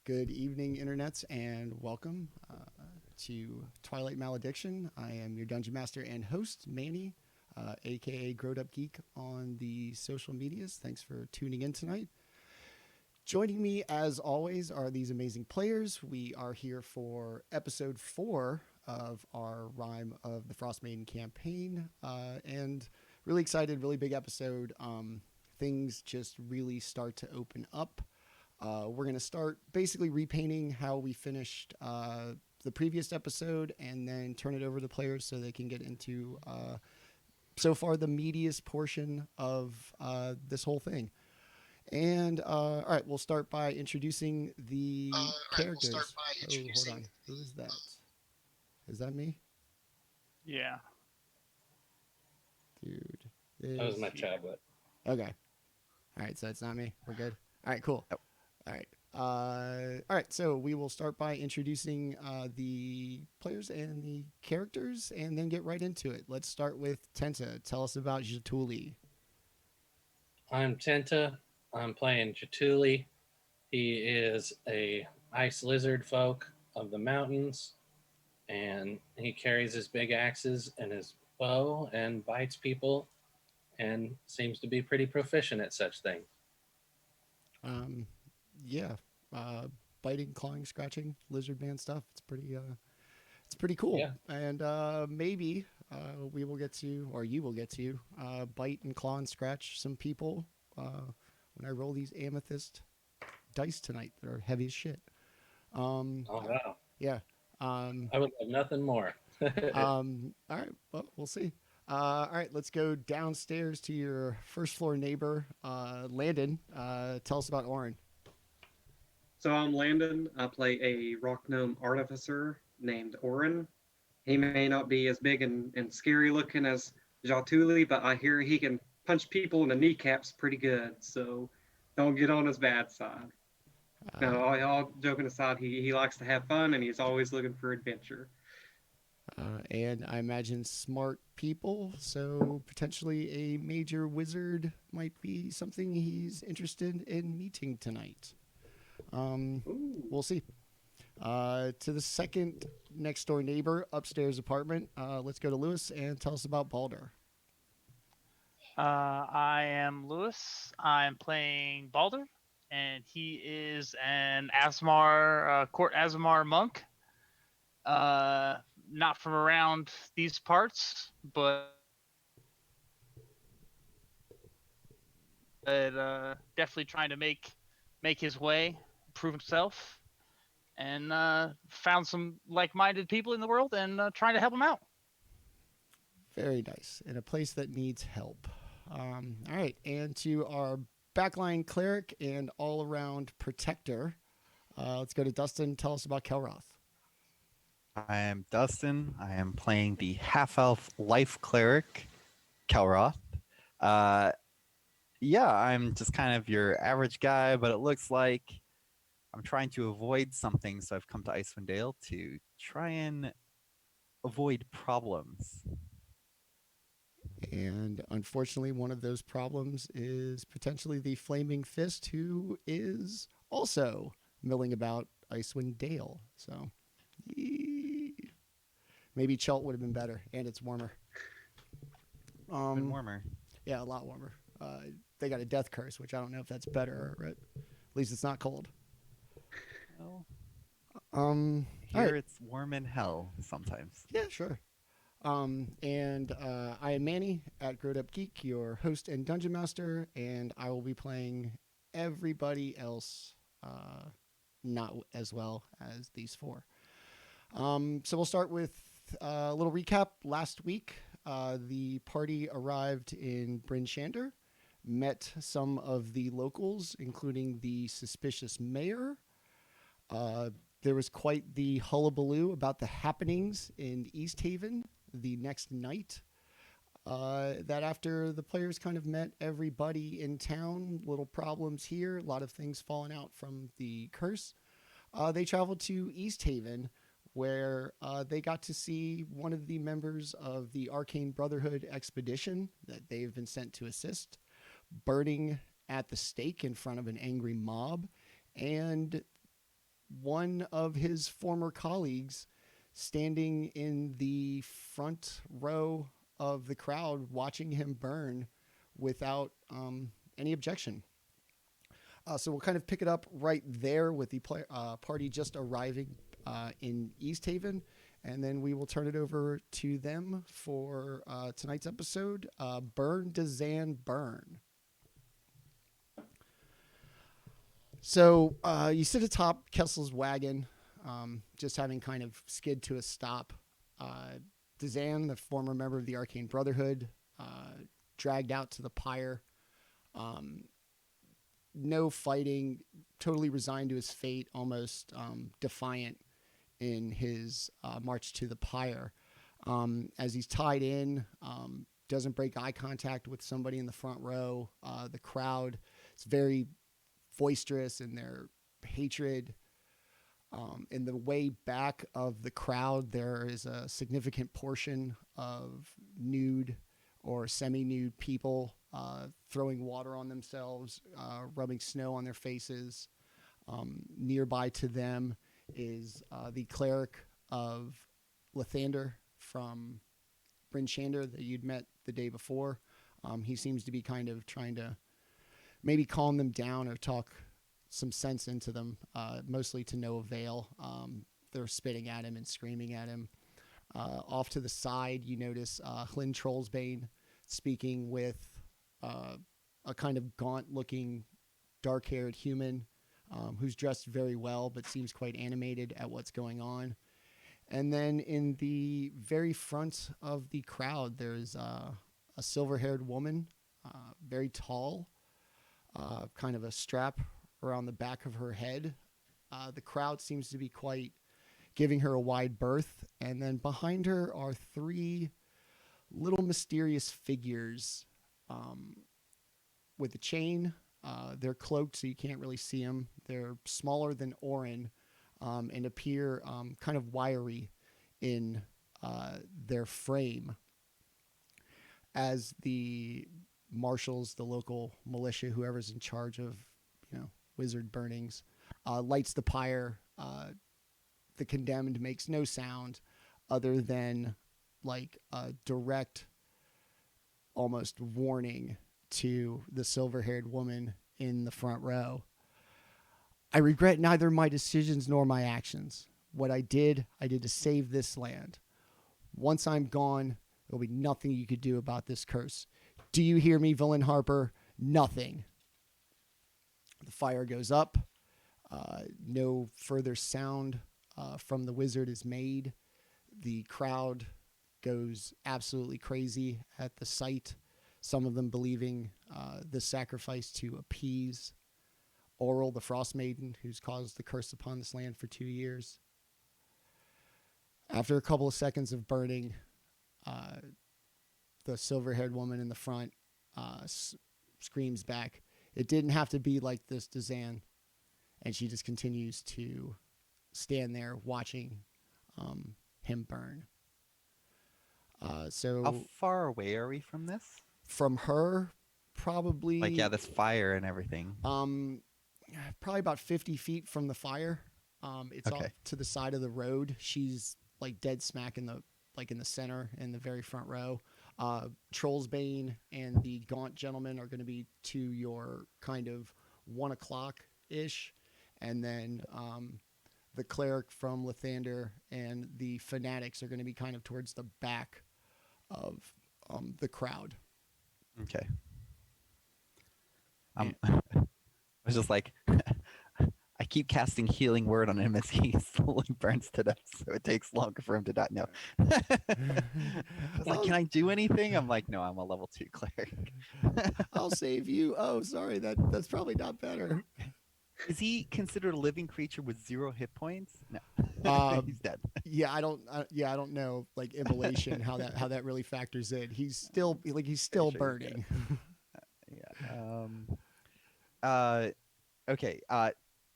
Good evening, internets, and welcome to Twilight Malediction. I am your dungeon master and host, Manny, aka GrowedUpGeek on the social medias. Thanks for tuning in tonight. Joining me, as always, are these amazing players. We are here for episode 4 of our Rime of the Frostmaiden campaign, and really excited, really big episode. Things just really start to open up. We're going to start basically repainting how we finished the previous episode and then turn it over to players so they can get into so far the meatiest portion of this whole thing. And all right, we'll start by introducing the characters. Hold on. Who is that? Is that me? Yeah. Dude. That was my tablet. Okay. All right, so it's not me. We're good. All right, cool. All right. All right, so we will start by introducing the players and the characters and then get right into it. Let's start with Tenta. Tell us about Jaatuuli. I'm Tenta. I'm playing Jaatuuli. He is a ice lizard folk of the mountains, and he carries his big axes and his bow and bites people and seems to be pretty proficient at such things. Yeah, biting, clawing, scratching, lizard man stuff. It's pretty cool. Yeah. And maybe we will get to, or you will get to, bite and claw and scratch some people when I roll these amethyst dice tonight that are heavy as shit. Oh, wow. Yeah. I would love nothing more. All right, well, we'll see. All right, let's go downstairs to your first floor neighbor, Landon. Tell us about Orryn. So I'm Landon. I play a rock gnome artificer named Orryn. He may not be as big and scary looking as Jaatuuli, but I hear he can punch people in the kneecaps pretty good, so don't get on his bad side. No, all joking aside, he likes to have fun and he's always looking for adventure. And I imagine smart people, so potentially a major wizard might be something he's interested in meeting tonight. We'll see. To the second next door neighbor, upstairs apartment, let's go to Lewis and tell us about Baldr. I am Lewis. I'm playing Baldr, and he is an court Asmar monk. Not from around these parts, but definitely trying to make his way, prove himself, and found some like-minded people in the world and trying to help them out. Very nice. In a place that needs help. All right, and to our backline cleric and all-around protector, let's go to Dustin. Tell us about Kelroth. I am Dustin. I am playing the half-elf life cleric, Kelroth. Yeah, I'm just kind of your average guy, but it looks like I'm trying to avoid something, so I've come to Icewind Dale to try and avoid problems. And unfortunately, one of those problems is potentially the Flaming Fist, who is also milling about Icewind Dale. So maybe Chult would have been better, and it's warmer. Been warmer. Yeah, a lot warmer. They got a death curse, which I don't know if that's better, or at least it's not cold. Well, Here here it's warm in hell sometimes. Yeah, sure. And I am Manny at GrowedUpGeek, your host and dungeon master, and I will be playing everybody else, not as well as these four. So we'll start with a little recap. Last week, the party arrived in Bryn Shander, met some of the locals, including the suspicious mayor. There was quite the hullabaloo about the happenings in East Haven the next night. That after the players kind of met everybody in town, little problems here, a lot of things falling out from the curse. They traveled to East Haven, where they got to see one of the members of the Arcane Brotherhood expedition that they've been sent to assist, burning at the stake in front of an angry mob. And one of his former colleagues standing in the front row of the crowd watching him burn without any objection. So we'll kind of pick it up right there with the party just arriving in East Haven, and then we will turn it over to them for tonight's episode, Burn, Dzaan, Burn. So you sit atop Kessel's wagon, just having kind of skid to a stop. Dzaan, the former member of the Arcane Brotherhood, dragged out to the pyre. No fighting, totally resigned to his fate, almost defiant in his march to the pyre. As he's tied in, doesn't break eye contact with somebody in the front row. The crowd is very boisterous in their hatred. In the way back of the crowd, there is a significant portion of nude or semi-nude people throwing water on themselves, rubbing snow on their faces. Nearby to them is the cleric of Lathander from Bryn Shander that you'd met the day before. He seems to be kind of trying to maybe calm them down or talk some sense into them, mostly to no avail. They're spitting at him and screaming at him. Off to the side, you notice Hlyn Trollsbane speaking with a kind of gaunt-looking, dark-haired human who's dressed very well but seems quite animated at what's going on. And then in the very front of the crowd, there's a silver-haired woman, very tall, kind of a strap around the back of her head. The crowd seems to be quite giving her a wide berth. And then behind her are three little mysterious figures with a chain. They're cloaked, so you can't really see them. They're smaller than Orryn and appear kind of wiry in their frame. As the marshals, the local militia, whoever's in charge of, wizard burnings, lights the pyre, the condemned makes no sound other than like a direct, almost warning to the silver-haired woman in the front row. I regret neither my decisions nor my actions. What I did to save this land. Once I'm gone, there'll be nothing you could do about this curse. Do you hear me, Villain Harper? Nothing. The fire goes up. No further sound from the wizard is made. The crowd goes absolutely crazy at the sight. Some of them believing the sacrifice to appease Orryn, the Frostmaiden, who's caused the curse upon this land for 2 years. After a couple of seconds of burning, the silver-haired woman in the front screams back, "It didn't have to be like this, Dzaan." And she just continues to stand there watching him burn. So How far away are we from this? from her, probably this fire and everything. probably about 50 feet from the fire. It's Okay. off to the side of the road. She's like dead smack in the center in the very front row. Trollsbane and the gaunt gentleman are going to be to your kind of 1 o'clock ish, and then the cleric from Lathander and the fanatics are going to be kind of towards the back of the crowd. Okay. I was just like, I keep casting healing word on him as he slowly burns to death, so it takes longer for him to die. No. I was like, can I do anything? I'm like, no, I'm a level 2 cleric. I'll save you. Oh, sorry, that's probably not better. Is he considered a living creature with 0 hit points? No, he's dead. Yeah, I don't know, like immolation, how that really factors in. He's still burning. Yeah. Okay.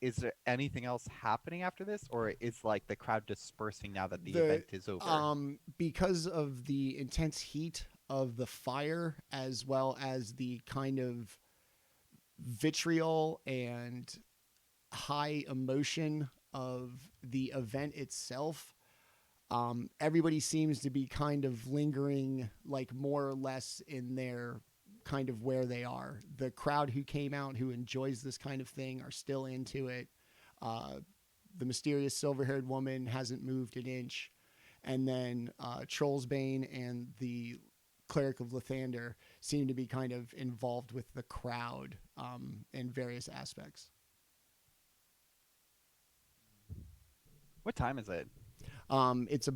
Is there anything else happening after this, or is like the crowd dispersing now that the event is over? Because of the intense heat of the fire, as well as the kind of vitriol and high emotion of the event itself, everybody seems to be kind of lingering, like more or less in their kind of where they are. The crowd who came out, who enjoys this kind of thing, are still into it. The mysterious silver-haired woman hasn't moved an inch. And then Trollsbane and the Cleric of Lathander seem to be kind of involved with the crowd in various aspects. What time is it? It's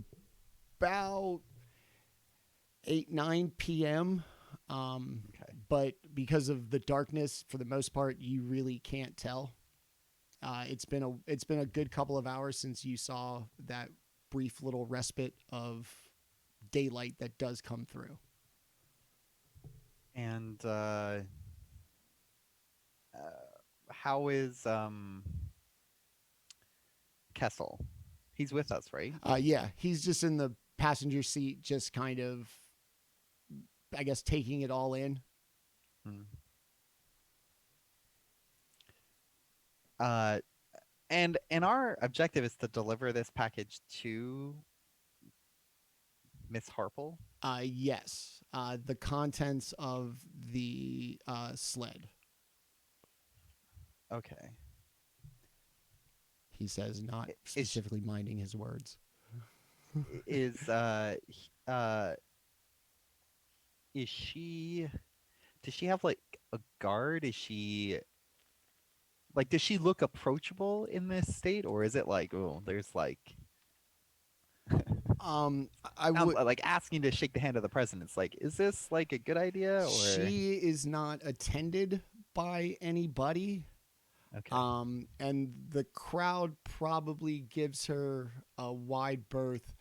about 8-9 p.m. Okay. But because of the darkness, for the most part, you really can't tell. It's been a good couple of hours since you saw that brief little respite of daylight that does come through. And how is Kessel? He's with us, right? Yeah, he's just in the passenger seat, just kind of, I guess, taking it all in. And our objective is to deliver this package to Miss Harple. Yes, the contents of the sled. Okay. He says, not Is- specifically minding his words. Is she? Does she have like a guard? Is she like? Does she look approachable in this state, or is it like, oh, there's like, I I'm, would. like asking to shake the hand of the president? It's like, is this like a good idea? Or She is not attended by anybody. okay. And the crowd probably gives her a wide berth.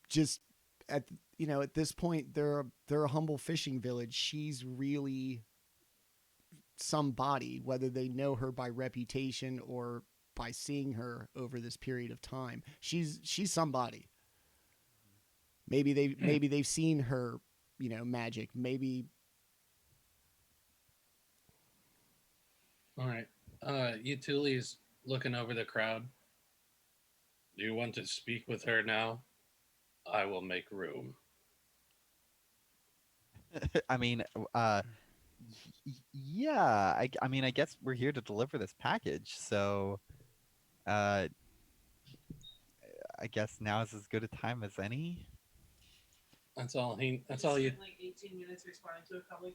Just at this point, they're a humble fishing village. She's really somebody, whether they know her by reputation or by seeing her over this period of time. She's somebody. Maybe they've seen her, magic. Maybe. All right. Jaatuli's looking over the crowd. Do you want to speak with her now? I will make room. I mean, yeah. I mean, I guess we're here to deliver this package, so I guess now is as good a time as any. That's all he. That's all you. Like 18 minutes responding to a couple of.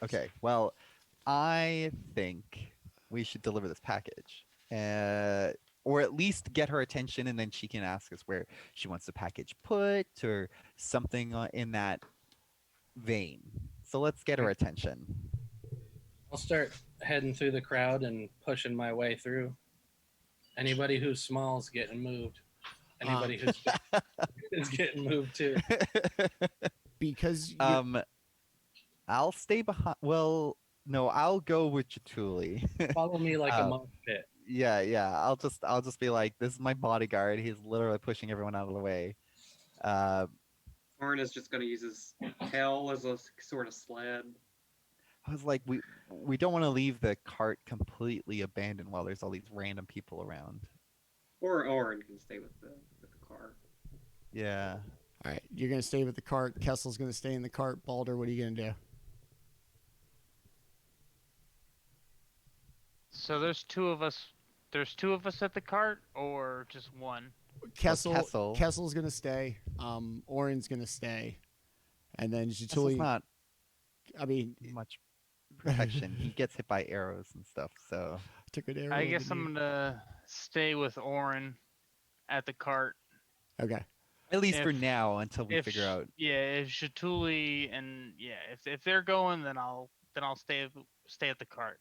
Okay, well, I think we should deliver this package, or at least get her attention, and then she can ask us where she wants the package put, or something in that vein. So let's get her attention. I'll start heading through the crowd and pushing my way through. Anybody who's small is getting moved. Anybody who's big is getting moved too. Because I'll stay behind. Well, no, I'll go with Jaatuuli. Follow me like a mosh pit. Yeah. I'll just be like, this is my bodyguard. He's literally pushing everyone out of the way. Orryn is just going to use his tail as a sort of sled. I was like, we don't want to leave the cart completely abandoned while there's all these random people around. Or Orryn can stay with the car. Yeah. all right, you're gonna stay with the cart. Kessel's gonna stay in the cart. Baldr, what are you gonna do? So there's two of us. There's two of us at the cart, or just one? Kessel. Kessel's gonna stay. Orryn's gonna stay, and then Kessel's Jaatuuli. not I mean, much protection. He gets hit by arrows and stuff. So took an arrow. I in guess the I'm knee. gonna stay with Orryn at the cart. Okay. at least for If- now, until we If figure out. yeah, if Jaatuuli and if they're going, then I'll stay at the cart.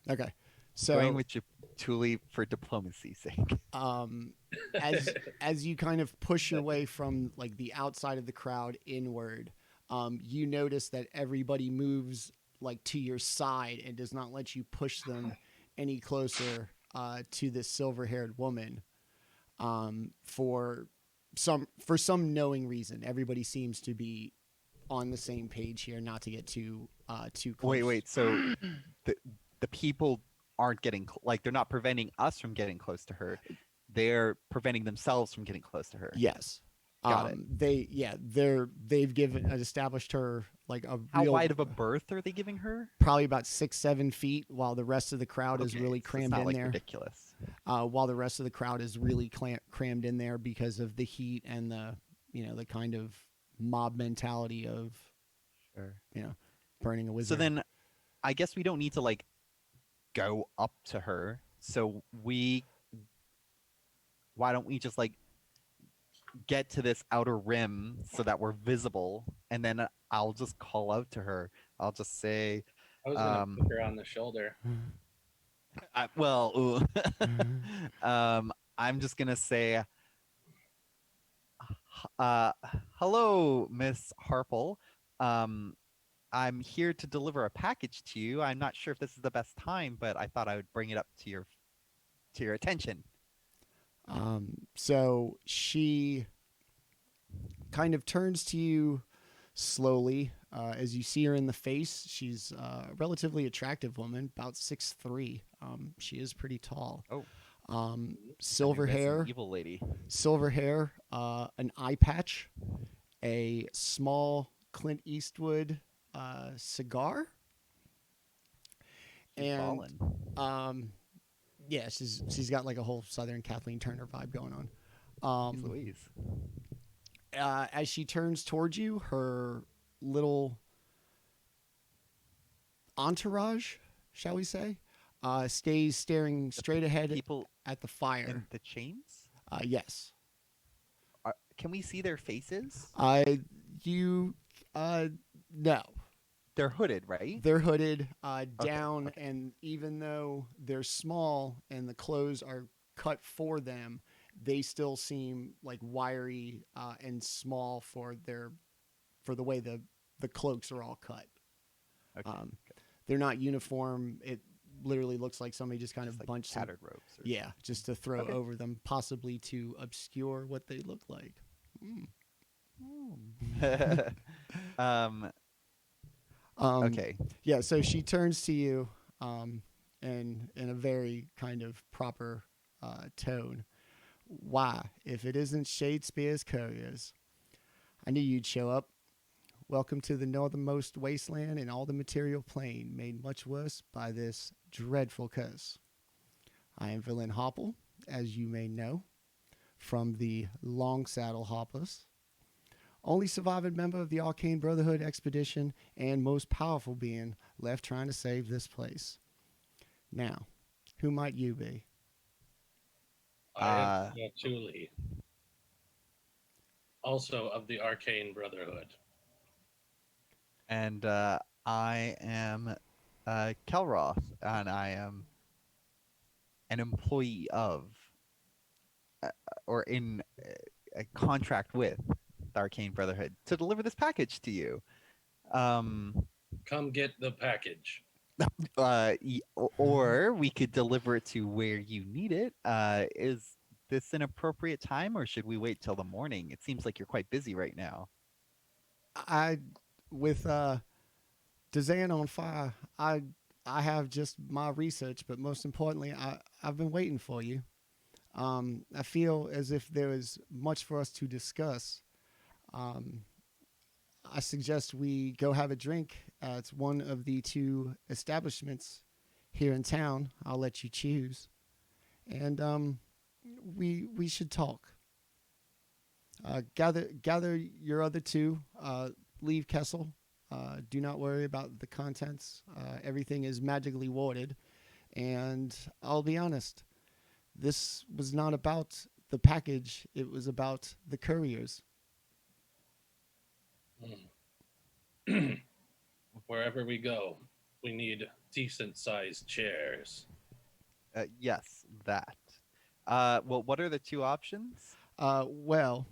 Okay. So Going with Jaatuuli for diplomacy's sake. as you kind of push your way from like the outside of the crowd inward, you notice that everybody moves like to your side and does not let you push them any closer to this silver-haired woman. For some knowing reason, everybody seems to be on the same page here, not to get too too close. Wait. So the people aren't getting like they're not preventing us from getting close to her. They're preventing themselves from getting close to her. Yes. Got it. They've established her like a How real, wide of a berth are they giving her? probably about 6-7 feet, while the rest of the crowd is Okay, really so it's crammed not in like there. ridiculous. While the rest of the crowd is really crammed in there because of the heat and the kind of mob mentality of Sure. burning a wizard. So then, I guess we don't need to like go up to her. So why don't we just like get to this outer rim so that we're visible, and then I'll just call out to her. I'll just say, I was gonna put her on the shoulder. I'm just gonna say, hello, Miss Harple. I'm here to deliver a package to you. I'm not sure if this is the best time, but I thought I would bring it up to your attention. So she kind of turns to you slowly as you see her in the face. She's a relatively attractive woman, about 6'3". She is pretty tall. Oh. Silver That's an hair, evil lady. an eye patch, a small Clint Eastwood cigar, She's and ballin'. yeah, she's got like a whole Southern Kathleen Turner vibe going on. Jeez Louise. As she turns towards you, her little entourage, shall we say, stays staring straight ahead People at the fire. in the chains? Yes. Can we see their faces? No. They're hooded, right? They're hooded down, okay. and even though they're small and the clothes are cut for them, they still seem like wiry and small for the way the cloaks are all cut. Okay. They're not uniform. It literally looks like somebody just kind of Like bunched tattered ropes. yeah, just to throw Okay. over them, possibly to obscure what they look like. Okay. Yeah, so she turns to you and in a very kind of proper tone. Why, if it isn't Shadespeare's couriers? I knew you'd show up. Welcome to the northernmost wasteland and all the material plane, made much worse by this dreadful curse. I am Villain Hopple, as you may know, from the Long Saddle Hoppers. Only surviving member of the Arcane Brotherhood expedition and most powerful being left trying to save this place. Now, who might you be? I am Jaatuuli, also of the Arcane Brotherhood. And I am Kelroth, and I am an employee of, or in a contract with the Arcane Brotherhood to deliver this package to you. Come get the package. Or we could deliver it to where you need it. Is this an appropriate time, or should we wait till the morning? It seems like you're quite busy right now. With Dzaan on fire, I have just my research, but most importantly, I've been waiting for you. I feel as if there is much for us to discuss. I suggest we go have a drink at one of the two establishments here in town. I'll let you choose, and we should talk. Gather your other two. Leave Kessel. Do not worry about the contents. Everything is magically warded, and I'll be honest. This was not about the package. It was about the couriers. Wherever we go, we need decent-sized chairs. Yes, that. Well, what are the two options? Well,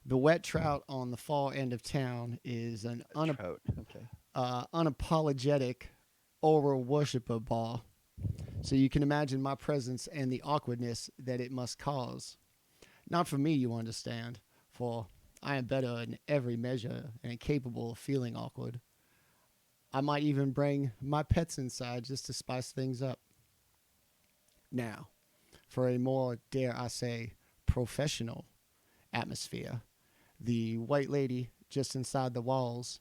the wet trout on the far end of town is an Trout. Okay. unapologetic oral worshiper bar. So you can imagine my presence and the awkwardness that it must cause. Not for me, you understand, for I am better in every measure and capable of feeling awkward. I might even bring my pets inside just to spice things up. Now, for a more, dare I say, professional atmosphere, the White Lady just inside the walls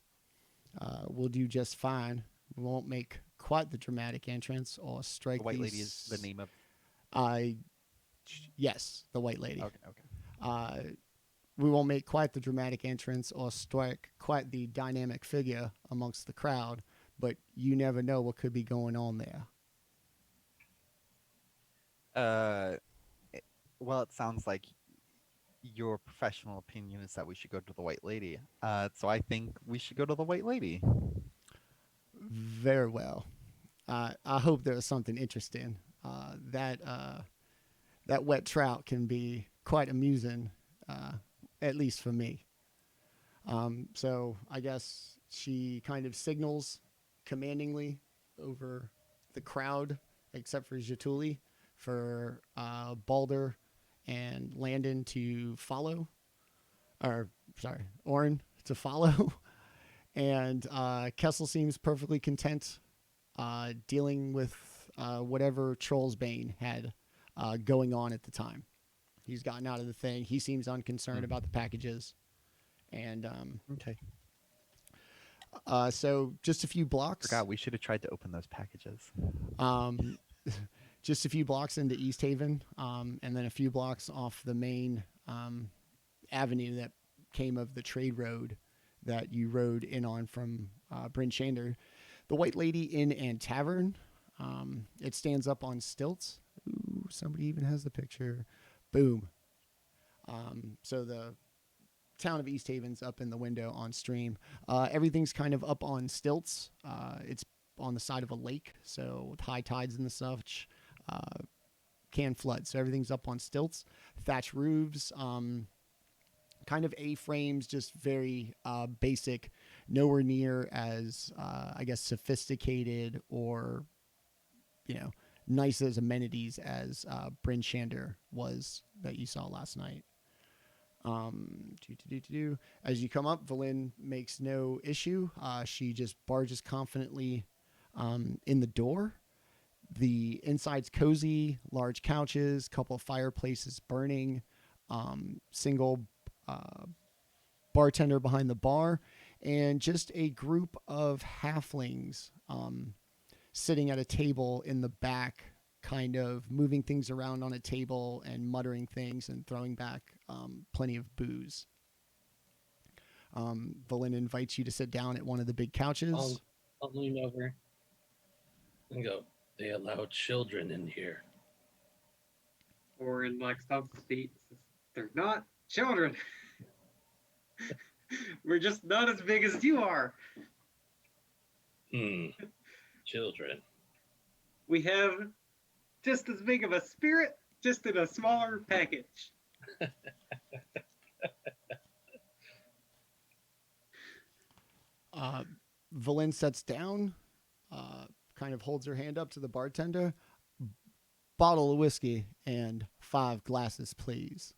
will do just fine. We won't make quite the dramatic entrance or strike The White these... Lady is the name of. Yes, the White Lady. Okay. We won't make quite the dramatic entrance or strike quite the dynamic figure amongst the crowd, but you never know what could be going on there. Well, it sounds like your professional opinion is that we should go to the White Lady. So I think we should go to the White Lady. Very well. I hope there's something interesting. That wet trout can be quite amusing, at least for me. So I guess she kind of signals commandingly over the crowd, except for Jaatuuli, for Baldr and Landon to follow. Orryn to follow. And Kessel seems perfectly content dealing with whatever Troll's Bane had going on at the time. He's gotten out of the thing. He seems unconcerned about the packages. And Okay. so just a few blocks. Forgot we should have tried to open those packages. Just a few blocks into East Haven, and then a few blocks off the main avenue that came of the trade road that you rode in on from Bryn Shander. The White Lady Inn and Tavern. It stands up on stilts. Ooh, somebody even has the picture. Boom. So the town of East Haven's up in the window on stream. Everything's kind of up on stilts. It's on the side of a lake, so with high tides and the such, can flood. So everything's up on stilts. Thatch roofs, kind of A-frames, just very basic, nowhere near as, I guess, sophisticated or, nice as amenities as Bryn Shander was that you saw last night. As you come up, Valin makes no issue. She just barges confidently in the door. The inside's cozy, large couches, couple of fireplaces burning, single bartender behind the bar, and just a group of halflings sitting at a table in the back, kind of moving things around on a table and muttering things and throwing back plenty of booze. Valin invites you to sit down at one of the big couches. I'll lean over and go, they allow children in here. Orryn stomps his feet. Says, they're not children. We're just not as big as you are. Children. We have just as big of a spirit, just in a smaller package. Valin sits down, kind of holds her hand up to the bartender. Bottle of whiskey and 5 glasses, please.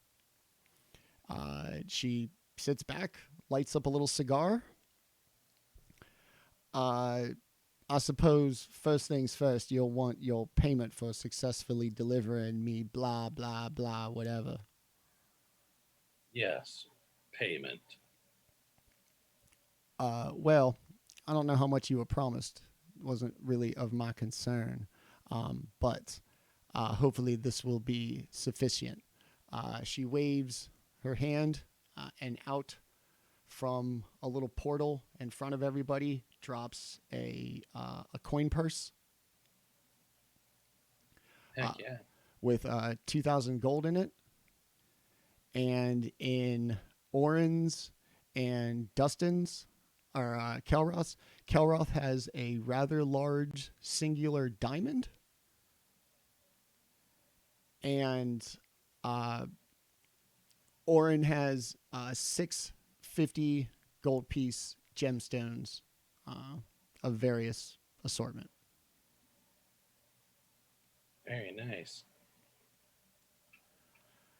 She sits back, lights up a little cigar. I suppose first things first, you'll want your payment for successfully delivering me blah, blah, blah, whatever. Yes, payment. Well, I don't know how much you were promised. It wasn't really of my concern. But hopefully this will be sufficient. She waves her hand and out from a little portal in front of everybody drops a coin purse. Heck yeah. With 2,000 gold in it. And in Orryn's and Dustin's, or Kelroth has a rather large singular diamond. And Orryn has 650 gold piece gemstones of various assortment. Very nice.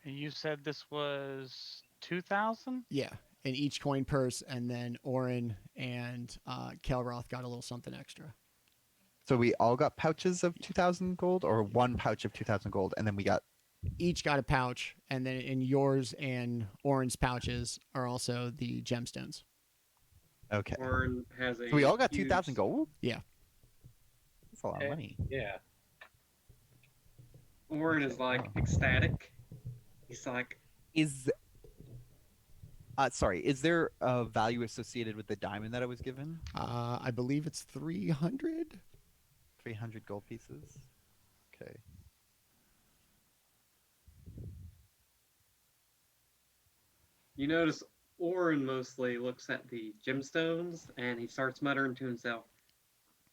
And you said this was 2,000? Yeah, each coin purse, and then Orryn and Kelroth got a little something extra. So we all got pouches of 2,000 gold, or one pouch of 2,000 gold, and then we got. Each got a pouch, and then in yours and Orryn's pouches are also the gemstones. Okay. Orryn has a. So we all got huge- 2,000 gold. Yeah. That's a lot of money. Yeah. Orryn is like Wow. ecstatic. He's like, Is sorry, is there a value associated with the diamond that I was given? I believe it's 300. 300 gold pieces. Okay. you notice Orryn mostly looks at the gemstones and he starts muttering to himself,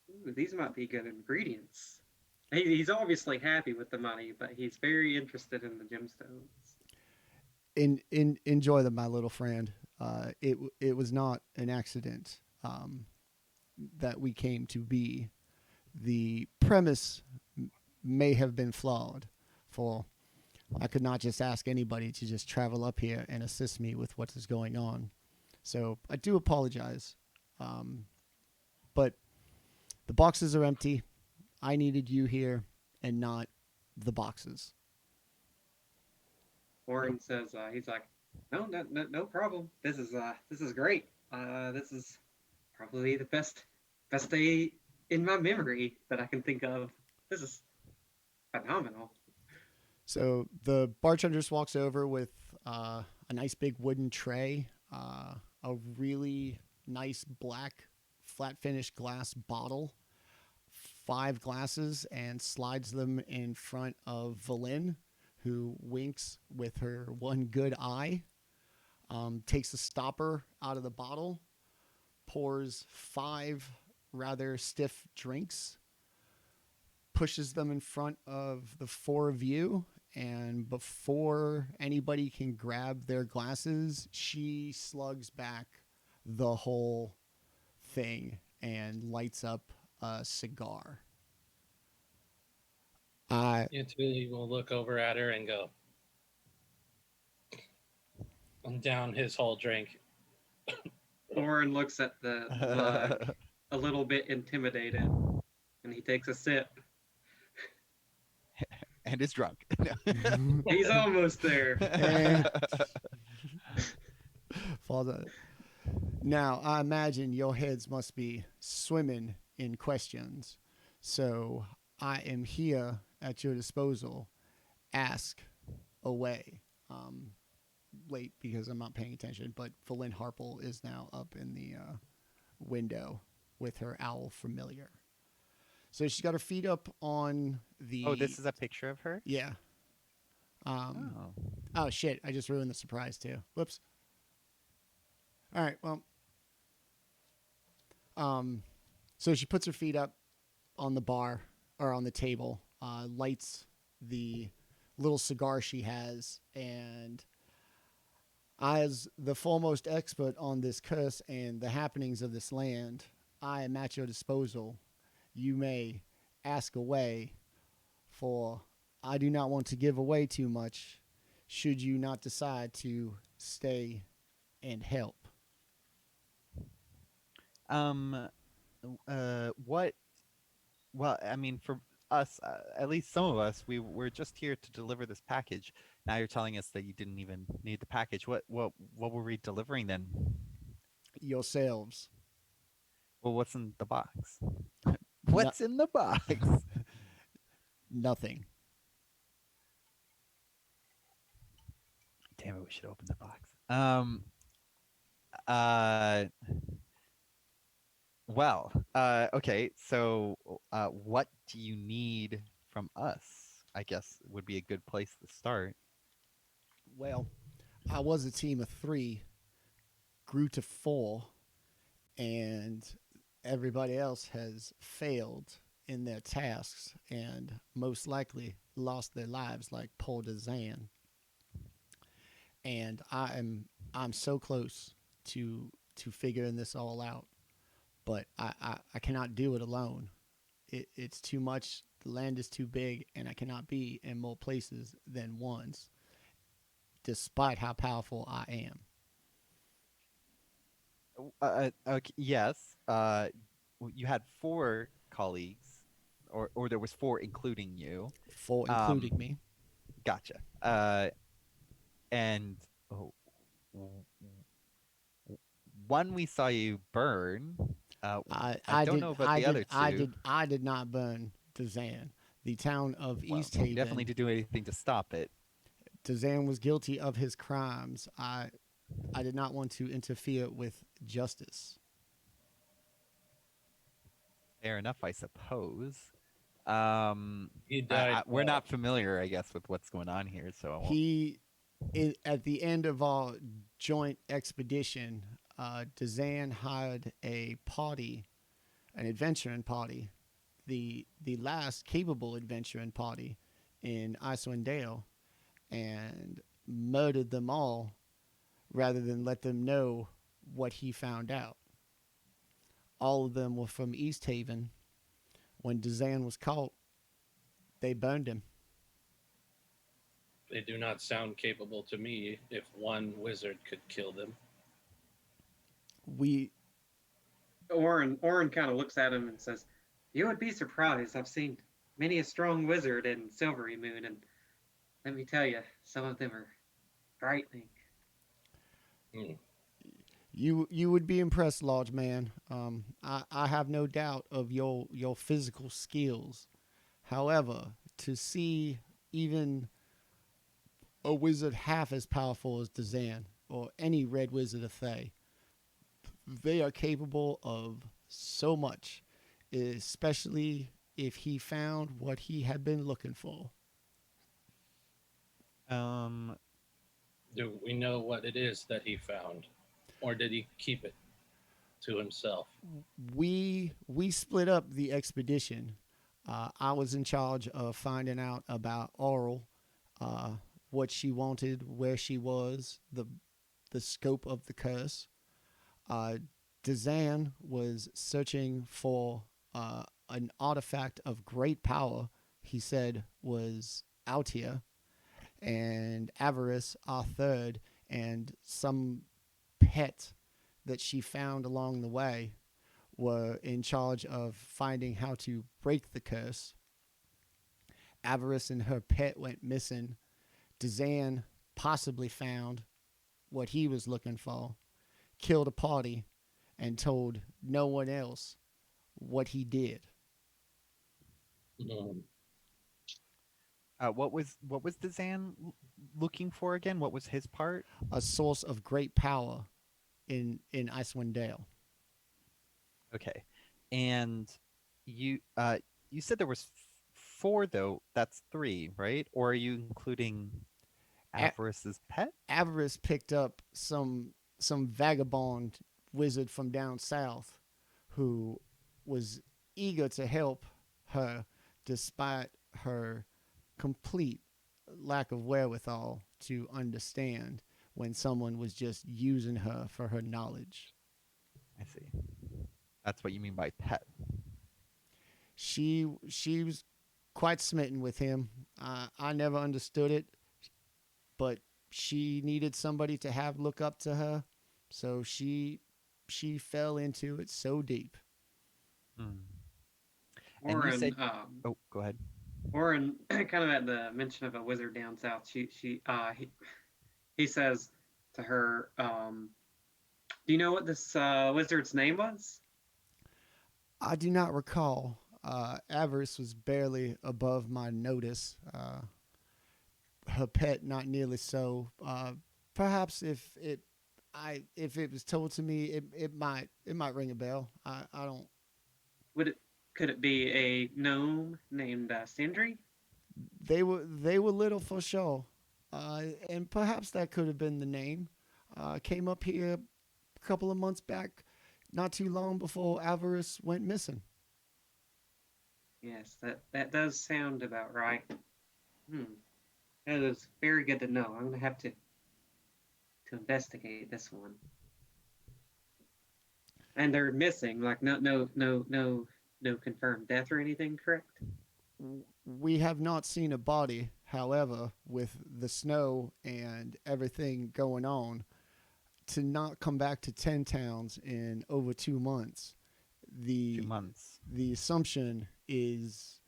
"Ooh, these might be good ingredients." He's obviously happy with the money, but he's very interested in the gemstones. Enjoy them, my little friend. It was not an accident that we came to be. The premise may have been flawed, for I could not just ask anybody to just travel up here and assist me with what is going on. So I do apologize, but the boxes are empty. I needed you here and not the boxes. Orryn says, he's like, no problem. This is great. This is probably the best day in my memory that I can think of. This is phenomenal. So the bartender just walks over with a nice big wooden tray, a really nice black flat finished glass bottle, 5 glasses, and slides them in front of Valin, who winks with her one good eye, takes a stopper out of the bottle, pours 5 rather stiff drinks, pushes them in front of the 4 of you, and before anybody can grab their glasses, she slugs back the whole thing and lights up a cigar. Jaatuuli will look over at her and go, and down his whole drink. Orryn looks at the mug, a little bit intimidated, and he takes a sip. And is drunk. He's almost there. Falls out. Now, I imagine your heads must be swimming in questions. So I am here at your disposal. Ask away. Late because I'm not paying attention, but Valin Harple is now up in the window with her owl familiar. So she's got her feet up on the... Oh, this is a picture of her? Yeah. Oh, shit. I just ruined the surprise, too. Whoops. All right, well... So she puts her feet up on the bar, or on the table, lights the little cigar she has, and as the foremost expert on this curse and the happenings of this land, I am at your disposal. You may ask away, for I do not want to give away too much should you not decide to stay and help. What? Well, I mean, for us, at least some of us, we're just here to deliver this package. Now you're telling us that you didn't even need the package. What were we delivering then? Yourselves. Well, what's in the box? What's in the box? Nothing. Damn it, we should open the box. Well, okay, so what do you need from us? I guess would be a good place to start. Well, I was a team of 3, grew to 4, and everybody else has failed in their tasks and most likely lost their lives like poor Dzaan. And I'm so close to figuring this all out, but I cannot do it alone. It's too much. The land is too big, and I cannot be in more places than once, despite how powerful I am. Okay, yes. You had 4 colleagues, or there was 4 including you. For Um, including me. Gotcha. And oh, w- w- one we saw you burn. I don't know about the other 2. I did not burn Dzaan. The town of Well, East you definitely Haven. did do anything to stop it. Dzaan was guilty of his crimes. I did not want to interfere with justice. Fair enough, I suppose. He died. We're not familiar, I guess, with what's going on here, so I won't. At the end of our joint expedition, Dzaan hired a party, an adventuring party, the last capable adventuring party in Icewind Dale, and murdered them all rather than let them know what he found out. All of them were from East Haven. When Dzaan was caught, they burned him. They do not sound capable to me if one wizard could kill them. Orryn kind of looks at him and says, "You would be surprised. I've seen many a strong wizard in Silvery Moon, and let me tell you, some of them are frightening." Hmm. You would be impressed, large man. I have no doubt of your physical skills. However, to see even a wizard half as powerful as Dzaan or any red wizard of Thay, they are capable of so much, especially if he found what he had been looking for. Do we know what it is that he found? Or did he keep it to himself? We split up the expedition. I was in charge of finding out about Orryn, what she wanted, where she was, the scope of the curse. Dzaan was searching for an artifact of great power. He said was out here, and Avarice, our third, and some pet that she found along the way were in charge of finding how to break the curse. Avarice and her pet went missing. Dzaan possibly found what he was looking for, killed a party, and told no one else what he did. Hmm. What was Dzaan looking for again? What was his part? A source of great power in Icewind Dale. Okay, and you said there was 4 though. That's 3, right? Or are you including Avarice's pet? Avarice picked up some vagabond wizard from down south who was eager to help her despite her complete lack of wherewithal to understand when someone was just using her for her knowledge. I see. That's what you mean by pet. She was quite smitten with him. I never understood it, but she needed somebody to have look up to her, so she fell into it so deep. Hmm. And you Orryn, said, oh, go ahead. Orryn, kind of at the mention of a wizard down south, he says to her, "Do you know what this wizard's name was?" I do not recall. Avarice was barely above my notice. Her pet, not nearly so. Perhaps if it was told to me, it might ring a bell. I don't. Could it be a gnome named Sindri? They were little for sure, and perhaps that could have been the name. Came up here a couple of months back, not too long before Avarice went missing. Yes, that does sound about right. That is very good to know. I'm gonna have to investigate this one. And they're missing, like no confirmed death or anything, correct? We have not seen a body. However, with the snow and everything going on, to not come back to 10 towns in over 2 months. 2 months. The assumption is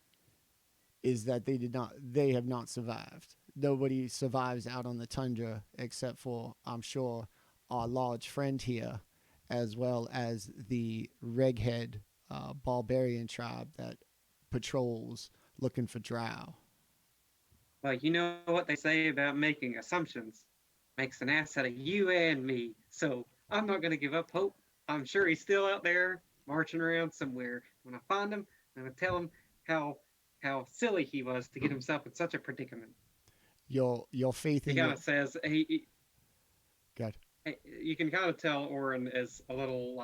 that they have not survived. Nobody survives out on the tundra except for, I'm sure, our large friend here, as well as the Reghead barbarian tribe that patrols looking for drow. Well, you know what they say about making assumptions. Makes an ass out of you and me. So I'm not going to give up hope. I'm sure he's still out there marching around somewhere. When I find him, I'm going to tell him how silly he was to get himself in such a predicament. Your faith He in kind your... of says, God. you can kind of tell Orryn is a little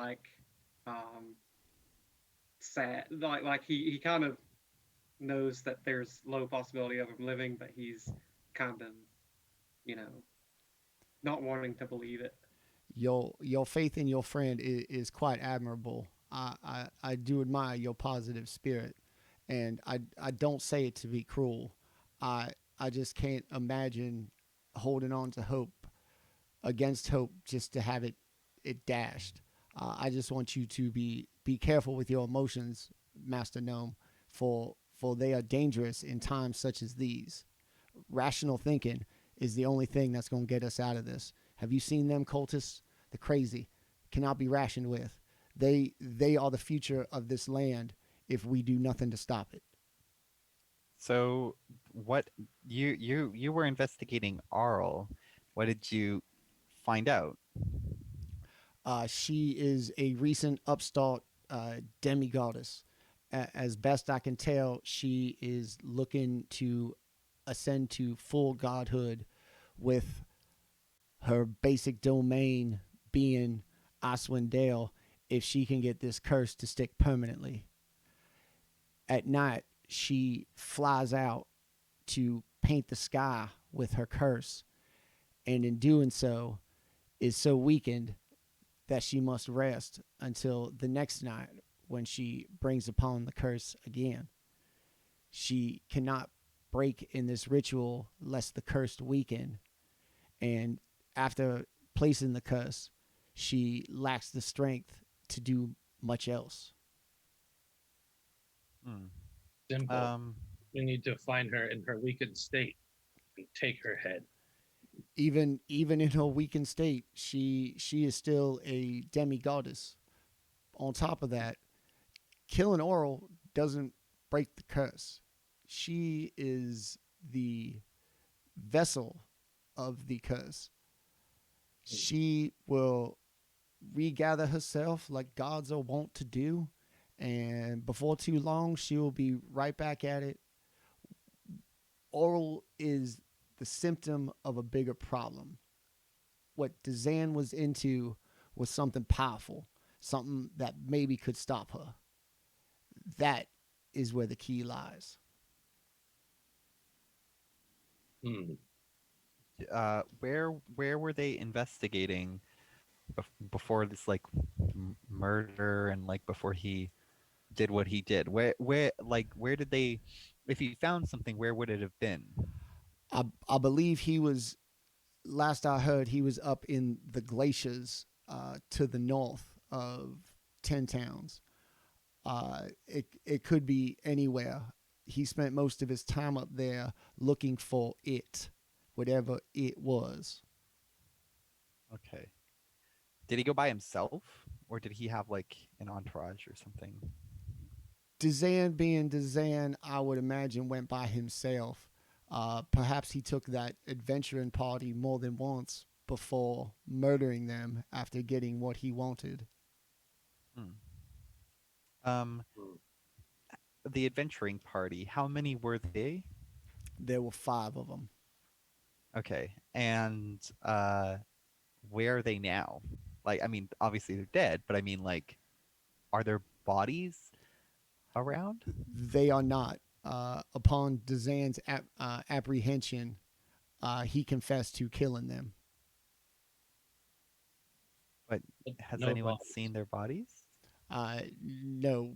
sad. Like he kind of knows that there's low possibility of him living, but he's kind of, not wanting to believe it. Your faith in your friend is quite admirable. I do admire your positive spirit, and I don't say it to be cruel. I just can't imagine holding on to hope against hope just to have it dashed. I just want you to be careful with your emotions, Master Gnome, for they are dangerous in times such as these. Rational thinking is the only thing that's going to get us out of this. Have you seen them cultists? The crazy cannot be rationed with. They are the future of this land if we do nothing to stop it. So, what you were investigating Arl? What did you find out? She is a recent upstart demigoddess. As best I can tell, she is looking to ascend to full godhood, with her basic domain being Icewind Dale, if she can get this curse to stick permanently. At night, she flies out to paint the sky with her curse, and in doing so, is so weakened that she must rest until the next night when she brings upon the curse again. She cannot break in this ritual lest the curse weaken, and after placing the curse, she lacks the strength to do much else. Simple. We need to find her in her weakened state and take her head. Even in her weakened state, she is still a demigoddess. On top of that, killing Oral doesn't break the curse. She is the vessel of the curse. She will regather herself like gods are wont to do, and before too long, she will be right back at it. Oral is the symptom of a bigger problem. What Dzaan was into was something powerful, something that maybe could stop her. That is where the key lies. Where were they investigating before this murder, and before he did what he did? Where did they? If he found something, where would it have been? I believe he was. Last I heard, he was up in the glaciers to the north of 10 towns. It could be anywhere. He spent most of his time up there looking for it, whatever it was. Okay. Did he go by himself, or did he have an entourage or something? Dzaan being Dzaan, I would imagine went by himself. Perhaps he took that adventuring party more than once before murdering them after getting what he wanted. The adventuring party, how many were they? There were 5 of them. Okay. And where are they now? Obviously they're dead, but are there bodies around? They are not. Upon Dzaan's apprehension, he confessed to killing them. But has No anyone bodies. seen their bodies? No,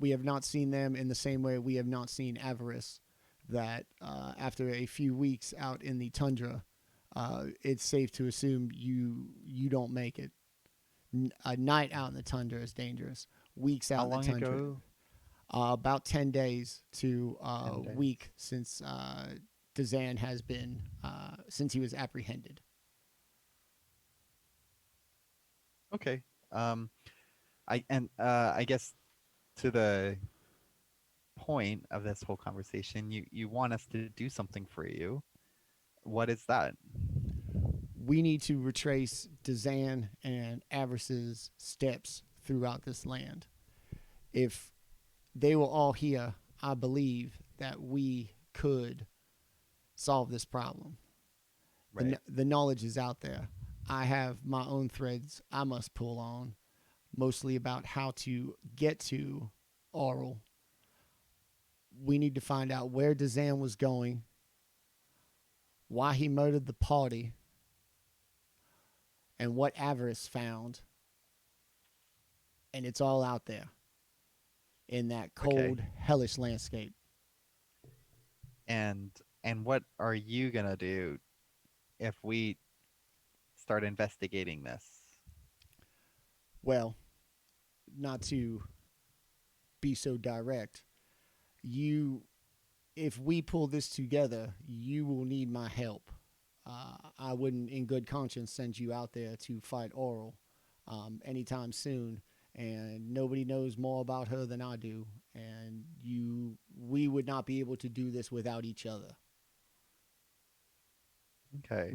we have not seen them in the same way we have not seen Avarice, that after a few weeks out in the tundra, it's safe to assume you don't make it. A night out in the tundra is dangerous. Weeks out How in the long tundra. ago? About 10 days to 10 days. week since Dzaan has been since he was apprehended. Okay. I guess to the point of this whole conversation, you want us to do something for you. What is that? We need to retrace Dzaan and Avarice's steps throughout this land. If they were all here, I believe that we could solve this problem. Right. The knowledge is out there. I have my own threads I must pull on, mostly about how to get to Orryn. We need to find out where Dzaan was going, why he murdered the party, and what Avarice found. And it's all out there in that cold, hellish landscape. And what are you gonna do if we start investigating this? Well, not to be so direct, if we pull this together, you will need my help. I wouldn't, in good conscience, send you out there to fight Orryn anytime soon, and nobody knows more about her than I do, and we would not be able to do this without each other. Okay.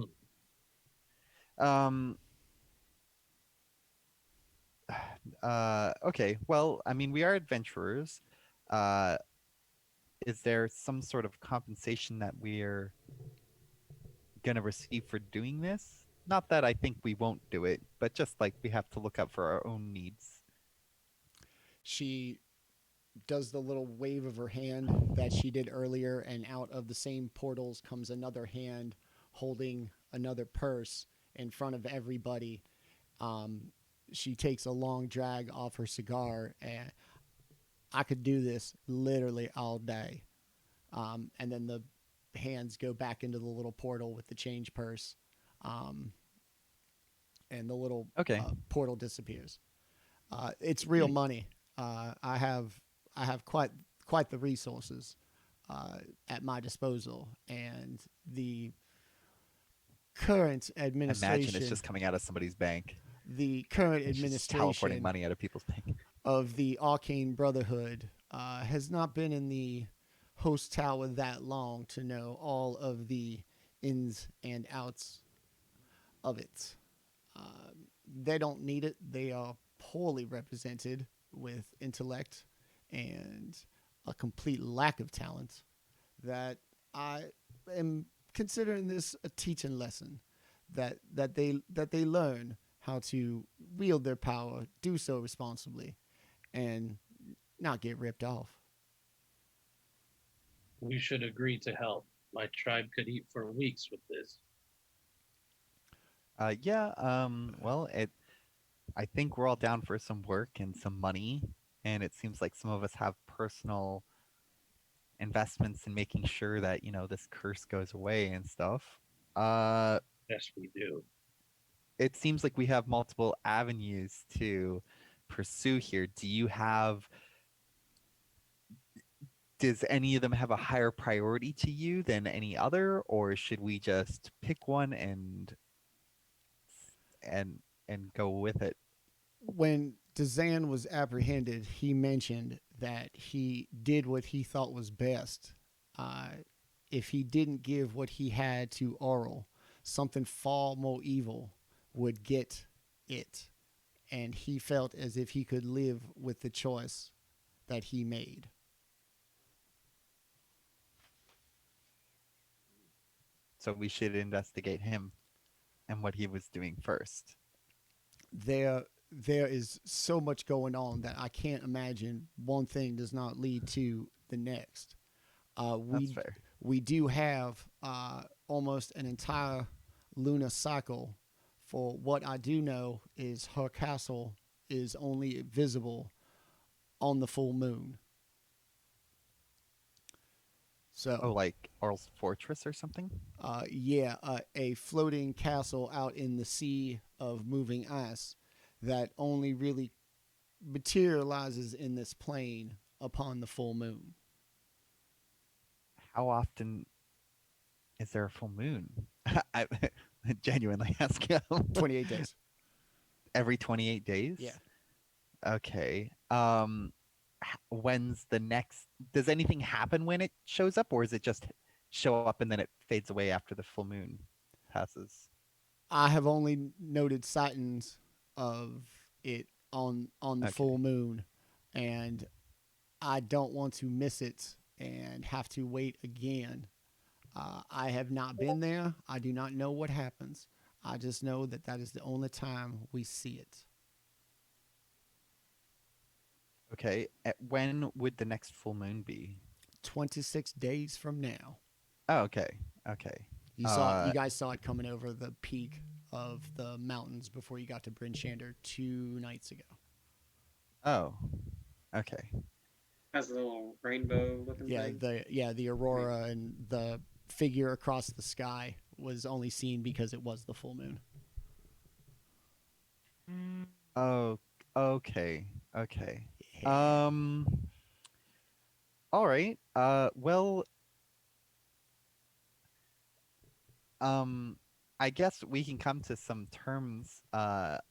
Okay. Well, I mean, we are adventurers. Is there some sort of compensation that we're gonna receive for doing this? Not that I think we won't do it, but just like we have to look out for our own needs. She does the little wave of her hand that she did earlier, and out of the same portals comes another hand holding another purse in front of everybody. She takes a long drag off her cigar, and I could do this literally all day. And then the hands go back into the little portal with the change purse, and the little portal disappears. It's real money. I have quite the resources at my disposal, and the current administration. Imagine it's just coming out of somebody's bank. The current It's just administration teleporting money out of people's bank. of the Arcane Brotherhood has not been in the host tower that long to know all of the ins and outs of it. They don't need it. They are poorly represented with intellect and a complete lack of talent, that I am considering this a teaching lesson, that they learn how to wield their power, do so responsibly, and not get ripped off. We should agree to help. My tribe could eat for weeks with this. Well, I think we're all down for some work and some money, and it seems like some of us have personal investments in making sure that, this curse goes away and stuff. Yes, we do. It seems like we have multiple avenues to pursue here. Does any of them have a higher priority to you than any other, or should we just pick one and go with it? When Dzaan was apprehended, he mentioned that he did what he thought was best. If he didn't give what he had to Orryn, something far more evil would get it. And he felt as if he could live with the choice that he made. So we should investigate him and what he was doing first. There is so much going on that I can't imagine one thing does not lead to the next. That's fair. We do have almost an entire lunar cycle. For what I do know is her castle is only visible on the full moon. So, Oh, like Arl's Fortress or something? a floating castle out in the sea of moving ice that only really materializes in this plane upon the full moon. How often is there a full moon? I genuinely ask. 28 days. Every 28 days? Yeah. Okay. When's the next? Does anything happen when it shows up, or is it just show up and then it fades away after the full moon passes? I have only noted sightings of it on the Okay. full moon, and I don't want to miss it and have to wait again. I have not been there. I do not know what happens. I just know that that is the only time we see it. Okay. When would the next full moon be? 26 days from now. Oh, okay. Okay. You guys saw it coming over the peak of the mountains before you got to Bryn Shander 2 nights ago. Oh. Okay. Has a little rainbow looking thing. The aurora and the figure across the sky was only seen because it was the full moon. Oh. Okay. Okay. Yeah. All right. Well. I guess we can come to some terms that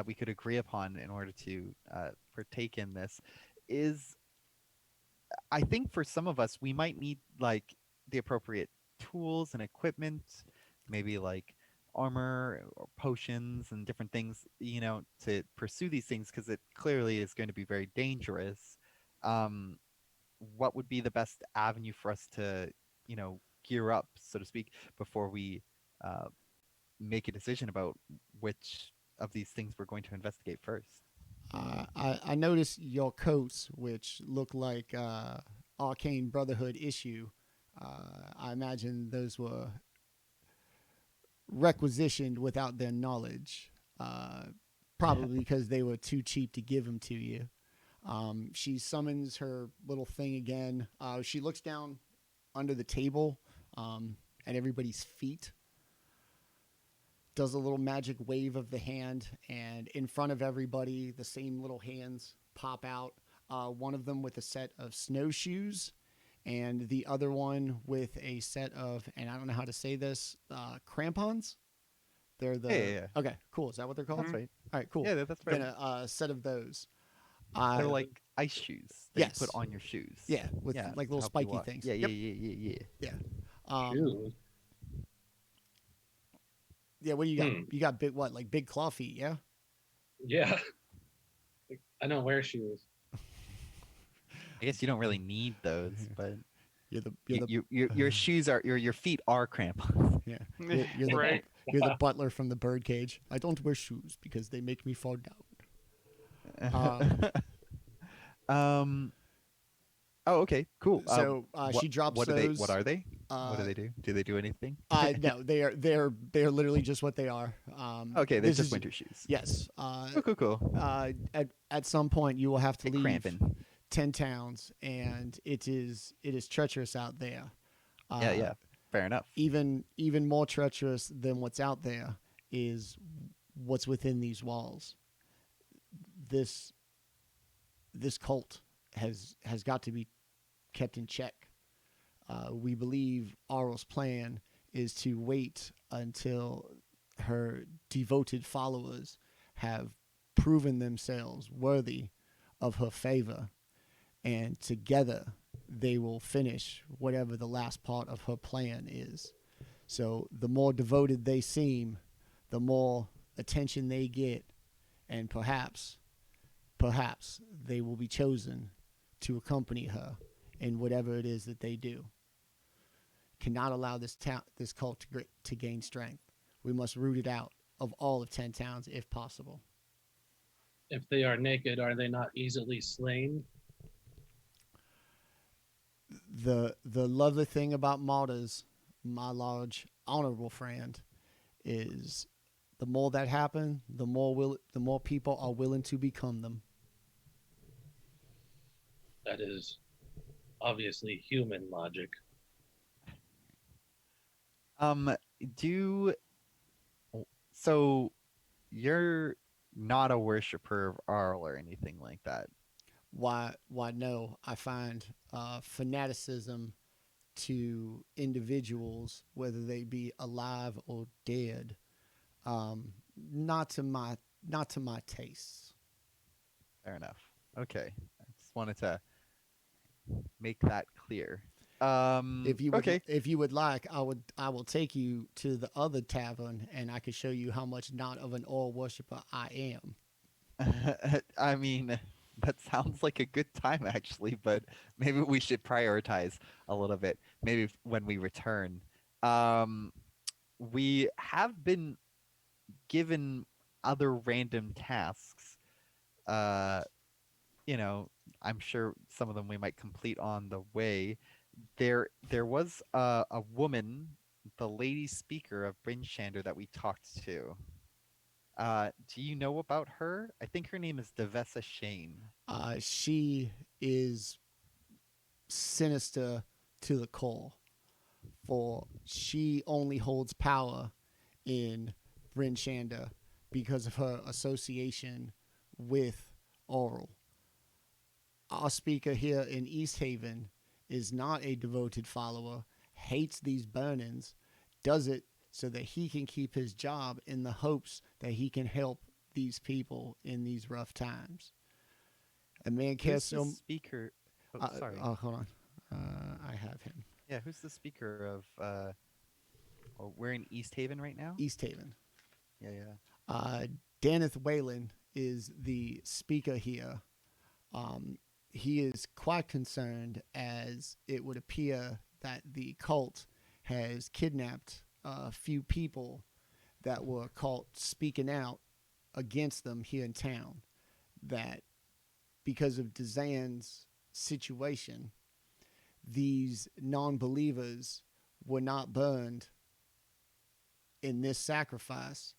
we could agree upon in order to partake in this. I think for some of us, we might need like the appropriate tools and equipment, maybe like armor or potions and different things, to pursue these things because it clearly is going to be very dangerous. What would be the best avenue for us to, gear up, so to speak, before we make a decision about which of these things we're going to investigate first? I noticed your coats, which look like Arcane Brotherhood issue. I imagine those were requisitioned without their knowledge, probably because they were too cheap to give them to you. She summons her little thing again. She looks down under the table at everybody's feet, does a little magic wave of the hand, and in front of everybody, the same little hands pop out. One of them with a set of snowshoes, and the other one with a set of, and I don't know how to say this, crampons. They're the Yeah. Okay, cool. Is that what they're called? That's right. All right, cool. Yeah, that's right. Then a set of those. They're like ice shoes that Yes. you put on your shoes. Yeah, with like to little help you spiky walk. things. Yeah, Yep. yeah. Shoes. Yeah, what do you got? You got big what? Like big claw feet, yeah? Yeah. I don't wear shoes. I guess you don't really need those, but You're the your shoes are your feet are crampons. yeah. You're the Right. you're the butler from the birdcage. I don't wear shoes because they make me fall down. Oh, okay, cool. So she drops what those. What are they? What do they do? Do they do anything? No, they're literally just what they are. Okay, they're this just is- winter shoes. Yes. Cool. At some point you will have to They're leave cramping. 10 towns, and it is treacherous out there. Yeah. Fair enough. Even more treacherous than what's out there is what's within these walls. This cult has got to be kept in check. We believe Arl's plan is to wait until her devoted followers have proven themselves worthy of her favor, and together they will finish whatever the last part of her plan is. So the more devoted they seem, the more attention they get, and perhaps they will be chosen to accompany her in whatever it is that they do. Cannot allow this cult to gain strength. We must root it out of all of 10 towns if possible. If they are naked, are they not easily slain? The lovely thing about martyrs, my large honorable friend, is the more that happen, the more people are willing to become them. That is obviously human logic. Um, do so you're not a worshiper of Arl or anything like that. Why no, I find fanaticism to individuals, whether they be alive or dead, um, not to my not to my tastes. Fair enough. Okay. I just wanted to make that clear. Okay. If you would like, I will take you to the other tavern, and I can show you how much not of an all worshiper I am. I mean, that sounds like a good time actually, but maybe we should prioritize a little bit. Maybe when we return. Um, we have been given other random tasks. Uh, you know, I'm sure some of them we might complete on the way. There was a woman, the lady speaker of Bryn Shander that we talked to. Do you know about her? I think her name is Devessa Shane. She is sinister to the core, for she only holds power in Bryn Shander because of her association with Oral. Our speaker here in East Haven is not a devoted follower, hates these burnings, does it so that he can keep his job in the hopes that he can help these people in these rough times. A man cares Who's the so. speaker? Oh, sorry. Hold on. I have him. Yeah, who's the speaker of? Oh, we're in East Haven right now. East Haven. Yeah, yeah. Daneth Whalen is the speaker here. He is quite concerned, as it would appear that the cult has kidnapped a few people that were caught speaking out against them here in town. That because of Dzaan's situation, these non-believers were not burned in this sacrifice.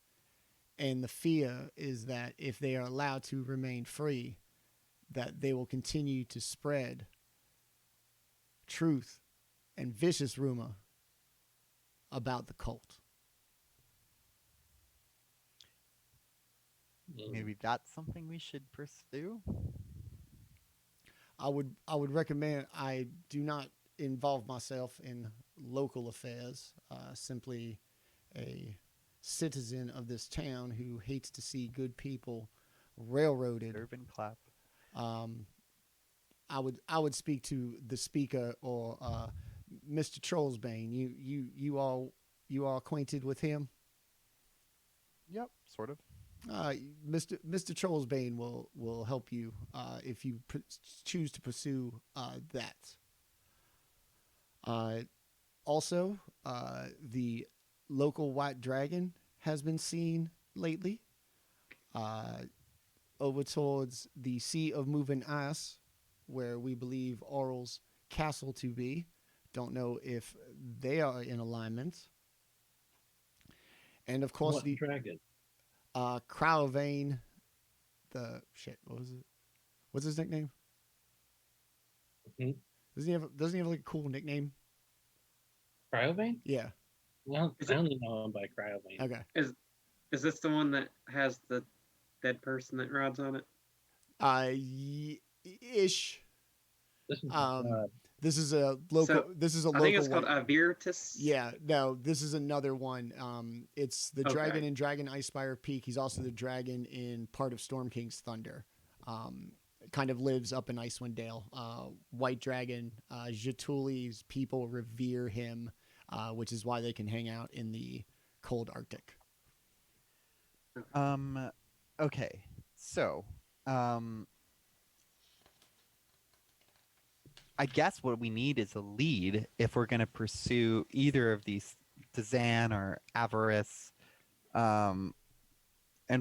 And the fear is that if they are allowed to remain free, that they will continue to spread truth and vicious rumor about the cult. Maybe that's something we should pursue. I would recommend. I do not involve myself in local affairs. Simply a citizen of this town who hates to see good people railroaded. Urban clap. I would speak to the speaker, or Mr. Trollsbane. You are acquainted with him? Yep, sort of. Mr. Trollsbane will help you if you choose to pursue that. Also, the local white dragon has been seen lately over towards the Sea of Moving Ice, where we believe Oral's castle to be. Don't know if they are in alignment. And of course, What the dragon? Crowvane, what was it? What's his nickname? Hmm? Doesn't he have like a cool nickname? Cryovane? Yeah. Well, Is I it- only know him by Cryovane. Okay. Is this the one that has the dead person that rides on it? Ish. This is, This is a local. So, this is a I local think it's called one. Avirtus. Yeah, no, this is another one. It's the Okay. dragon in Dragon Icespire Peak. He's also the dragon in part of Storm King's Thunder. Kind of lives up in Icewind Dale. White dragon. Jaatuli's people revere him, which is why they can hang out in the cold Arctic. Okay. So, I guess what we need is a lead if we're going to pursue either of these, Dzaan or Avarice, and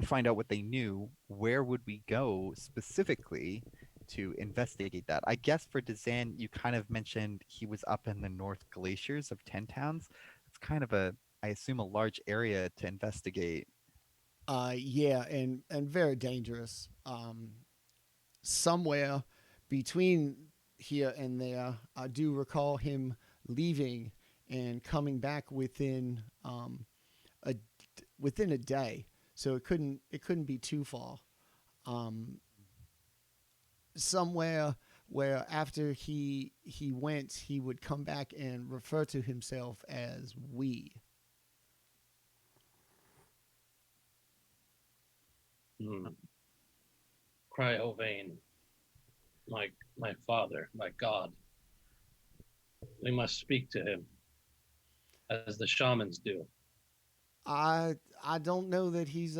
find out what they knew. Where would we go specifically to investigate that? I guess for Dzaan, you kind of mentioned he was up in the North Glaciers of 10 Towns. It's kind of I assume, a large area to investigate. Yeah, and very dangerous. Somewhere between here and there, I do recall him leaving and coming back a within a day. So it couldn't be too far. Somewhere where after he went, he would come back and refer to himself as we. Cryovane, my father, my god. We must speak to him, as the shamans do. I don't know that he's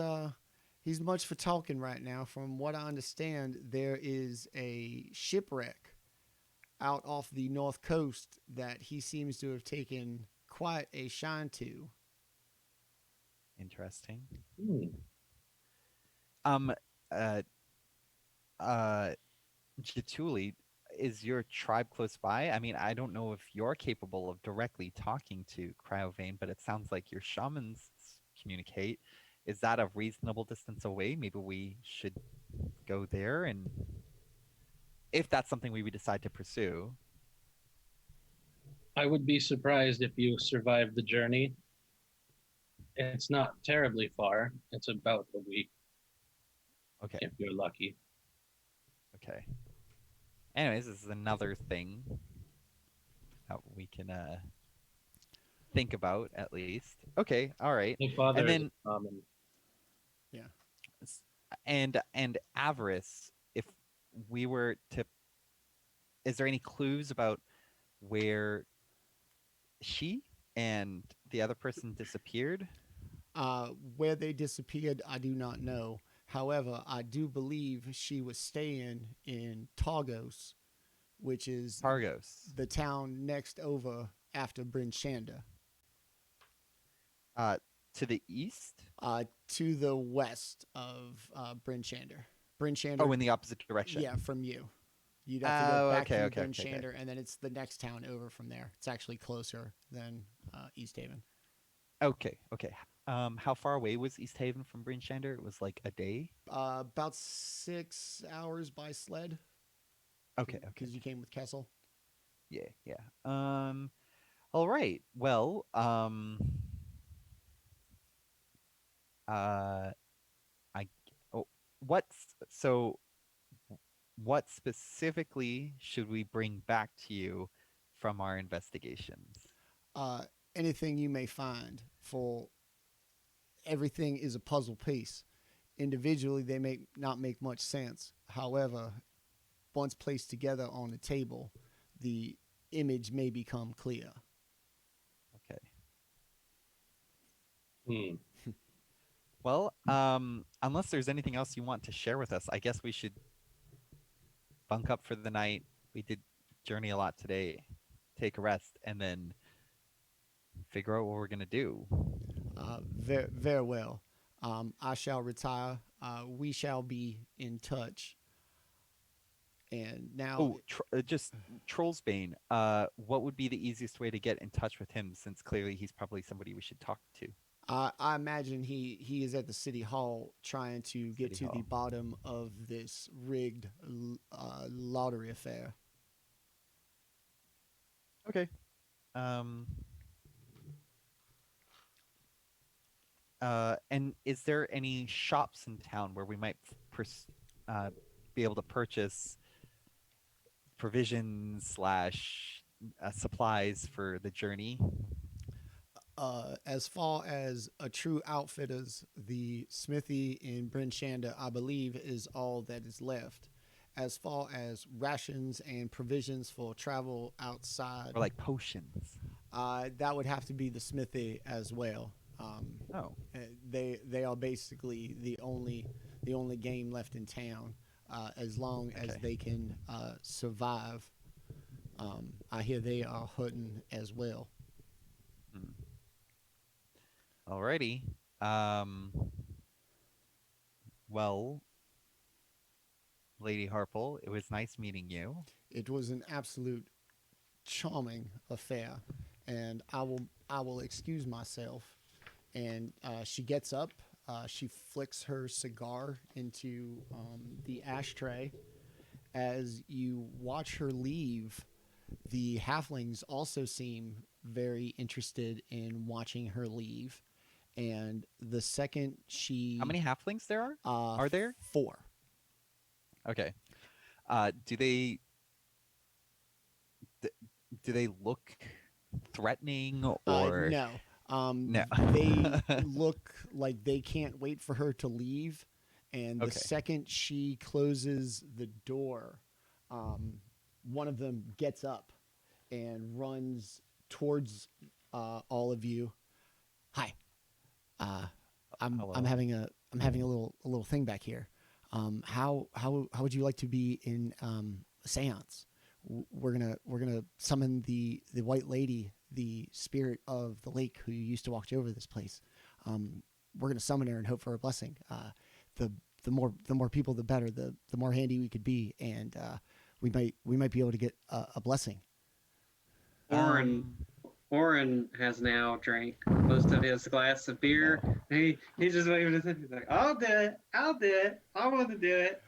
much for talking right now. From what I understand, there is a shipwreck out off the north coast that he seems to have taken quite a shine to. Interesting. Hmm. Jaatuuli, is your tribe close by? I mean, I don't know if you're capable of directly talking to Cryovane, but it sounds like your shamans communicate. Is that a reasonable distance away? Maybe we should go there, and if that's something we would decide to pursue. I would be surprised if you survived the journey. It's not terribly far. It's about a week, Okay. if you're lucky. Okay. Anyways, this is another thing that we can think about at least. Okay, all right. My father And is then- a shaman. Yeah. And Avarice, if we were to, is there any clues about where she and the other person disappeared? Where they disappeared, I do not know. However, I do believe she was staying in Targos, which is Targos. the town next over after Bryn Shander. To the east? To the west of Bryn Shander. Bryn Shander. Oh, in the opposite direction. Yeah, from you. You'd have to go back okay, through okay, Bryn okay, okay. Shander, and then it's the next town over from there. It's actually closer than East Haven. Okay, okay. How far away was East Haven from Bryn Shander? It was like a day? About 6 hours by sled. Okay, okay. Because you came with Kessel. Yeah, yeah. All right. Well, what specifically should we bring back to you from our investigations? Anything you may find. For everything is a puzzle piece. Individually, they may not make much sense. However, once placed together on the table, the image may become clear. Okay. Hmm. Well, unless there's anything else you want to share with us, I guess we should bunk up for the night. We did journey a lot today. Take a rest, and then figure out what we're gonna do. Very, very well. I shall retire. We shall be in touch. And now, Just Trollsbane. What would be the easiest way to get in touch with him? Since clearly he's probably somebody we should talk to. I imagine he is at the city hall trying to get City to the Hall. bottom of this rigged lottery affair. Okay. And is there any shops in town where we might be able to purchase provisions slash supplies for the journey? As far as a true outfitters, the smithy in Bryn Shander, I believe, is all that is left. As far as rations and provisions for travel outside, Or like potions? that would have to be the smithy as well. Oh. They are basically the only game left in town. As long as Okay. they can survive, I hear they are hurting as well. Alrighty. Well, Lady Harple, it was nice meeting you. It was an absolute charming affair, and I will excuse myself. And she gets up. She flicks her cigar into the ashtray. As you watch her leave, the halflings also seem very interested in watching her leave. And the second she How many halflings there are? Are there? 4. Okay. Do they look threatening or no. No. They look like they can't wait for her to leave. And the Okay. second she closes the door, one of them gets up and runs towards all of you. Hi. I'm Hello. having a little thing back here. How would you like to be in a seance? We're gonna summon the white lady, the spirit of the lake who used to watch over this place. We're gonna summon her and hope for a blessing. The more people, the better. The more handy we could be, and we might be able to get a blessing. Orryn has now drank most of his glass of beer. He's just waiting to say, he's like, I'll do it. I want to do it.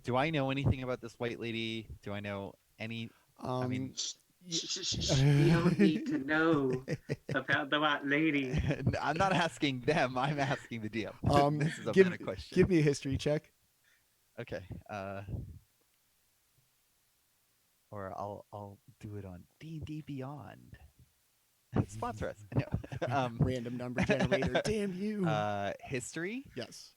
Do I know anything about this white lady? Do I know any? I mean, You don't need to know about the white lady. I'm not asking them. I'm asking the DM. This is a give, better question. Give me a history check. Okay. Or I'll do it on D&D Beyond. Sponsor us. No. Random number generator. Damn you. History. Yes.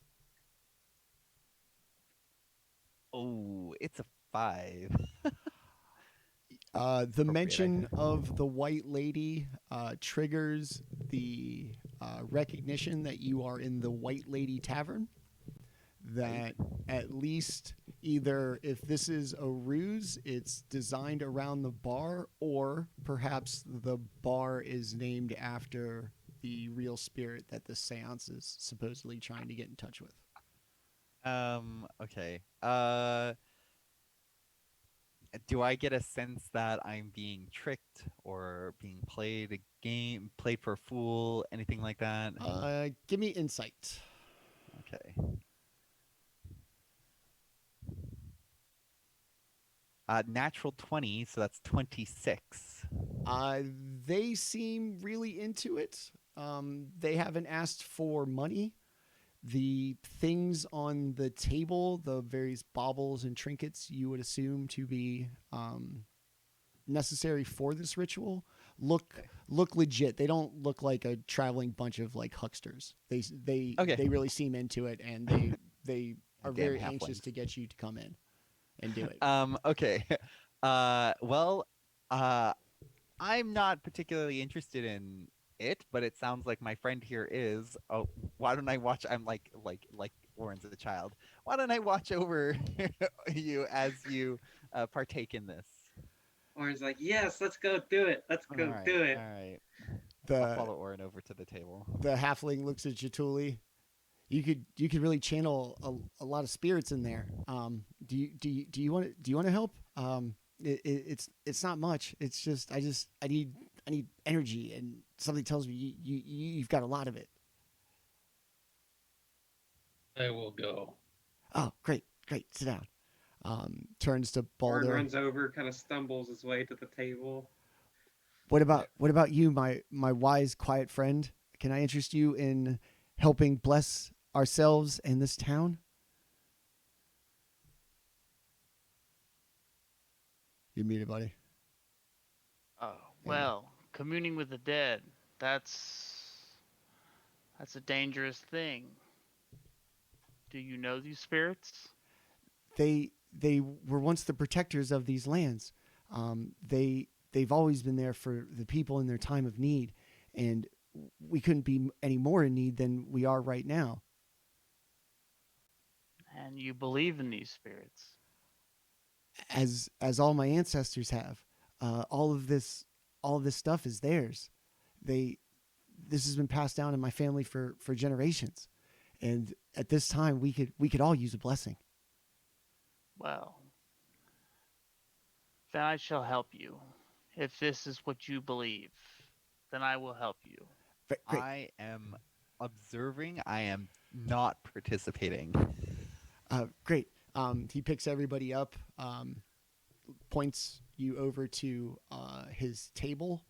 Oh, it's a 5. The mention of the white lady triggers the recognition that you are in the White Lady Tavern. That at least either if this is a ruse, it's designed around the bar, or perhaps the bar is named after the real spirit that the seance is supposedly trying to get in touch with. Okay. Do I get a sense that I'm being tricked or being played for a fool, anything like that? Give me insight. Okay. Natural 20, so that's 26. They seem really into it. They haven't asked for money. The things on the table, the various baubles and trinkets you would assume to be necessary for this ritual, look legit. They don't look like a traveling bunch of like hucksters. They really seem into it, and they are Damn very halflings. anxious to get you to come in and do it. Okay. I'm not particularly interested in it, but it sounds like my friend here is. Oh, why don't I watch? I'm like Orryn's a child. Why don't I watch over you as you partake in this? Orryn's like, yes, let's go do it. Let's go do it. All right. I'll follow Orryn over to the table. The halfling looks at Jaatuuli. You could really channel a lot of spirits in there. Do you want to help? It's not much. It's just I need energy, and something tells me you've got a lot of it. I will go. Oh, great. Sit down. Turns to Orryn Baldr. runs over, kind of stumbles his way to the table. What about you, my wise, quiet friend? Can I interest you in helping bless ourselves and this town? You muted, buddy. Oh, well, communing with the dead, that's a dangerous thing. Do you know these spirits? They were once the protectors of these lands. They've always been there for the people in their time of need, and we couldn't be any more in need than we are right now. And you believe in these spirits? As all my ancestors have. All of this stuff is theirs. This has been passed down in my family for generations, and at this time we could all use a blessing. Well, then I shall help you. If this is what you believe, then I will help you. Great. I am observing. I am not participating. Great. He picks everybody up, points you over to his table.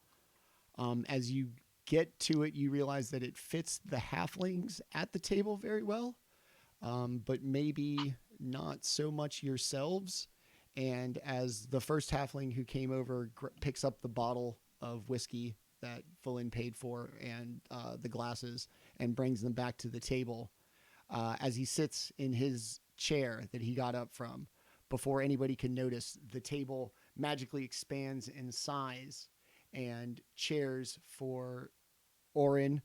As you get to it, you realize that it fits the halflings at the table very well, but maybe not so much yourselves. And as the first halfling who came over picks up the bottle of whiskey that Fulin paid for and the glasses and brings them back to the table, as he sits in his chair that he got up from, before anybody can notice, the table magically expands in size, and chairs for Orryn,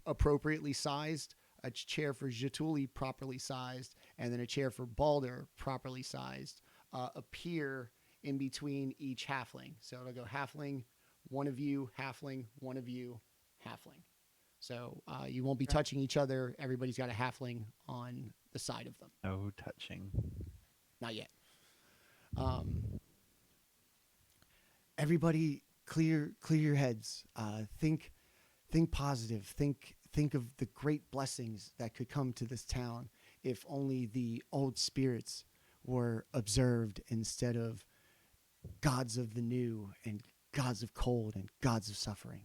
appropriately sized, a chair for Jaatuuli properly sized, and then a chair for Baldr properly sized, appear in between each halfling. So it'll go halfling, one of you, halfling, one of you, halfling. So you won't be touching each other. Everybody's got a halfling on the side of them. No touching. Not yet. Everybody, clear your heads. Think positive. Think of the great blessings that could come to this town if only the old spirits were observed instead of gods of the new and gods of cold and gods of suffering.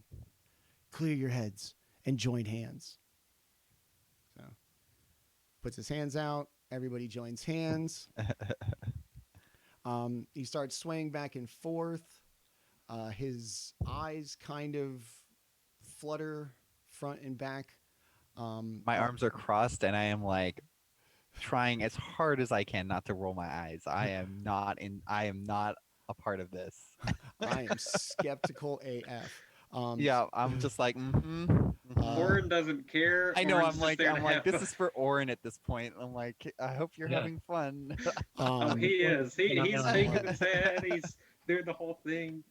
Clear your heads and join hands. So, puts his hands out. Everybody joins hands. He starts swaying back and forth. His eyes kind of flutter front and back. My arms are crossed, and I am like trying as hard as I can not to roll my eyes. I am not a part of this. I am skeptical AF. Yeah, I'm just like, Orryn doesn't care. I know. Orryn's I'm just like, there to have this fun. is for Orryn at this point. I'm like, I hope you're Yeah. having fun. Oh, he is. He's Yeah. shaking his head. He's doing the whole thing.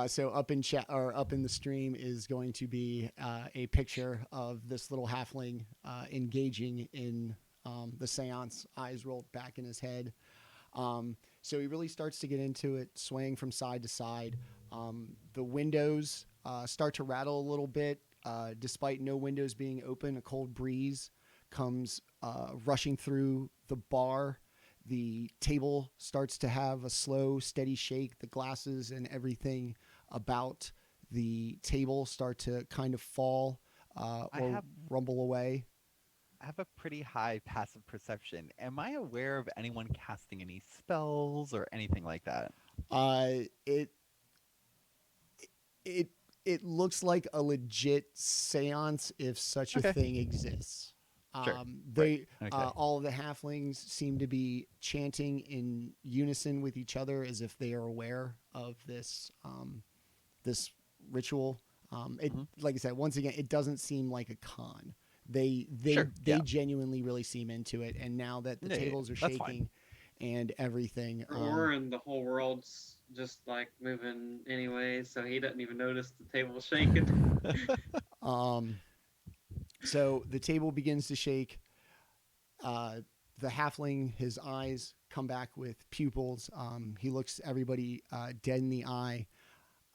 So up in chat or up in the stream is going to be a picture of this little halfling engaging in the seance, eyes rolled back in his head. So he really starts to get into it, swaying from side to side. The windows start to rattle a little bit. Despite no windows being open, a cold breeze comes rushing through the bar. The table starts to have a slow, steady shake. The glasses and everything about the table start to kind of fall or rumble away. I have a pretty high passive perception. Am I aware of anyone casting any spells or anything like that? It looks like a legit seance if such a thing exists. Sure. They Okay. all of the halflings seem to be chanting in unison with each other as if they are aware of this this ritual. Like I said, once again, it doesn't seem like a con. They genuinely really seem into it, and now that the tables are that's shaking fine. and everything, For Orryn, the whole world's just like moving anyway, so he doesn't even notice the table shaking. So the table begins to shake. The halfling, his eyes come back with pupils. He looks everybody dead in the eye.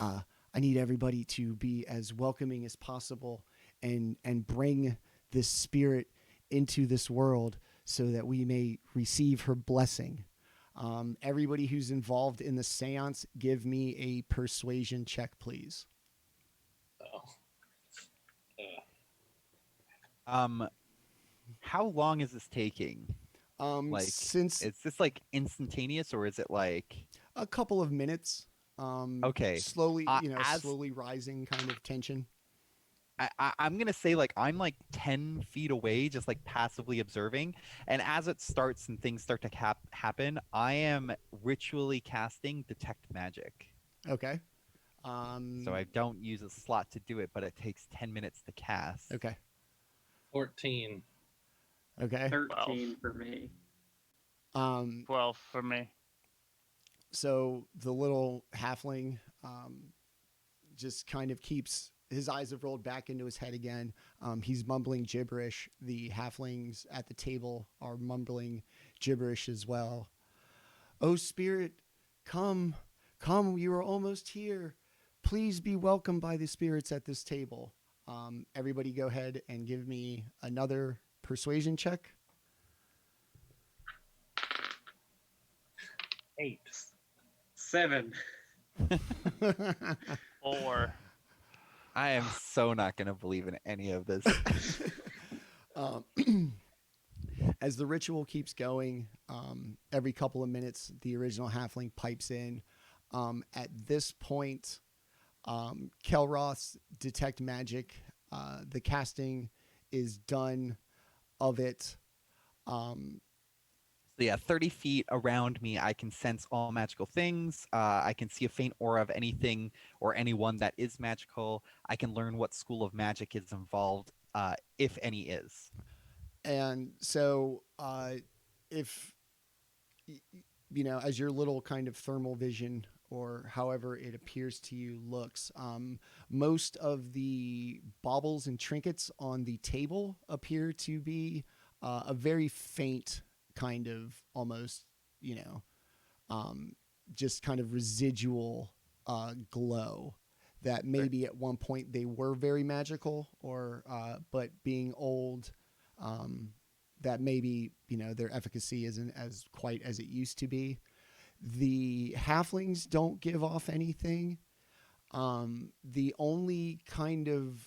I need everybody to be as welcoming as possible and bring this spirit into this world so that we may receive her blessing. Everybody who's involved in the seance, give me a persuasion check, please. How long is this taking? Since Is this like instantaneous or is it like a couple of minutes, okay? slowly, as- slowly rising kind of tension. I'm gonna say like I'm like 10 feet away, just like passively observing. And as it starts and things start to happen, I am ritually casting detect magic. Okay. So I don't use a slot to do it, but it takes 10 minutes to cast. Okay. 14. Okay. 13 for me. 12 for me. So the little halfling just kind of keeps his eyes have rolled back into his head again. He's mumbling gibberish. The halflings at the table are mumbling gibberish as well. Oh, spirit, come, you are almost here. Please be welcomed by the spirits at this table. Everybody go ahead and give me another persuasion check. 8. 7. 4. I am so not going to believe in any of this. Um, as the ritual keeps going, every couple of minutes, the original halfling pipes in. At this point, Kelroth's detect magic, the casting is done of it. So yeah, 30 feet around me, I can sense all magical things. I can see a faint aura of anything or anyone that is magical. I can learn what school of magic is involved, if any is. And so, if as your little kind of thermal vision or however it appears to you looks, most of the baubles and trinkets on the table appear to be a very faint kind of almost, just kind of residual glow that maybe at one point they were very magical or, but being old, that maybe, their efficacy isn't as quite as it used to be. The halflings don't give off anything. The only kind of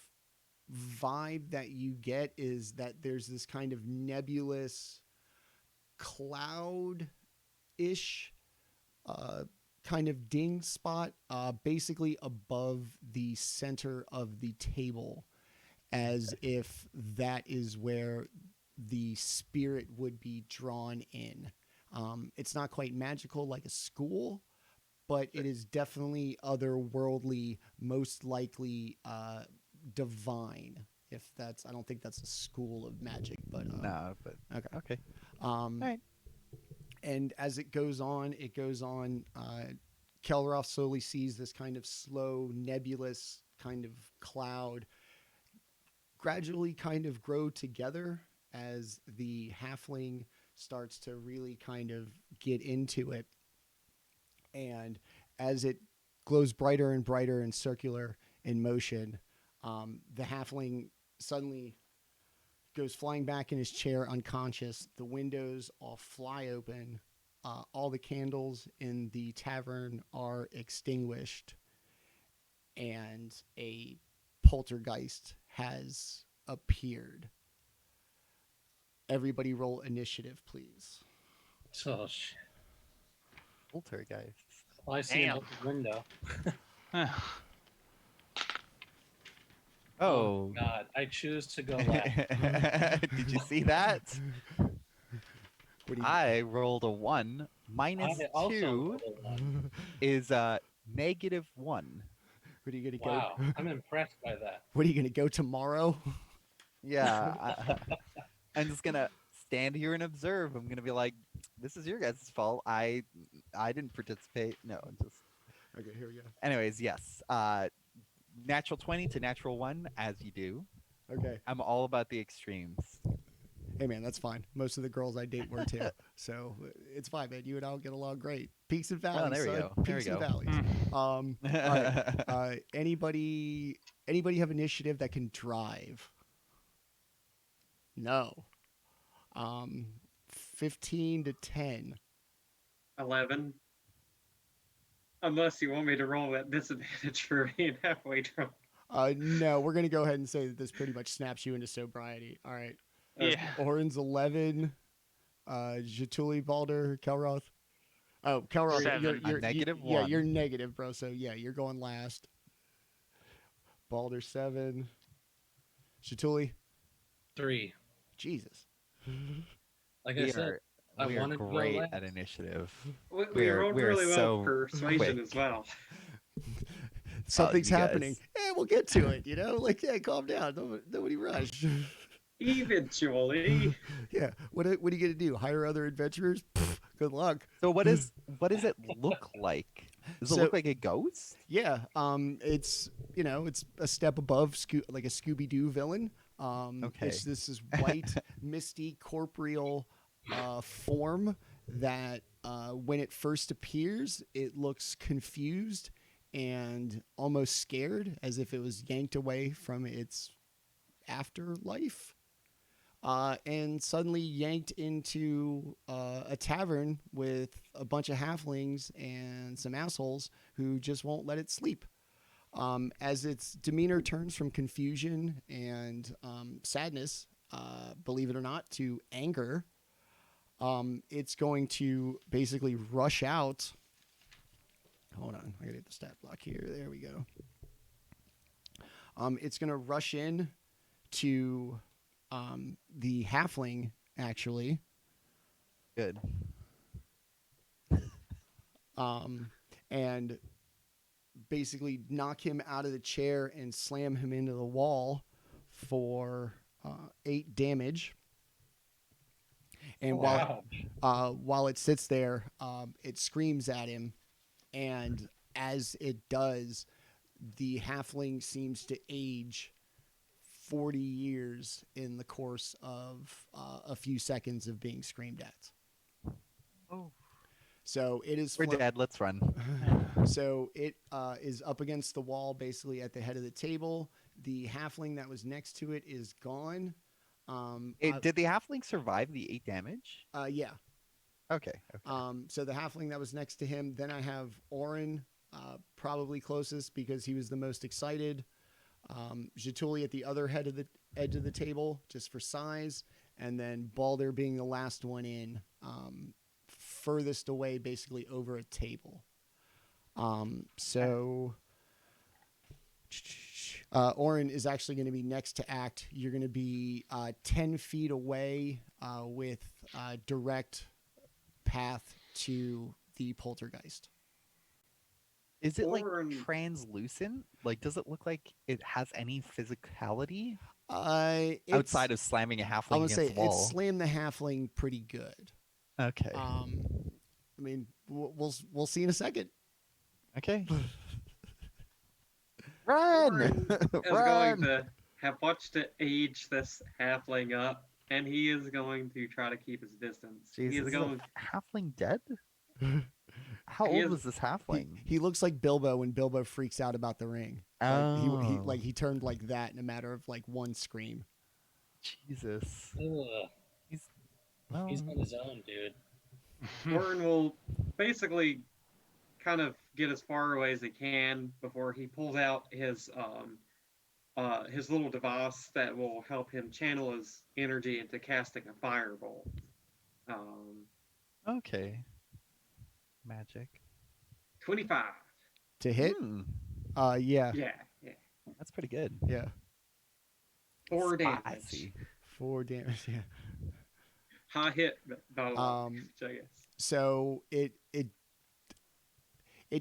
vibe that you get is that there's this kind of nebulous cloud-ish kind of ding spot basically above the center of the table, as if that is where the spirit would be drawn in. It's not quite magical like a school, but it is definitely otherworldly, most likely divine. If that's, I don't think that's a school of magic, but No, but okay. right. And as it goes on, Kelroth slowly sees this kind of slow, nebulous kind of cloud gradually kind of grow together as the halfling starts to really kind of get into it. And as it glows brighter and brighter and circular in motion, the halfling suddenly goes flying back in his chair unconscious. The windows all fly open. All the candles in the tavern are extinguished. And a poltergeist has appeared. Everybody roll initiative, please. Oh, shit. Poltergeist. Well, I see an Damn. open window. Oh. God. I choose to go left. Did you see that? What do you, I rolled a 1. Minus I also 2 rolled a 1. is -1. what are you gonna Wow. go? I'm impressed by that. What are you gonna go tomorrow? Yeah, I'm just gonna stand here and observe. I'm gonna be like, "This is your guys' fault. I didn't participate." No, just. Okay, here we go. Anyways, yes. Natural 20 to natural 1, as you do. Okay. I'm all about the extremes. Hey man, that's fine. Most of the girls I date were too, so it's fine, man. You and I'll get along great. Peaks and valleys. there we son. go. There we Peaks and go. valleys. All right. Anybody have initiative that can drive? No. 15 to 10. 11. Unless you want me to roll at disadvantage for being halfway drunk. No, we're gonna go ahead and say that this pretty much snaps you into sobriety. All right. Yeah. Orryn's 11. Jaatuuli, Baldr, Kelroth. Oh, Kelroth, 7. you're negative Yeah, 1. you're negative, bro. So yeah, you're going last. Baldr 7. Jaatuuli. 3. Jesus. Like I We said, are, I we are wanted to go great last. at initiative. We rolled we're really well so for persuasion quick. as well. Something's you happening. guys. Yeah, we'll get to it. Like, yeah, calm down. Nobody rush. Eventually. Yeah. What are you gonna do? Hire other adventurers? Pfft, good luck. So what does it look like? Does it So- look like a ghost? Yeah. It's it's a step above like a Scooby-Doo villain. Okay. This is white, misty, corporeal form that when it first appears, it looks confused and almost scared, as if it was yanked away from its afterlife. and suddenly yanked into a tavern with a bunch of halflings and some assholes who just won't let it sleep. As its demeanor turns from confusion and sadness, believe it or not, to anger, it's going to basically rush out. Hold on, I gotta get the stat block here. There we go. It's going to rush in to the halfling, actually. Good. And basically knock him out of the chair and slam him into the wall for 8 damage. And Wow. while it sits there, it screams at him, and as it does, the halfling seems to age 40 years in the course of a few seconds of being screamed at. Oh. So it is. We're dead. Let's run. So it is up against the wall, basically at the head of the table. The halfling that was next to it is gone. Did the halfling survive the 8 damage? Yeah. Okay. So the halfling that was next to him. Then I have Orryn, probably closest because he was the most excited. Jaatuuli at the other edge of the table, just for size, and then Baldr being the last one in, furthest away, basically over a table. Orryn is actually going to be next to act. You're going to be 10 feet away with direct path to the poltergeist. Is it like Orryn- translucent? Like, does it look like it has any physicality It's, outside of slamming a I'm halfling gonna against say the wall? it slammed the halfling pretty good. Okay. I mean, we'll see in a second. Okay. Run! Orryn is Run! going to have watched it age this halfling up, and he is going to try to keep his distance. Jeez, he is is going. the halfling dead? How He old is- was this halfling? He looks like Bilbo when Bilbo freaks out about the ring. Oh. He turned like that in a matter of like one scream. Jesus. Ugh, He's he's on his own, dude. Orryn will basically kind of get as far away as he can before he pulls out his little device that will help him channel his energy into casting a firebolt. okay. Magic. 25. To hit? Hmm, Yeah. Yeah. that's pretty good. Yeah. 4 damage. Spicy. 4 damage. Yeah. High hit, but not a lot, I guess. So it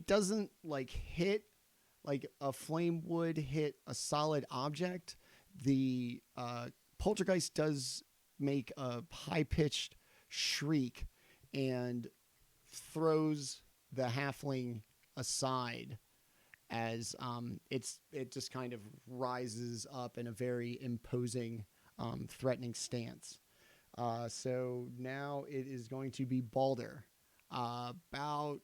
doesn't like hit like a flame would hit a solid object. The poltergeist does make a high-pitched shriek and throws the halfling aside as it just kind of rises up in a very imposing, threatening stance. So now it is going to be Baldr, about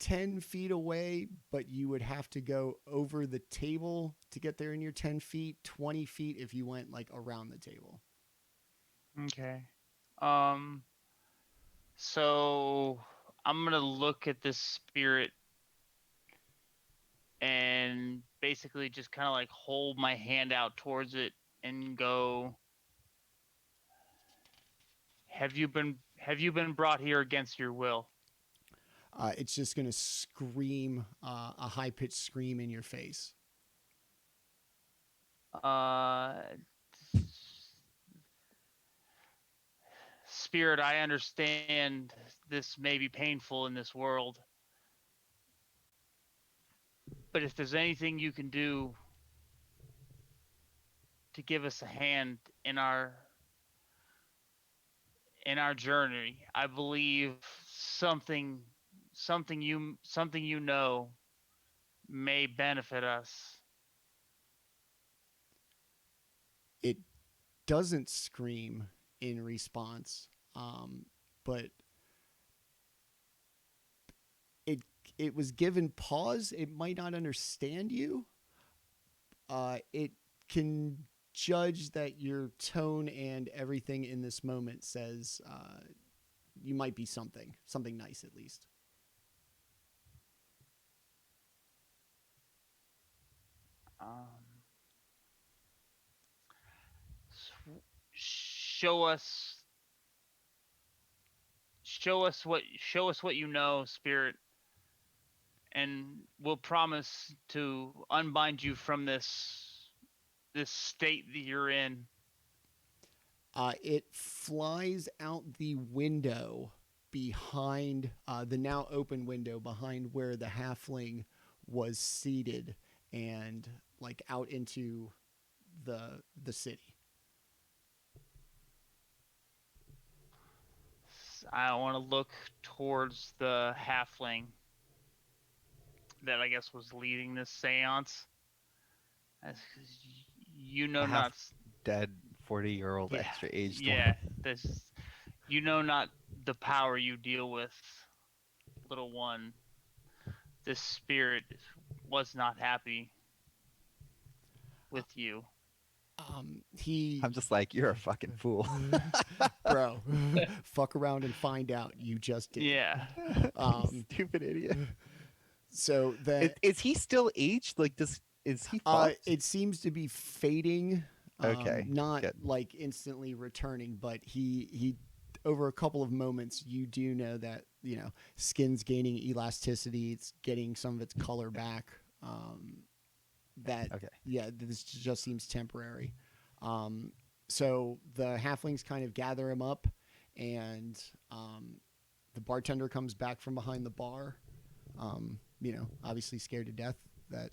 10 feet away, but you would have to go over the table to get there in your 10 feet, 20 feet if you went like around the table. Okay. So I'm gonna look at this spirit and basically just kind of like hold my hand out towards it and go, have you been brought here against your will? It's just going to scream a high-pitched scream in your face. Spirit, I understand this may be painful in this world, but if there's anything you can do to give us a hand in our journey, I believe something you know may benefit us. It doesn't scream in response, but it was given pause. It might not understand you. It can judge that your tone and everything in this moment says you might be something nice at least. Show us what you know, spirit, and we'll promise to unbind you from this state that you're in. It flies out the window behind the now open window behind where the halfling was seated, and like out into the city. I want to look towards the halfling that I guess was leading this seance. You know, not dead 40-year-old yeah, extra aged yeah. woman. This, you know, not the power you deal with, little one. This spirit was not happy with you. I'm just like, you're a fucking fool. Bro, fuck around and find out. You just did. Yeah. Stupid idiot. So is he still aged? Like, is he? It seems to be fading. Okay. Not good. like instantly returning, but he over a couple of moments, you do know that skin's gaining elasticity. It's getting some of its color back. This just seems temporary. So the halflings kind of gather him up, and the bartender comes back from behind the bar. Obviously scared to death that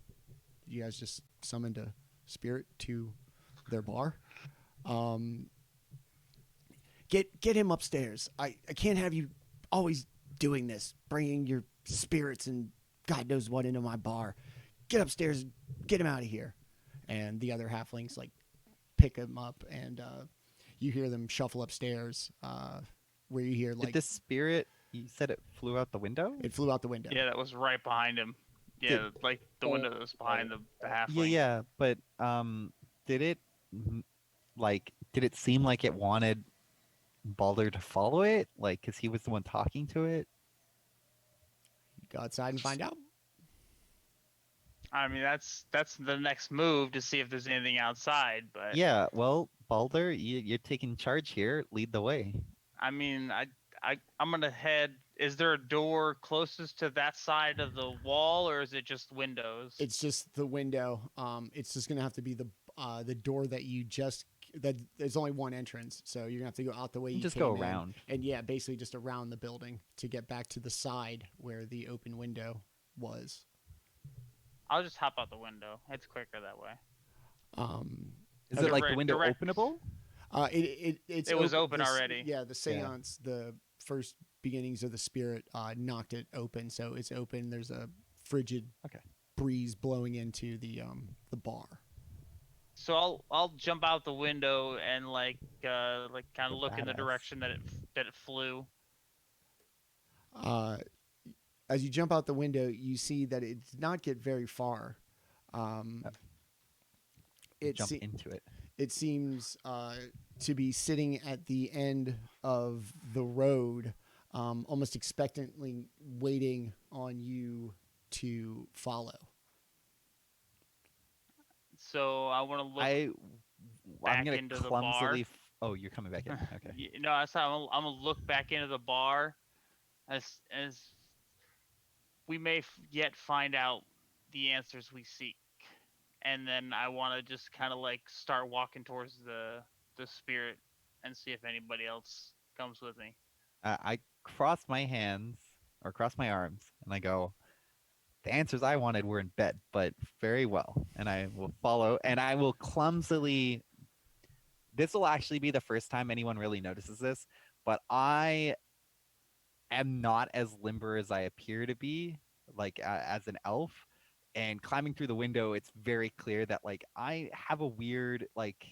you guys just summoned a spirit to their bar. Get him upstairs. I can't have you always doing this, bringing your spirits and God knows what into my bar. Get upstairs, get him out of here. And the other halflings like pick him up, and you hear them shuffle upstairs. Where you hear like, did this spirit? You said it flew out the window. It flew out the window. Yeah, that was right behind him. Yeah, like the window that was behind the halfling. Yeah, but did it seem like it wanted Baldr to follow it? Like, because he was the one talking to it? Go outside and find out. I mean, that's the next move, to see if there's anything outside. But yeah, well, Baldr, you're taking charge here. Lead the way. I mean, I'm gonna head. Is there a door closest to that side of the wall, or is it just windows? It's just the window. It's just gonna have to be the door that you just. That there's only one entrance, so you're gonna have to go out the way you just came go in, around. and basically just around the building to get back to the side where the open window was. I'll just hop out the window. It's quicker that way. Is it like the window openable? It was open already. Yeah, the seance, the first beginnings of the spirit knocked it open, so it's open. There's a frigid breeze blowing into the bar. So I'll jump out the window and like kind of look in the direction that it flew. As you jump out the window, you see that it did not get very far. Jump into it. It seems to be sitting at the end of the road, almost expectantly waiting on you to follow. So I want to look I'm back gonna into clumsily the bar. Oh, you're coming back in. Okay. No, I'm gonna look back into the bar, as we may yet find out the answers we seek, and then I want to just kind of like start walking towards the spirit and see if anybody else comes with me. I cross my hands or cross my arms, and I go, the answers I wanted were in bed, but very well. And I will follow, and I will clumsily. This will actually be the first time anyone really notices this, but I am not as limber as I appear to be, like as an elf. And climbing through the window, it's very clear that like I have a weird like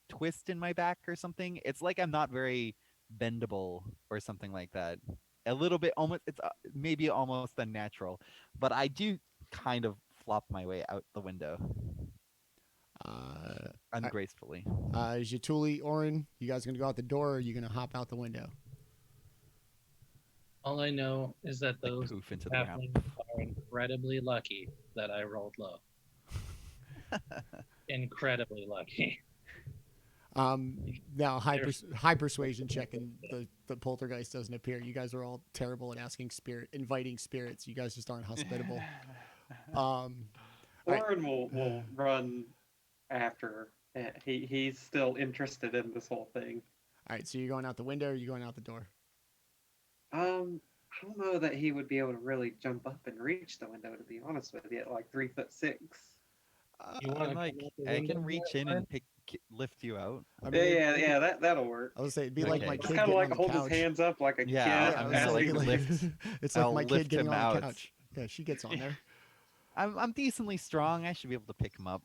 twist in my back or something. It's like I'm not very bendable or something like that. A little bit, almost, it's maybe almost unnatural, but I do kind of flop my way out the window. Ungracefully. Jaatuuli, Orryn, you guys gonna go out the door, or are you gonna hop out the window? All I know is that Like those poof into the ground. halflings are incredibly lucky that I rolled low. Incredibly lucky. Now high persuasion check, and the poltergeist doesn't appear. You guys are all terrible at inviting spirits. You guys just aren't hospitable. Right. Orryn will run after. He's still interested in this whole thing. All right, so you're going out the window, or you're going out the door? I don't know that he would be able to really jump up and reach the window, to be honest with you, at like 3'6". You wanna I'm like, come out the I window can reach there, in and lift you out. I mean, Yeah, that'll work. I was say it'd be like Okay. my It's kid It's kind of getting like on the hold couch. his hands up like a Yeah, kid. I'm it's gonna, like, like, lift- it's like I'll my kid lift getting him on the out. couch. Yeah, she gets on there. I'm decently strong. I should be able to pick him up.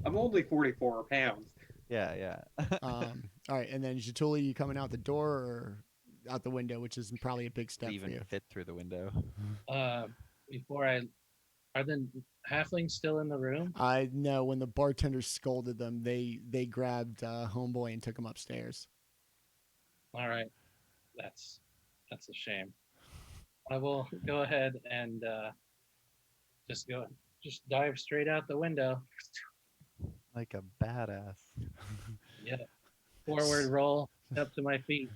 I'm only 44 pounds. Yeah. All right, and then Jaatuuli, you coming out the door or out the window, which is probably a big step to for even you. fit through the window. Are the halflings still in the room? I know when the bartender scolded them, they grabbed homeboy and took him upstairs. All right, that's a shame. I will go ahead and just dive straight out the window. Like a badass. Yeah, forward roll up to my feet.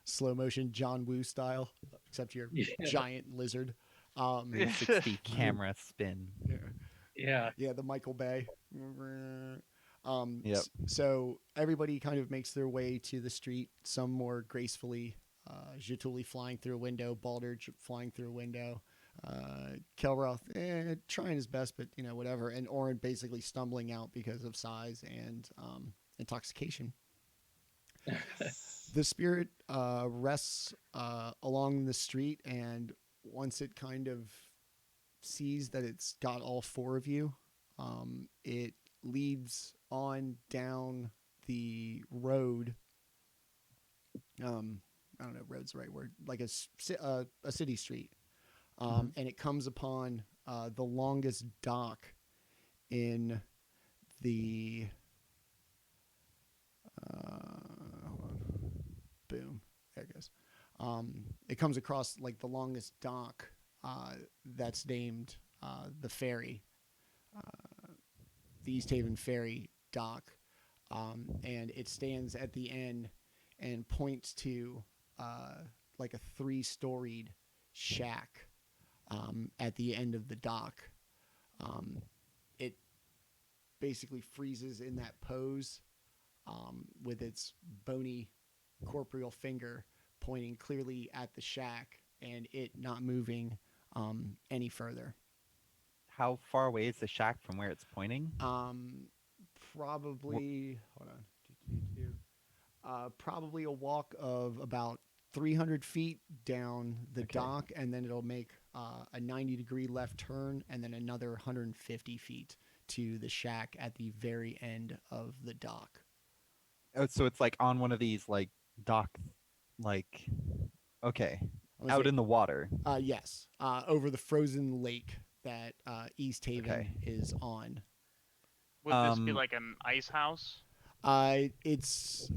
Slow motion John Woo style, except you're Yeah. giant lizard. 360 camera spin. Yeah, Yeah, the Michael Bay. Yep. So everybody kind of makes their way to the street, some more gracefully. Jaatuuli flying through a window, Baldr flying through a window, Kelroth trying his best, but whatever, and Orryn basically stumbling out because of size and intoxication. The spirit rests along the street, and once it kind of sees that it's got all four of you, it leads on down the road. I don't know, road's the right word, like a city street. And it comes upon the longest dock in the... hold on. Boom. There it goes. It comes across like the longest dock that's named the ferry, the East Haven Ferry dock. And it stands at the end and points to like a 3-storied shack at the end of the dock. It basically freezes in that pose with its bony corporeal finger pointing clearly at the shack and it not moving any further. How far away is the shack from where it's pointing? Probably, hold on. Probably a walk of about 300 feet down the dock, and then it'll make a 90-degree left turn, and then another 150 feet to the shack at the very end of the dock. Oh, so it's like on one of these like dock, like okay, out in the water. Yes, over the frozen lake that East Haven is on. Would this be like an ice house? It's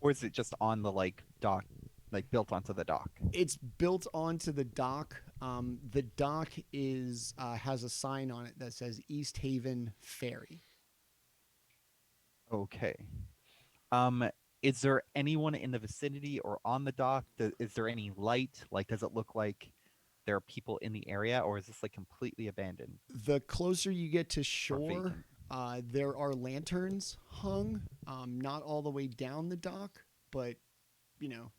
or is it just on the like dock, like built onto the dock? It's built onto the dock. The dock is has a sign on it that says East Haven Ferry. Okay. Is there anyone in the vicinity or on the dock? Is there any light? Like, does it look like there are people in the area, or is this like completely abandoned? The closer you get to shore, vacant? there are lanterns hung, not all the way down the dock, but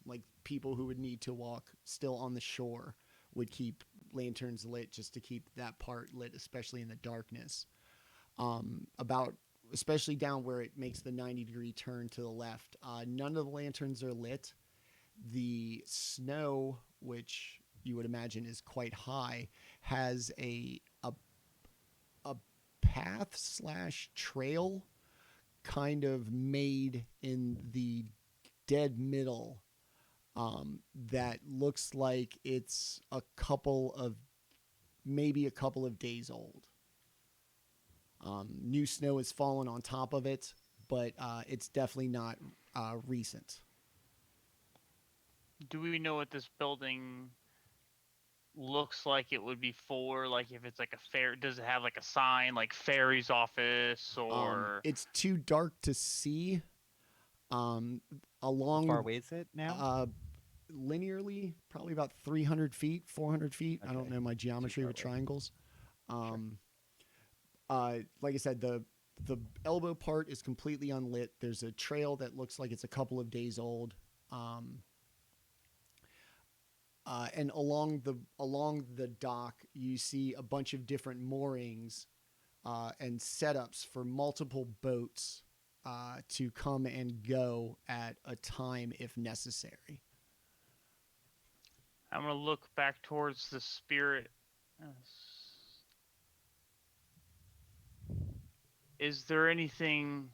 like people who would need to walk still on the shore would keep lanterns lit just to keep that part lit, especially in the darkness. Especially down where it makes the 90-degree turn to the left. None of the lanterns are lit. The snow, which you would imagine is quite high, has a path/trail kind of made in the dead middle that looks like it's maybe a couple of days old. New snow has fallen on top of it, but it's definitely not recent. Do we know what this building looks like it would be for? Like if it's like a fair, does it have like a sign like fairy's office or? It's too dark to see. How Along far away is it now? linearly, probably about 300 feet, 400 feet. I don't Okay. know my geometry far with away. triangles. Like I said, the elbow part is completely unlit. There's a trail that looks like it's a couple of days old. And along the dock, you see a bunch of different moorings and setups for multiple boats to come and go at a time if necessary. I'm gonna look back towards the spirit. Is there anything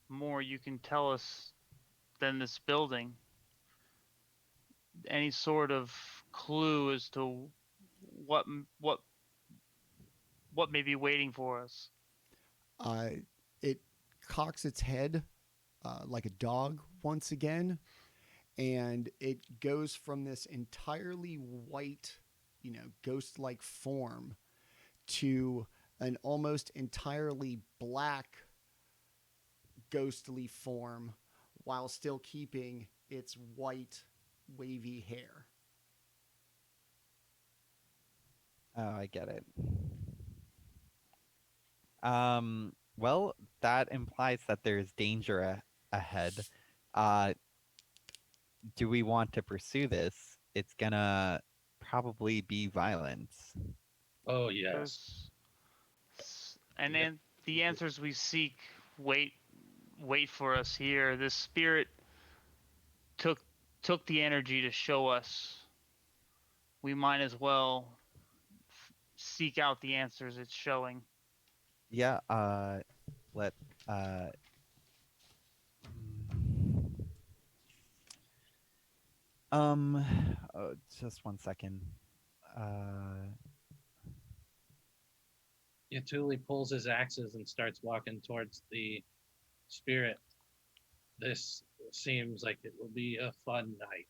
more you can tell us than this building? Any sort of clue as to what may be waiting for us? It cocks its head like a dog once again, and it goes from this entirely white, ghost-like form to an almost entirely black ghostly form while still keeping its white wavy hair. Oh, I get it. Well, that implies that there's danger ahead. Do we want to pursue this? It's gonna probably be violence. Oh yes. And Yeah. then the answers we seek wait for us here. This spirit took the energy to show us. We might as well seek out the answers it's showing. Yeah, let uh oh, just 1 second. Jaatuuli pulls his axes and starts walking towards the spirit. This seems like it will be a fun night.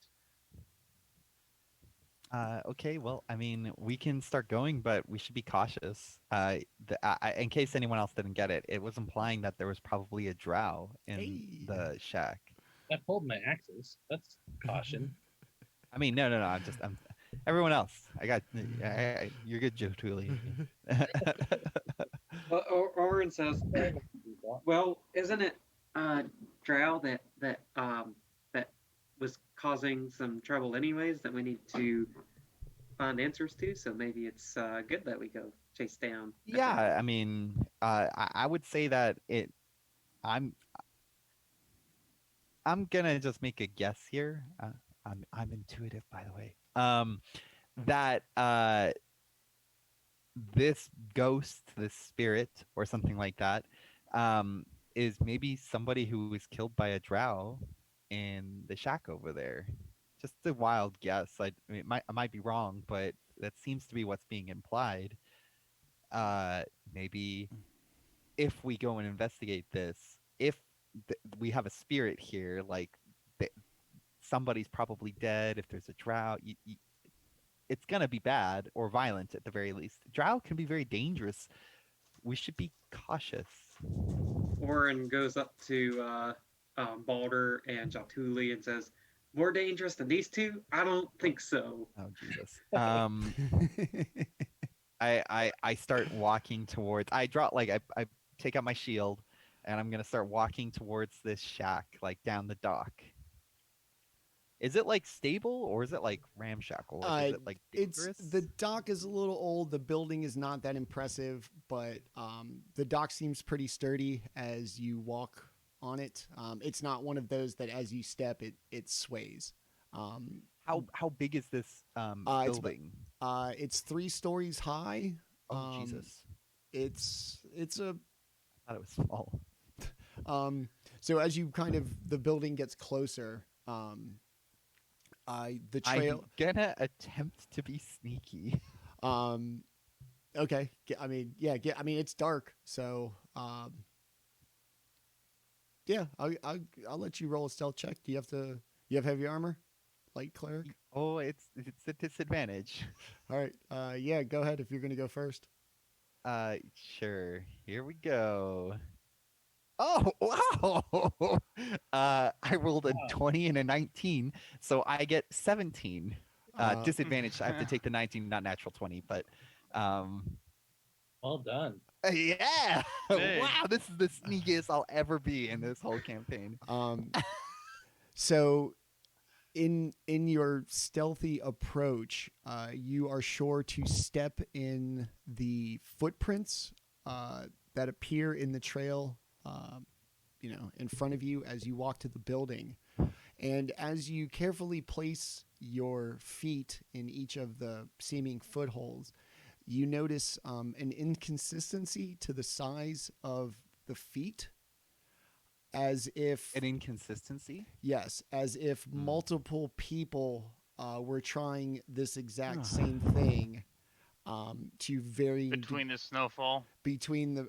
Okay, well, I mean, we can start going, but we should be cautious. In case anyone else didn't get it, it was implying that there was probably a drow in Hey. the shack. I pulled my axes. That's caution. I mean, no. I'm everyone else. You're good, Jaatuuli. Orryn says, "Well, isn't it Drow that was causing some trouble anyways that we need to find answers to? So maybe it's good that we go chase down." Yeah, I mean, I would say that I'm gonna just make a guess here. I'm intuitive, by the way. That this ghost, this spirit, or something like that, is maybe somebody who was killed by a drow in the shack over there. Just a wild guess. I might be wrong, but that seems to be what's being implied. Maybe if we go and investigate this, if we have a spirit here, like somebody's probably dead. If there's a drow, it's gonna be bad or violent at the very least. Drow can be very dangerous. We should be cautious. Orryn goes up to Baldr and Jaatuuli and says, "More dangerous than these two? I don't think so." Oh Jesus. I start walking towards. I take out my shield, and I'm gonna start walking towards this shack, like down the dock. Is it like stable or is it like ramshackle? Like, is it like dangerous? The dock is a little old. The building is not that impressive, but the dock seems pretty sturdy as you walk on it. It's not one of those that as you step, it sways. How big is this building? It's 3 stories high. Oh Jesus! It's a. I thought it was small. So as you the building gets closer, the trail. I'm gonna attempt to be sneaky. Okay. I mean, yeah. I mean, it's dark, so yeah. I'll let you roll a stealth check. Do you have to? You have heavy armor, light cleric. Oh, it's a disadvantage. All right. Yeah. Go ahead if you're gonna go first. Sure. Here we go. Oh, wow. I rolled a 20 and a 19, so I get 17. Disadvantage. I have to take the 19, not natural 20, but Well done. yeah. Hey. Wow, this is the sneakiest I'll ever be in this whole campaign. So in your stealthy approach, you are sure to step in the footprints that appear in the trail, in front of you as you walk to the building. And as you carefully place your feet in each of the seeming footholds, you notice an inconsistency to the size of the feet, as if An inconsistency? yes, as if multiple people were trying this exact same thing to varying Between the snowfall. between the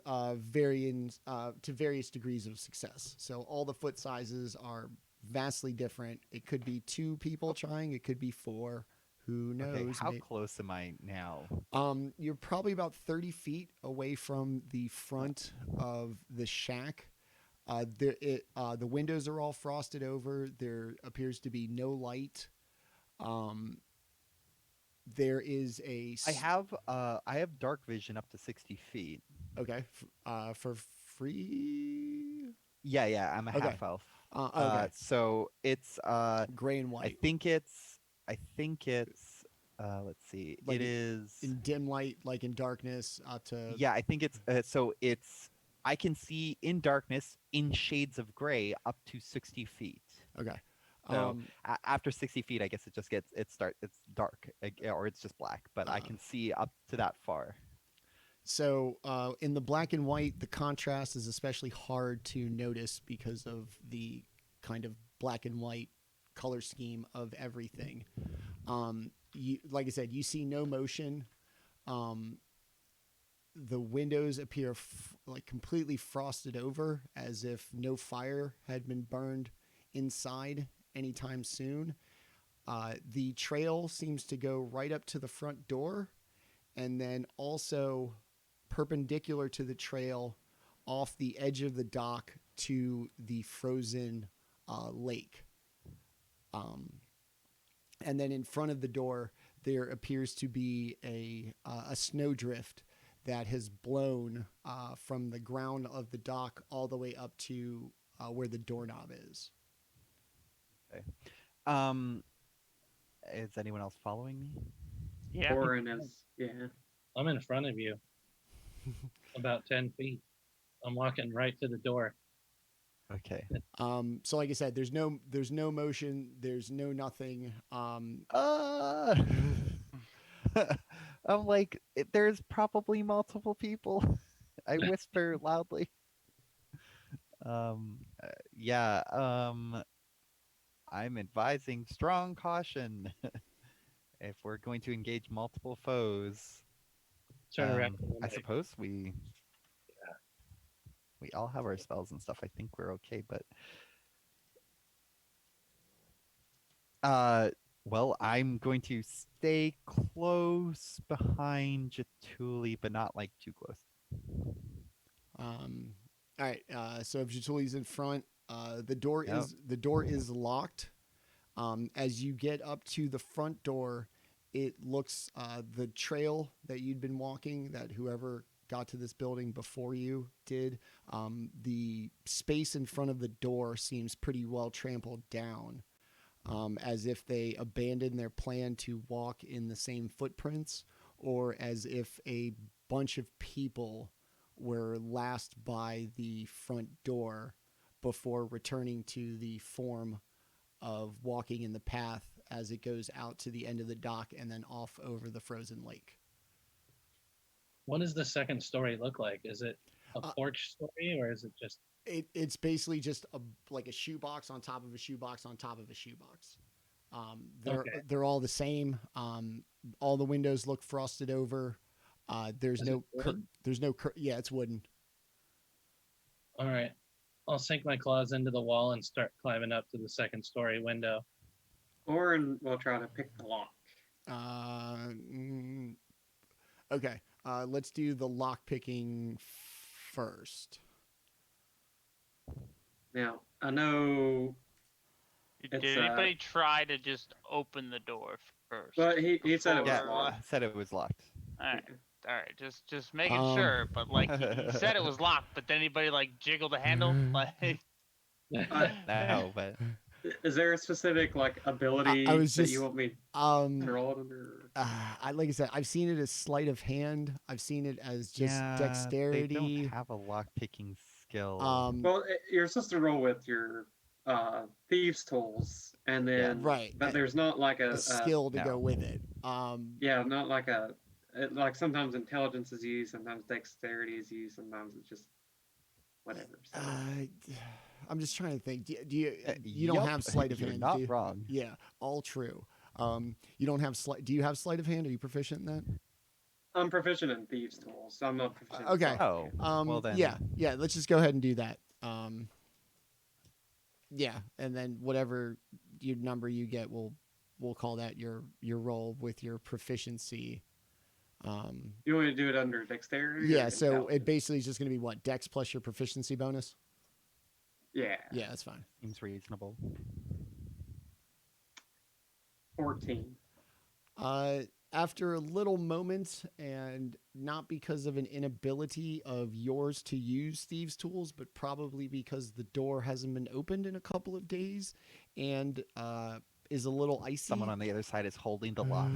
varying to various degrees of success. So all the foot sizes are vastly different. It could be 2 people trying. It could be 4. Who knows? Okay, how close am I now? You're probably about 30 feet away from the front of the shack. The windows are all frosted over. There appears to be no light. There is a. I have dark vision up to 60 feet. Okay. For free. Yeah, I'm a Okay. half elf. Okay. So it's Gray and I white. think it's let's see. Like it is in dim light, like in darkness. Yeah, I think it's I can see in darkness in shades of gray up to 60 feet. Okay. So after 60 feet, I guess it's dark, or it's just black, but I can see up to that far. So in the black and white, the contrast is especially hard to notice because of the kind of black and white color scheme of everything. Like I said, you see no motion. The windows appear like completely frosted over, as if no fire had been burned inside anytime soon. The trail seems to go right up to the front door, and then also perpendicular to the trail off the edge of the dock to the frozen lake. And then in front of the door, there appears to be a snowdrift that has blown from the ground of the dock all the way up to where the doorknob is. Okay. Is anyone else following me? Yeah. Orryn is, yeah. I'm in front of you, about 10 feet. I'm walking right to the door. Okay. So like I said, there's no motion, there's no nothing. I'm like, there's probably multiple people. I whisper loudly. Yeah. I'm advising strong caution if we're going to engage multiple foes. Turn around. I suppose we all have our spells and stuff. I think we're okay, but well, I'm going to stay close behind Jaatuuli, but not like too close. All right. So if Jaatuli's in front, the door is locked. As you get up to the front door, it looks the trail that you'd been walking, that whoever got to this building before you did. The space in front of the door seems pretty well trampled down, as if they abandoned their plan to walk in the same footprints, or as if a bunch of people were last by the front door before returning to the form of walking in the path as it goes out to the end of the dock and then off over the frozen lake. What does the second story look like? Is it a porch story, or is it just... It's basically just like a shoebox on top of a shoebox on top of a shoebox. They're all the same. All the windows look frosted over. There's Is no it wood? yeah, it's wooden. All right. I'll sink my claws into the wall and start climbing up to the second story window. Orryn will try to pick the lock. Okay. Let's do the lock picking first. Now, I know, Did It's, anybody try to just open the door first? but he said it was before- Yeah, locked. I said it was locked. All right, just making Um, sure. But like he said, it was locked. But did anybody like jiggle the handle? Like, No, but Is there a specific like ability I was that just- you want me to Um, roll it under? like I said, I've seen it as sleight of hand. I've seen it as just yeah, dexterity. They don't have a lock picking skill. Well, you're supposed to roll with your thieves' tools, and then right. But there's not like a skill to no. go with it. Yeah, not like like sometimes intelligence is used, sometimes dexterity is used, sometimes it's just whatever. So. I'm just trying to think. Do you you don't Yup, have sleight of you're hand? not do you? wrong. Yeah, all true. You don't have sleight. Do you have sleight of hand? Are you proficient in that? I'm proficient in thieves' tools, so I'm not proficient. Okay. In sleight of hand. Well then. Yeah. Let's just go ahead and do that. Yeah, and then whatever your number you get, we'll call that your roll with your proficiency. You want me to do it under dexterity? or Yeah, so it intelligence? basically is just going to be what, dex plus your proficiency bonus. Yeah. Yeah, that's fine. Seems reasonable. 14. After a little moment, and not because of an inability of yours to use thieves' tools, but probably because the door hasn't been opened in a couple of days, and is a little icy. Someone on the other side is holding the lock.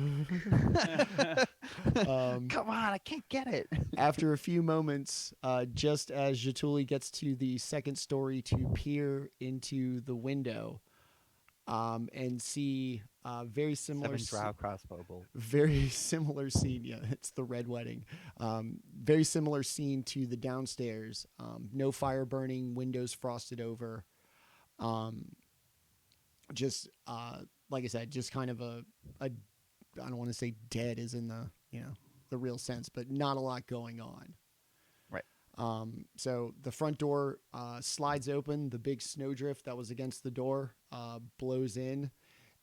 Come on, I can't get it. After a few moments, just as Jaatuuli gets to the second story to peer into the window, and see very similar. 7 drow crossbow bolt. Very similar scene. Yeah, it's the red wedding. Very similar scene to the downstairs. No fire burning, windows frosted over. Just like I said, just kind of a I don't want to say dead as in the the real sense, but not a lot going on. Right. So the front door slides open. The big snowdrift that was against the door blows in.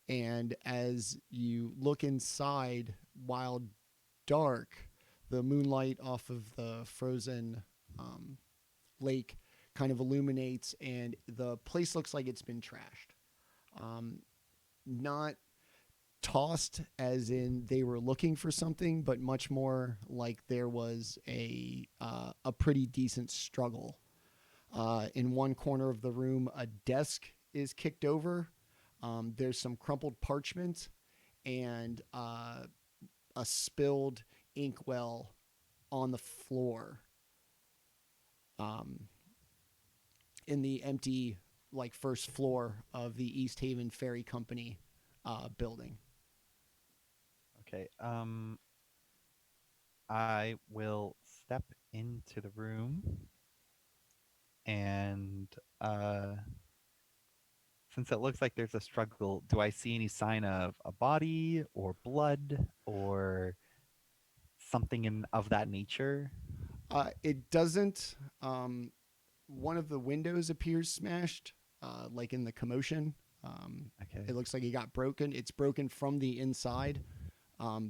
And as you look inside, while dark, the moonlight off of the frozen lake kind of illuminates, and the place looks like it's been trashed. Not tossed as in they were looking for something, but much more like there was a pretty decent struggle. In one corner of the room, a desk is kicked over. There's some crumpled parchment and a spilled inkwell on the floor. In the empty, first floor of the East Haven Ferry Company building. Okay. I will step into the room and since it looks like there's a struggle, do I see any sign of a body or blood or something of that nature? It doesn't. One of the windows appears smashed, like in the commotion. Okay. It looks like it got broken. It's broken from the inside.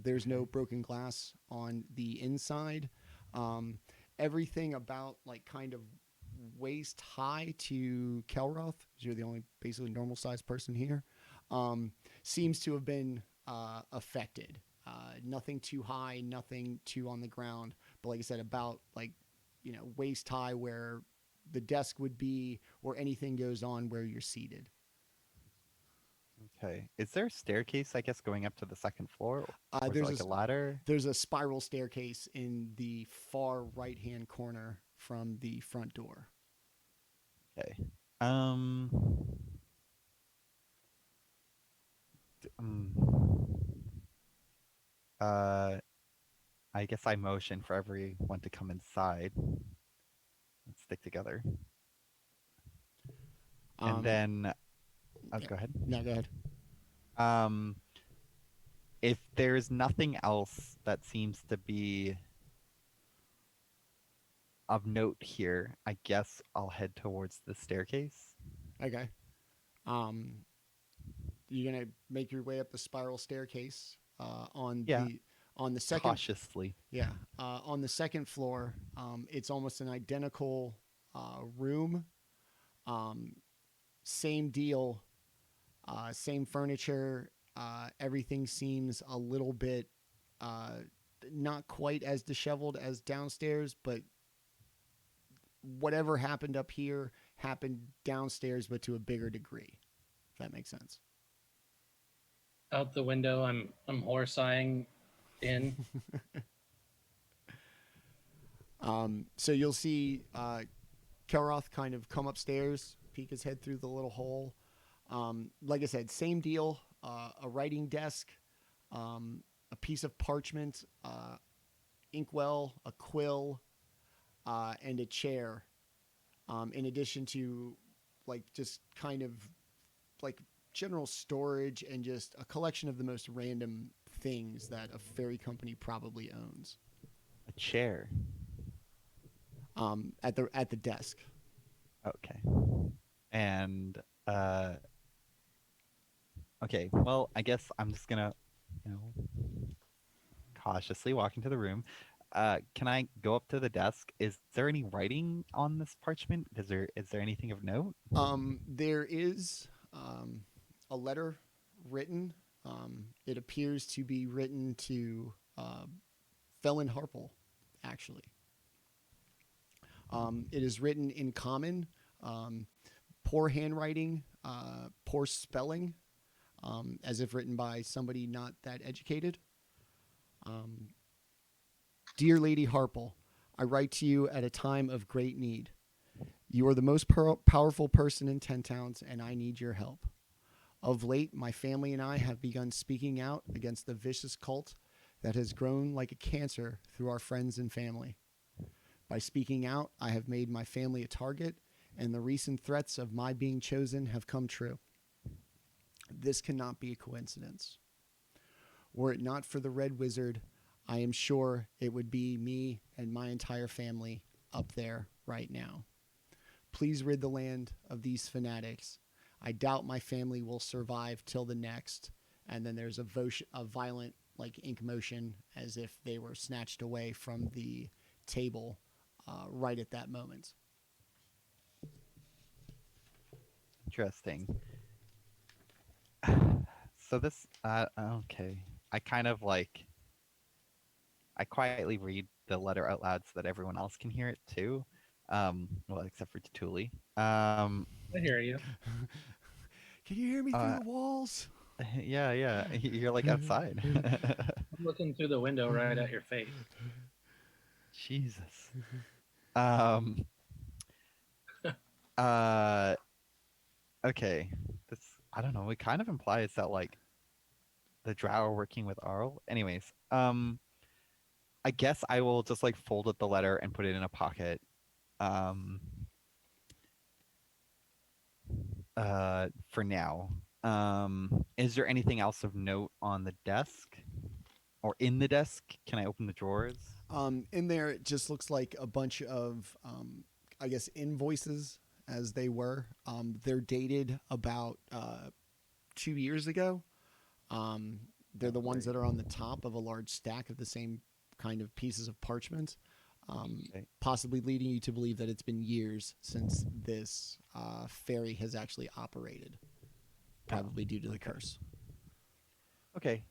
There's no broken glass on the inside. Everything about kind of waist high to Kelroth, because you're the only basically normal sized person here, seems to have been affected. Nothing too high, nothing too on the ground, but like I said, about waist high where the desk would be, or anything goes on where you're seated. Okay. Is there a staircase, I guess, going up to the second floor? Or is There's it a ladder? There's a spiral staircase in the far right hand corner from the front door. Okay. I guess I motion for everyone to come inside. Let's stick together. And then, go ahead. No, go ahead. If there's nothing else that seems to be of note here, I guess I'll head towards the staircase. Okay. You're gonna make your way up the spiral staircase Yeah. on the second Cautiously. on the second floor. It's almost an identical room. Same deal. Same furniture. Everything seems a little bit not quite as disheveled as downstairs, but whatever happened up here happened downstairs, but to a bigger degree. If that makes sense. Out the window, I'm horse-eyeing in. So you'll see Kelroth kind of come upstairs, peek his head through the little hole. Like I said, same deal. A writing desk, a piece of parchment, inkwell, a quill, and a chair. In addition to like just kind of like general storage and just a collection of the most random things that a fairy company probably owns. A chair. At the desk. Okay. And okay, well, I guess I'm just gonna, cautiously walk into the room. Can I go up to the desk? Is there any writing on this parchment? Is there anything of note? There is a letter written. It appears to be written to Felon Harple, actually. It is written in common, poor handwriting, poor spelling, as if written by somebody not that educated. Dear Lady Harple, I write to you at a time of great need. You are the most powerful person in 10 towns, and I need your help. Of late, my family and I have begun speaking out against the vicious cult that has grown like a cancer through our friends and family. By speaking out, I have made my family a target, and the recent threats of my being chosen have come true. This cannot be a coincidence. Were it not for the Red Wizard, I am sure it would be me and my entire family up there right now. Please rid the land of these fanatics. I doubt my family will survive till the next. And then there's a violent like ink motion as if they were snatched away from the table right at that moment. Interesting. So this, okay. I kind of like, I quietly read the letter out loud so that everyone else can hear it too. Well, except for Jaatuuli. I hear you. Can you hear me through the walls? Yeah. You're like outside. I'm looking through the window right at your face. Jesus. Okay. This, I don't know. It kind of implies that like the drow are working with Arl. Anyways, I guess I will just like fold up the letter and put it in a pocket. For now. Is there anything else of note on the desk? Or in the desk? Can I open the drawers? In there, it just looks like a bunch of, I guess, invoices as they were. They're dated about 2 years ago. They're the ones that are on the top of a large stack of the same kind of pieces of parchment, possibly leading you to believe that it's been years since this ferry has actually operated, probably due to the curse. Okay.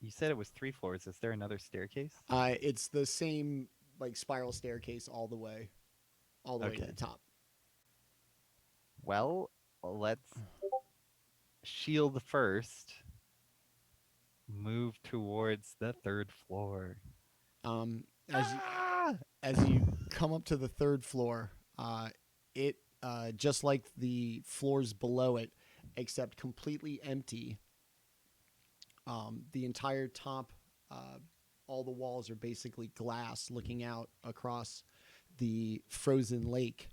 You said it was 3 floors. Is there another staircase? It's the same like spiral staircase all the way to the top. Well, let's shield first. Move towards the 3rd floor. As you come up to the 3rd floor, it just like the floors below it, except completely empty. The entire top, all the walls are basically glass looking out across the frozen lake.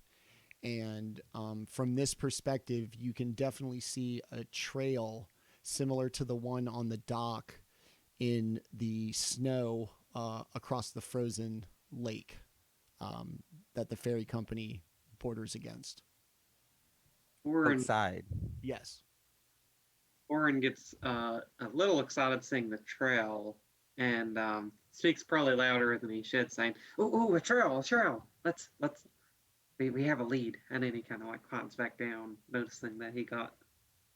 And from this perspective, you can definitely see a trail similar to the one on the dock in the snow across the frozen lake. that the ferry company borders against. Orryn, Outside. Yes. Orryn gets a little excited seeing the trail and speaks probably louder than he should, saying, "Oh, a trail, a trail! Let's we have a lead." And then he kind of like climbs back down, noticing that he got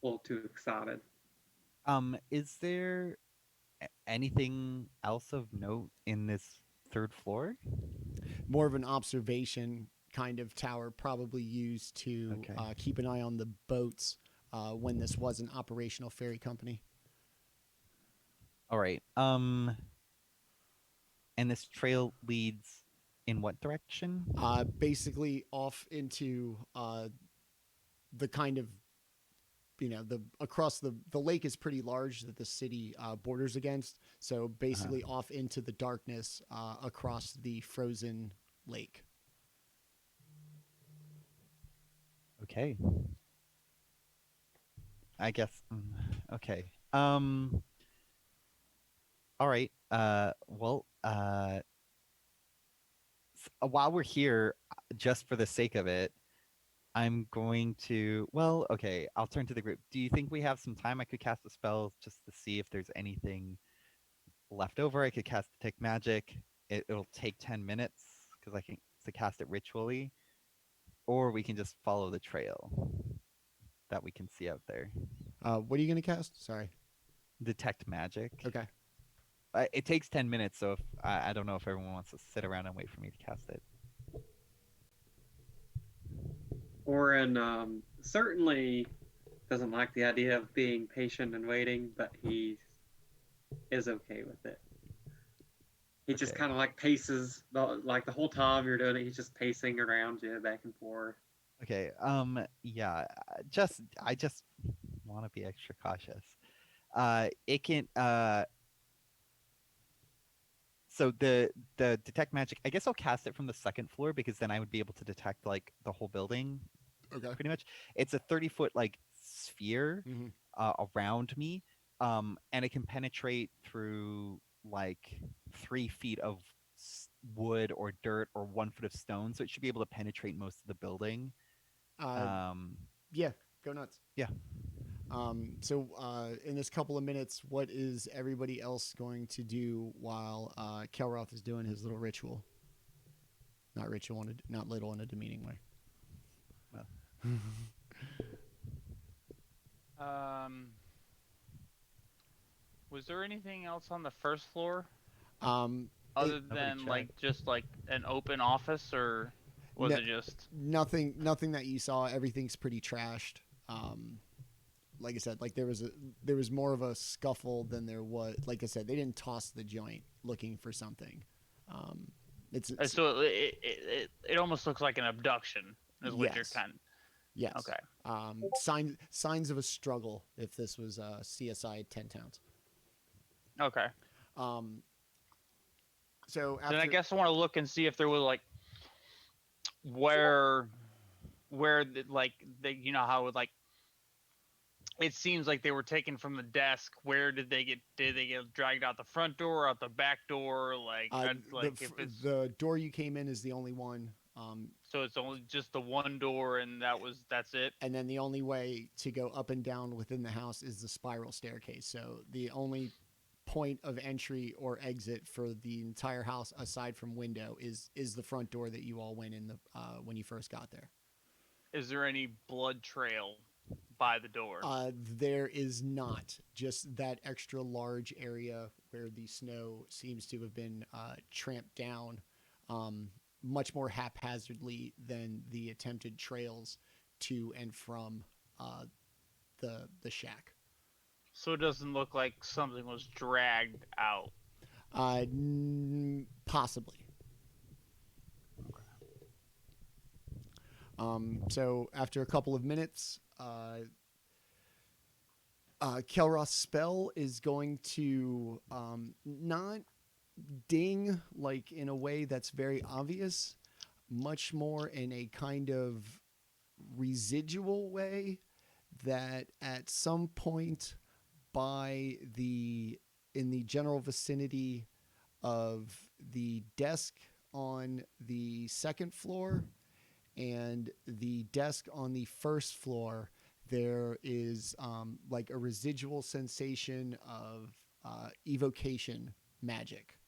a little too excited. Is there anything else of note in this third floor? More of an observation kind of tower, probably used to Okay. keep an eye on the boats when this was an operational ferry company. All right. And this trail leads in what direction? Basically off into the kind of, across the lake is pretty large that the city borders against. So basically off into the darkness across the frozen lake. Okay. I guess. Okay. All right. Well. While we're here, just for the sake of it, I'm going to. Well, okay. I'll turn to the group. Do you think we have some time? I could cast a spell just to see if there's anything left over. I could cast Detect Magic. It'll take 10 minutes because I can to cast it ritually, or we can just follow the trail that we can see out there. What are you going to cast? Sorry. Detect Magic. Okay. It takes 10 minutes, so if I don't know if everyone wants to sit around and wait for me to cast it. Orryn certainly doesn't like the idea of being patient and waiting, but he is okay with it. He just Okay. kind of like paces, like the whole time you're doing it, he's just pacing around you back and forth. Okay. Yeah. I just want to be extra cautious. It can. So the detect magic. I guess I'll cast it from the second floor because then I would be able to detect like the whole building. Okay. Pretty much, it's a 30-foot like sphere around me, and it can penetrate through like 3 feet of wood or dirt or 1 foot of stone, so it should be able to penetrate most of the building. Yeah, go nuts. Yeah. So in this couple of minutes, what is everybody else going to do while Kelroth is doing his little ritual? Not ritual, not little in a demeaning way. Well. Was there anything else on the first floor Um, other Nobody than like checked. just like an open office, or was No- it just? nothing that you saw. Everything's pretty trashed. Like I said, like there was more of a scuffle than there was. Like I said, they didn't toss the joint looking for something. It's So it almost looks like an abduction, is what you're Yes. kind of. yes. Okay. Signs of a struggle. If this was CSI 10 towns. Okay. So after, Then I guess I want to look and see if there was like where like they, how it like it seems like they were taken from the desk. Where did they get dragged out the front door, out the back door? Like if it's the door you came in is the only one. so it's only just the one door, and that's it. And then the only way to go up and down within the house is the spiral staircase. So the only point of entry or exit for the entire house, aside from window, is the front door that you all went in when you first got there. Is there any blood trail by the door? There is not. Just that extra large area where the snow seems to have been tramped down much more haphazardly than the attempted trails to and from the shack. So it doesn't look like something was dragged out. Possibly. So after a couple of minutes, Kelroth's spell is going to not ding like in a way that's very obvious, much more in a kind of residual way that at some point in the general vicinity of the desk on the second floor and the desk on the first floor, there is like a residual sensation of evocation magic.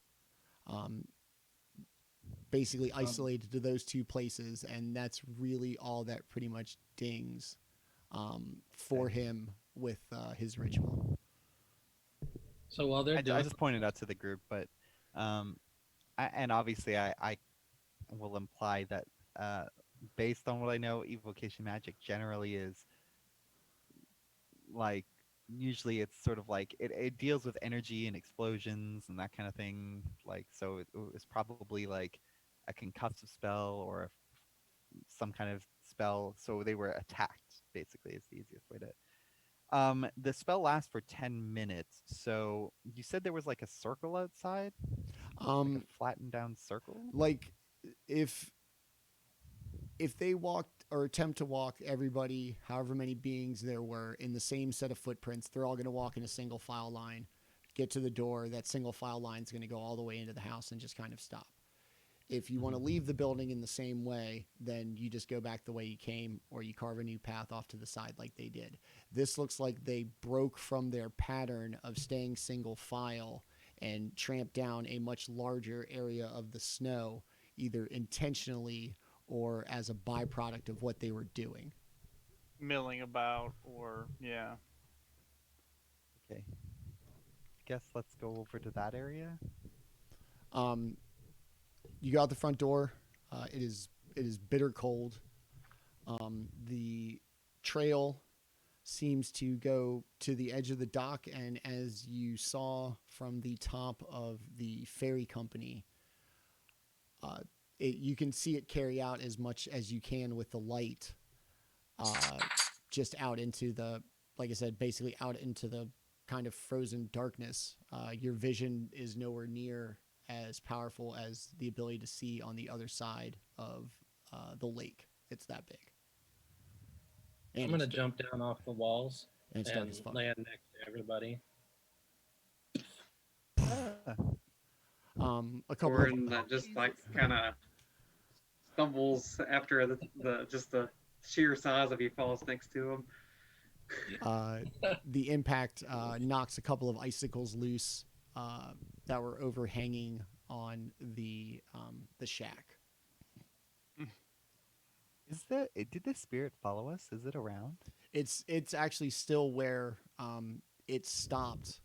Basically isolated to those two places, and that's really all that pretty much dings for him with his ritual. So while they're I doing, just pointed out to the group, but and obviously I will imply that based on what I know, evocation magic generally is like usually it's sort of like it deals with energy and explosions and that kind of thing. Like so, it was probably like a concussive spell or some kind of spell. So they were attacked. Basically, is the easiest way to. The spell lasts for 10 minutes. So you said there was like a circle outside, like a flattened down circle. Like if they walked or attempt to walk, everybody, however many beings there were, in the same set of footprints, they're all going to walk in a single file line, get to the door. That single file line is going to go all the way into the house and just kind of stop. If you want to leave the building in the same way, then you just go back the way you came, or you carve a new path off to the side like they did. This looks like they broke from their pattern of staying single file and tramped down a much larger area of the snow, either intentionally or as a byproduct of what they were doing. Milling about, or yeah. Okay. Guess let's go over to that area. You go out the front door. It is bitter cold. The trail seems to go to the edge of the dock, and as you saw from the top of the ferry company, you can see it carry out as much as you can with the light, just out into the, like I said, basically out into the kind of frozen darkness. Your vision is nowhere near as powerful as the ability to see on the other side of the lake. It's that big. And I'm gonna jump down off the walls and it's dark as fuck. land next to everybody. A couple Orryn just like kind of stumbles after the just the sheer size of he falls next to him. The impact knocks a couple of icicles loose that were overhanging on the shack. Did this spirit follow us? Is it around? It's actually still where it stopped,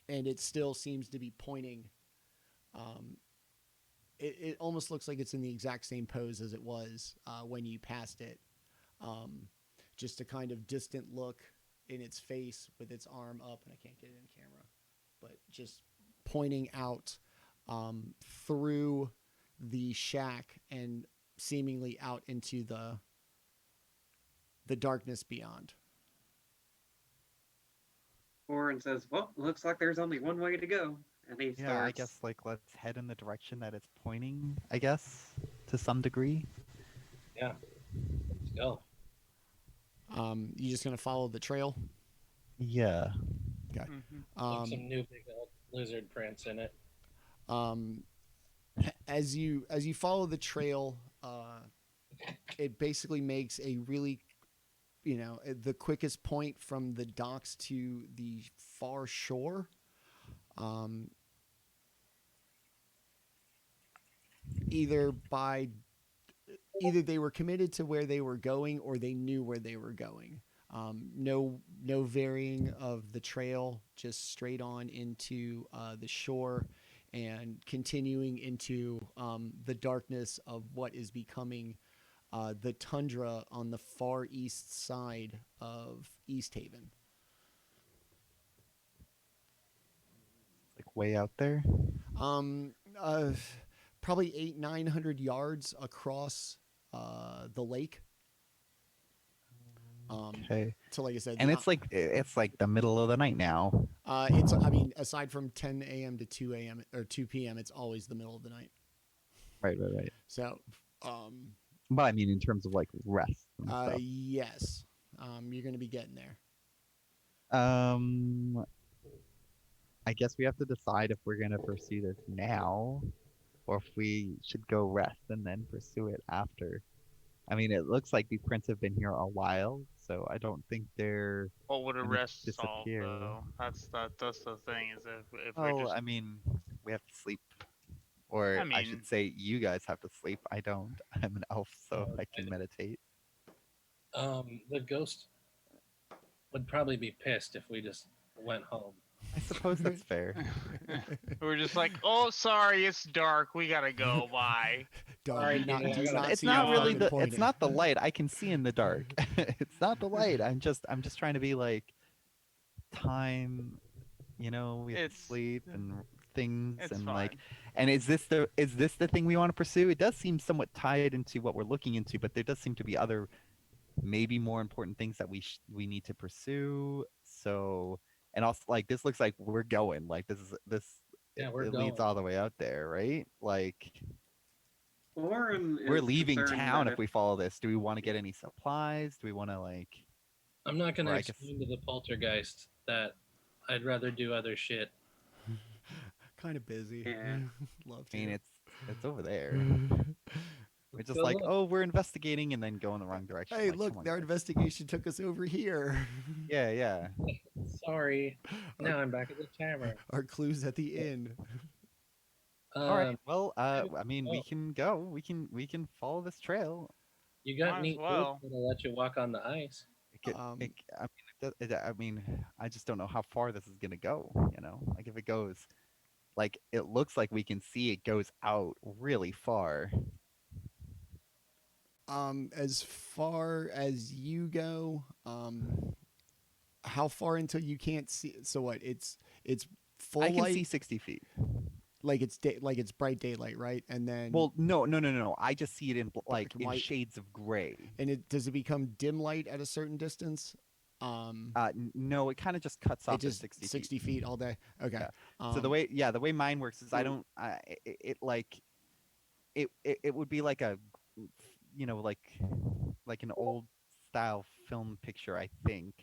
and it still seems to be pointing. It almost looks like it's in the exact same pose as it was when you passed it. Just a kind of distant look in its face with its arm up, and I can't get it in camera, but just pointing out through the shack and seemingly out into the darkness beyond. Orryn says, "Well, looks like there's only one way to go," and he Yeah, I starts. guess like let's head in the direction that it's pointing. I guess to some degree. Yeah, let's go. You just gonna follow the trail? Yeah. Okay. Like some new big old lizard prints in it. As you follow the trail, it basically makes a really, the quickest point from the docks to the far shore. Either they were committed to where they were going, or they knew where they were going. No varying of the trail, just straight on into the shore and continuing into the darkness of what is becoming the tundra on the far east side of East Haven. Like way out there. Probably 800-900 yards across the lake. Okay. So like I said, And it's like the middle of the night now. aside from 10 a.m. to 2 a.m. or 2 p.m., it's always the middle of the night. Right. So, But I mean, in terms of like rest and stuff. yes, you're going to be getting there. I guess we have to decide if we're gonna pursue this now, or if we should go rest and then pursue it after. I mean, it looks like these prints have been here a while, so I don't think they're What would a gonna rest solve, disappear. though? That's the thing. Is if we're Oh, just, I mean, we have to sleep. Or I I should mean, say, you guys have to sleep. I don't. I'm an elf, so Oh, I can meditate. The ghost would probably be pissed if we just went home. I suppose that's fair. we're just like, oh, sorry, it's dark. We gotta go. Bye. Dog, Sorry, do not, dude, I do gotta- not It's see not how really fucking the. pointed. It's not the light. I can see in the dark. It's not the light. I'm just trying to be like time. We have to It's sleep and things it's and fine. like. And is this the thing we want to pursue? It does seem somewhat tied into what we're looking into, but there does seem to be other, maybe more important things that we need to pursue. So, and also like this looks like we're going. Like this. Yeah, we're It leads going. all the way out there, right? Like. Orryn We're is leaving concerned town that if we follow this. Do we want to get any supplies? Do we want to like? I'm not going Or to I guess- explain to the poltergeist that I'd rather do other shit. Kind of busy. Yeah. Love I to. mean, it's over there. We're just Go like, look. oh, we're investigating, and then go in the wrong direction. Hey, Like, look, come on, our guys. investigation took us over here. Yeah, yeah. Sorry. Now I'm back at the tavern. Our clues at the inn. All right. Well, I mean, we oh. can go. We can follow this trail. You got Might as neat well. boots that'll let you walk on the ice. I mean, I just don't know how far this is gonna go. Like if it goes, like it looks like we can see it goes out really far. As far as you go, how far until you can't see? So what? It's full I can light, see 60 feet. like it's bright daylight, right? And then Well, no. I just see it in Black and in white. shades of gray. and does it become dim light at a certain distance? No, it kind of just cuts off It just at 60 60 feet. feet all day. Okay. Yeah. So the way mine works is I Hmm. don't it like it would be like a like an old style film picture, I think.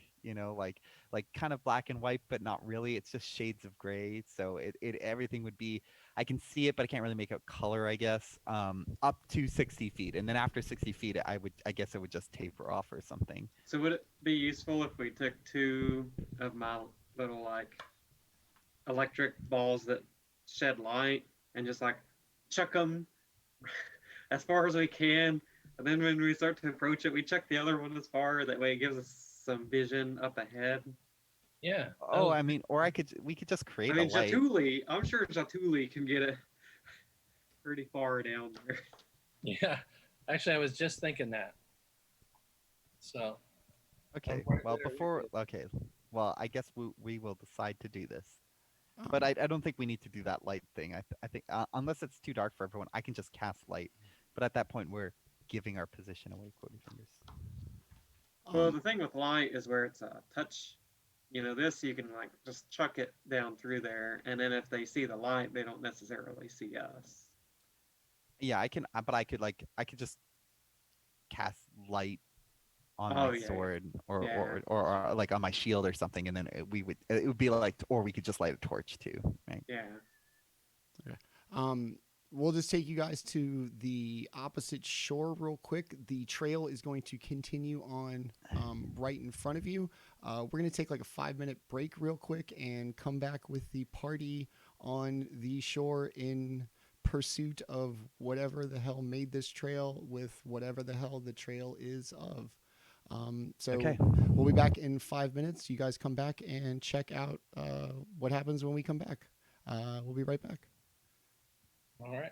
Like kind of black and white, but not really. It's just shades of gray. So it everything would be, I can see it, but I can't really make out color, I guess. Up to 60 feet, and then after 60 feet, I guess it would just taper off or something. So would it be useful if we took 2 of my little like electric balls that shed light and just like chuck them as far as we can, and then when we start to approach it, we chuck the other one as far. That way, it gives us some vision up ahead. Yeah. Oh, I mean, or we could just create I mean, a light. Jaatuuli. I'm sure Jaatuuli can get it pretty far down there. Yeah. Actually, I was just thinking that. So. Okay. right Well, there, well, I guess we will decide to do this. But I don't think we need to do that light thing. I think unless it's too dark for everyone, I can just cast light. But at that point, we're giving our position away, quoting fingers. Well, the thing with light is where it's a touch. This you can like just chuck it down through there, and then if they see the light, they don't necessarily see us. Yeah, I can. But I could just cast light on Oh, my yeah. sword or, Yeah. or like on my shield or something, and then it would be like, or we could just light a torch too, right? Yeah. We'll just take you guys to the opposite shore real quick. The trail is going to continue on right in front of you. We're going to take like a 5-minute break real quick and come back with the party on the shore in pursuit of whatever the hell made this trail with whatever the hell the trail is of. So Okay. we'll be back in 5 minutes. You guys come back and check out what happens when we come back. We'll be right back. All right.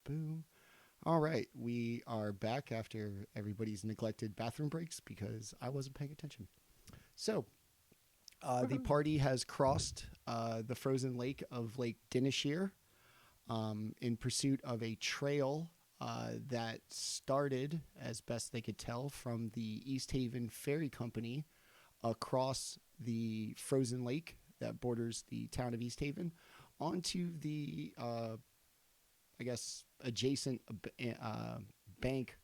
Boom. All right, we are back after everybody's neglected bathroom breaks because I wasn't paying attention. So, the party has crossed the frozen lake of Lake Dinishir in pursuit of a trail that started, as best they could tell, from the East Haven Ferry Company across the frozen lake that borders the town of East Haven onto the I guess, adjacent bank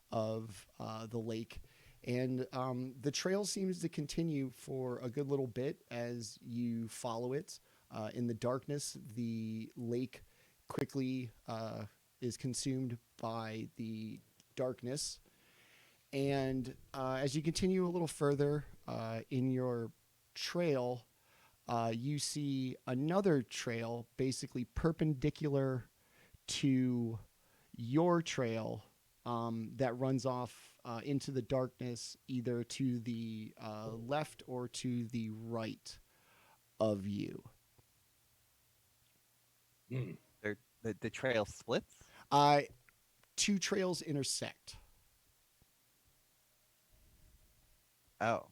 of the lake. And the trail seems to continue for a good little bit as you follow it. In the darkness, the lake quickly is consumed by the darkness. And as you continue a little further in your trail, you see another trail basically perpendicular to your trail that runs off into the darkness, either to the left or to the right of you. The trail splits. Two trails intersect. Oh.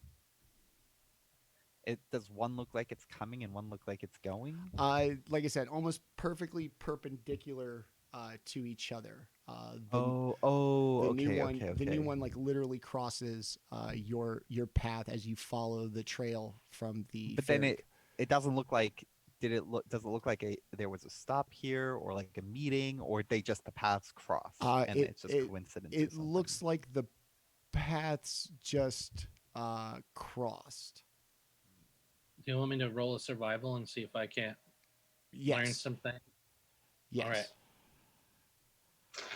Does one look like it's coming and one look like it's going? Like I said, almost perfectly perpendicular to each other. The new one like literally crosses your path as you follow the trail from the. But ferry. then it doesn't look like. Does it look like there was a stop here or like a meeting, or the paths cross and it's just coincidence? It looks like the paths just crossed. Do you want me to roll a survival and see if I can't learn Yes. something? Yes. All right.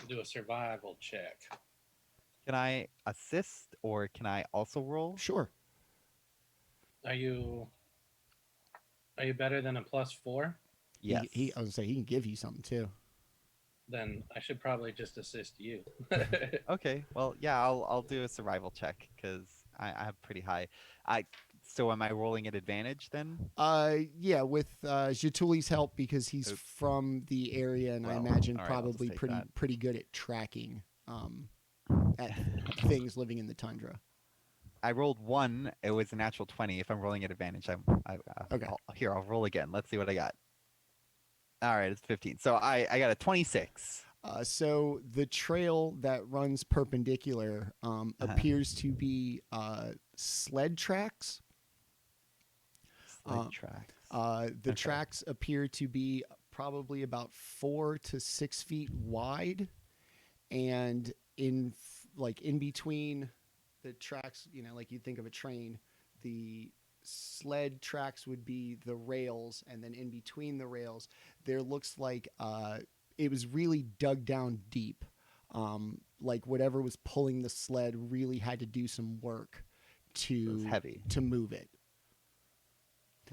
Do a survival check. Can I assist or can I also roll? Sure. Are you better than a +4? Yes. I was gonna say he can give you something too. Then I should probably just assist you. Okay. Well, yeah, I'll do a survival check because I have pretty high. So am I rolling at advantage then? Yeah, with Jaatuuli's help because he's from the area, and I imagine all right, I'll just probably take pretty good at tracking at things living in the tundra. I rolled 1. It was a natural 20. If I'm rolling at advantage, Okay. I'll roll again. Let's see what I got. All right, it's 15. So I got a 26. So the trail that runs perpendicular appears to be sled tracks. Sled tracks. The tracks appear to be probably about 4 to 6 feet wide, and in between the tracks, like you think of a train, the sled tracks would be the rails, and then in between the rails, there looks like it was really dug down deep. Like whatever was pulling the sled really had to do some work to move it.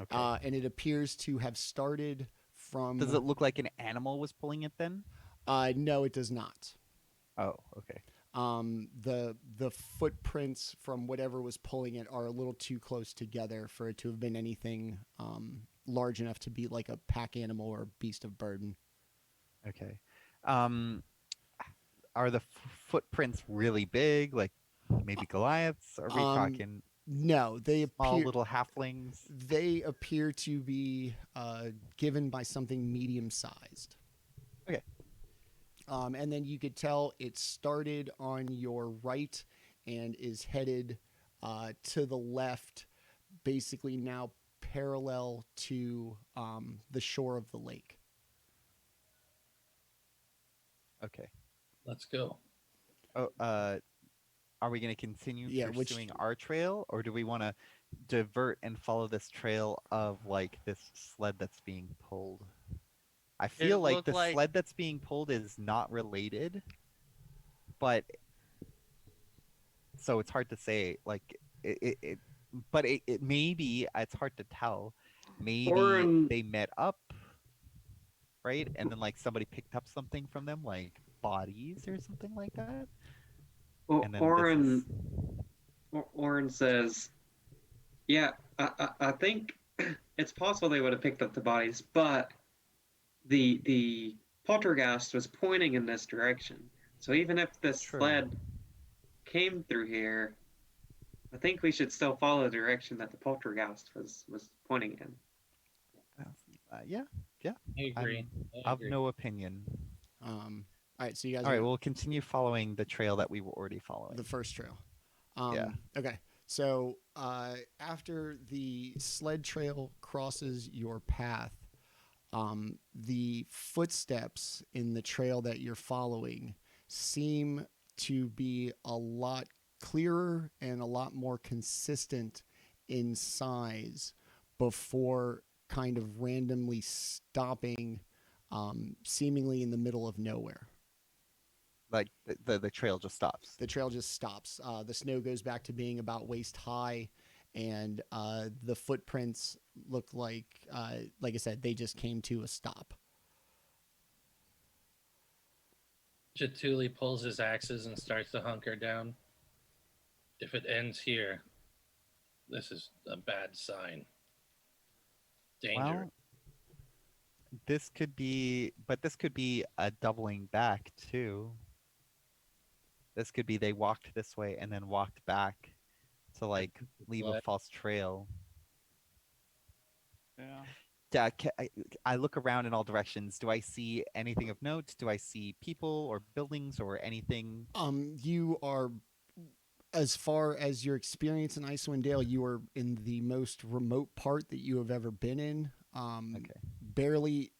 Okay. And it appears to have started from. Does it look like an animal was pulling it then? No, it does not. Oh, okay. The footprints from whatever was pulling it are a little too close together for it to have been anything large enough to be like a pack animal or beast of burden. Okay. Are the footprints really big, like maybe Goliaths? Are we talking? No, they small appear little halflings. They appear to be given by something medium-sized. Okay. And then you could tell it started on your right and is headed to the left, basically now parallel to the shore of the lake. Okay. Let's go. Oh, are we going to continue pursuing our trail, or do we want to divert and follow this trail of like this sled that's being pulled? I feel like the sled that's being pulled is not related, but so it's hard to say. Like but it maybe it's hard to tell. Maybe they met up, right? And then like somebody picked up something from them, like bodies or something like that. Well, and then Orryn says, "Yeah, I think it's possible they would have picked up the bodies, but the poltergeist was pointing in this direction. So even if the True. sled came through here, I think we should still follow the direction that the poltergeist was pointing in. Yeah, I agree. I I've agree. no opinion. All right, so you guys All right, are we'll continue following the trail that we were already following. the first trail. Yeah. Okay. So after the sled trail crosses your path, the footsteps in the trail that you're following seem to be a lot clearer and a lot more consistent in size before kind of randomly stopping, seemingly in the middle of nowhere. Like the trail just stops. The trail just stops. The snow goes back to being about waist high, and the footprints look like I said, they just came to a stop. Jaatuuli pulls his axes and starts to hunker down. If it ends here, this is a bad sign. Danger. Well, this could be a doubling back too. This could be they walked this way and then walked back to like leave a Sled. false trail. Yeah. Yeah, I look around in all directions. Do I see anything of note? Do I see people or buildings or anything? You are, as far as your experience in Icewind Dale, you are in the most remote part that you have ever been in. Okay. Barely,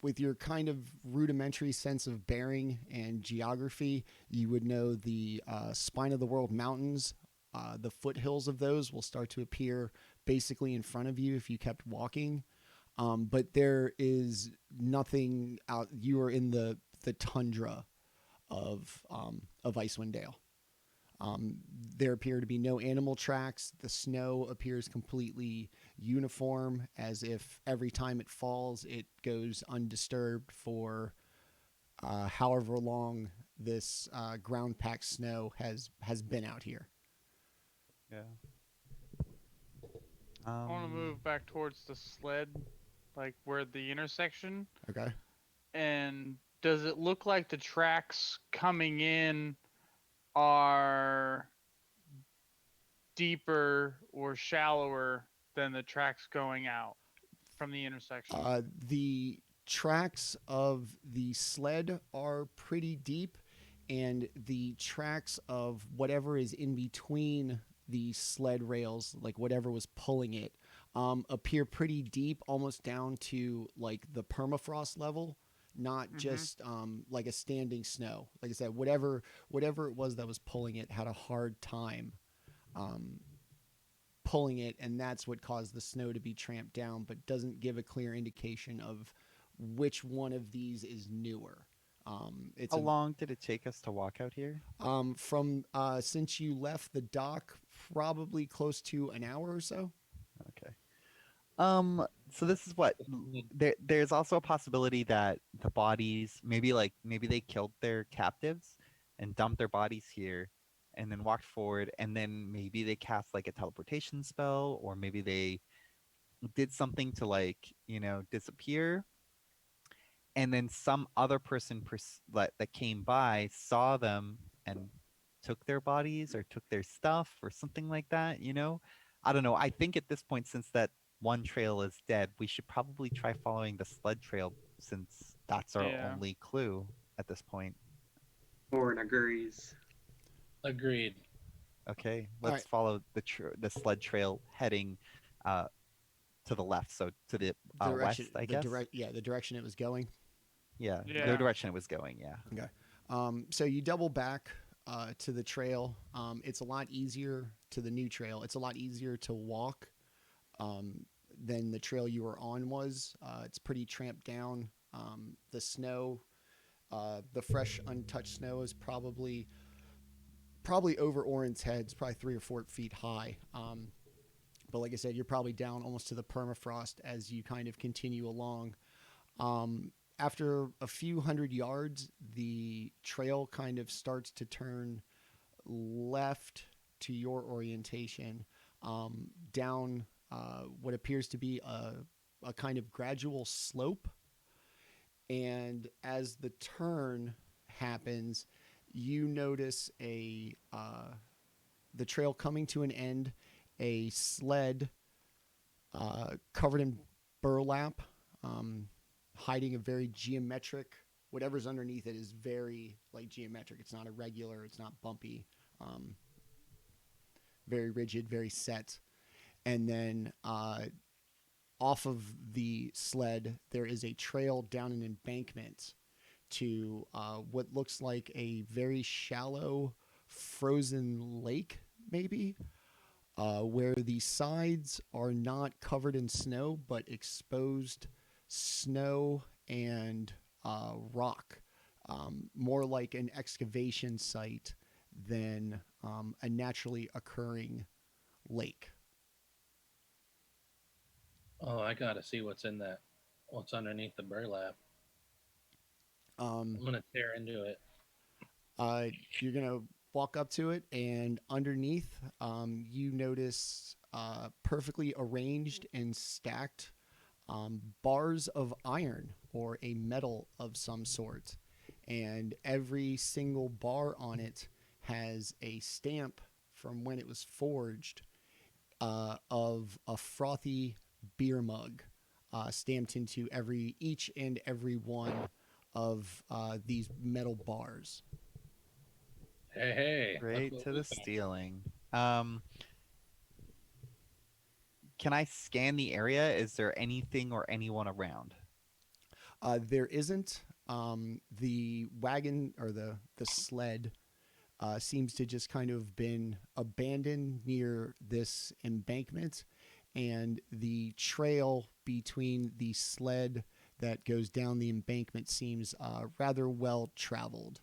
with your kind of rudimentary sense of bearing and geography, you would know the Spine of the World Mountains. The foothills of those will start to appear basically in front of you if you kept walking. But there is nothing out. You are in the tundra of Icewind Dale. There appear to be no animal tracks. The snow appears completely uniform, as if every time it falls, it goes undisturbed for however long this ground packed snow has been out here. Yeah. I want to move back towards the sled, like where the intersection. Okay. And does it look like the tracks coming in are deeper or shallower than the tracks going out from the intersection? The tracks of the sled are pretty deep, and the tracks of whatever is in between the sled rails, like whatever was pulling it, appear pretty deep, almost down to like the permafrost level, not just like a standing snow. Like I said, whatever it was that was pulling it had a hard time pulling it, and that's what caused the snow to be tramped down, but doesn't give a clear indication of which one of these is newer. How long did it take us to walk out here? From since you left the dock, probably close to an hour or so. Okay. So this is what there's also a possibility that the bodies maybe they killed their captives and dumped their bodies here and then walked forward, and then maybe they cast like a teleportation spell, or maybe they did something to disappear, and then some other person that came by saw them and took their bodies or took their stuff or something like that. I don't know. I think at this point, since that one trail is dead, we should probably try following the sled trail, since that's our only clue at this point. Orryn agrees. Agreed. Okay, let's follow the sled trail heading to the left, so to the west, I guess. The direction it was going. Yeah, the direction it was going, yeah. Okay. So you double back to the trail. It's a lot easier to the new trail. It's a lot easier to walk than the trail you were on was. It's pretty tramped down. The snow, the fresh, untouched snow is probably over Orryn's head. It's probably 3 or 4 feet high. But like I said, you're probably down almost to the permafrost as you kind of continue along. After a few hundred yards, the trail kind of starts to turn left to your orientation, down what appears to be a kind of gradual slope. And as the turn happens, you notice the trail coming to an end, a sled covered in burlap, hiding a very geometric. Whatever's underneath it is very like geometric. It's not irregular. It's not bumpy. Very rigid, very set. And then off of the sled, there is a trail down an embankment to what looks like a very shallow frozen lake, maybe, where the sides are not covered in snow, but exposed snow and rock, more like an excavation site than a naturally occurring lake. Oh, I gotta see what's in that. What's underneath the burlap? I'm gonna tear into it. You're gonna walk up to it, and underneath, you notice perfectly arranged and stacked bars of iron or a metal of some sort, and every single bar on it has a stamp from when it was forged of a frothy beer mug stamped into each and every one of these metal bars. Hey, Great look to what the we found. stealing. Can I scan the area? Is there anything or anyone around? There isn't. The wagon or the sled seems to just kind of been abandoned near this embankment, and the trail between the sled that goes down the embankment seems rather well traveled.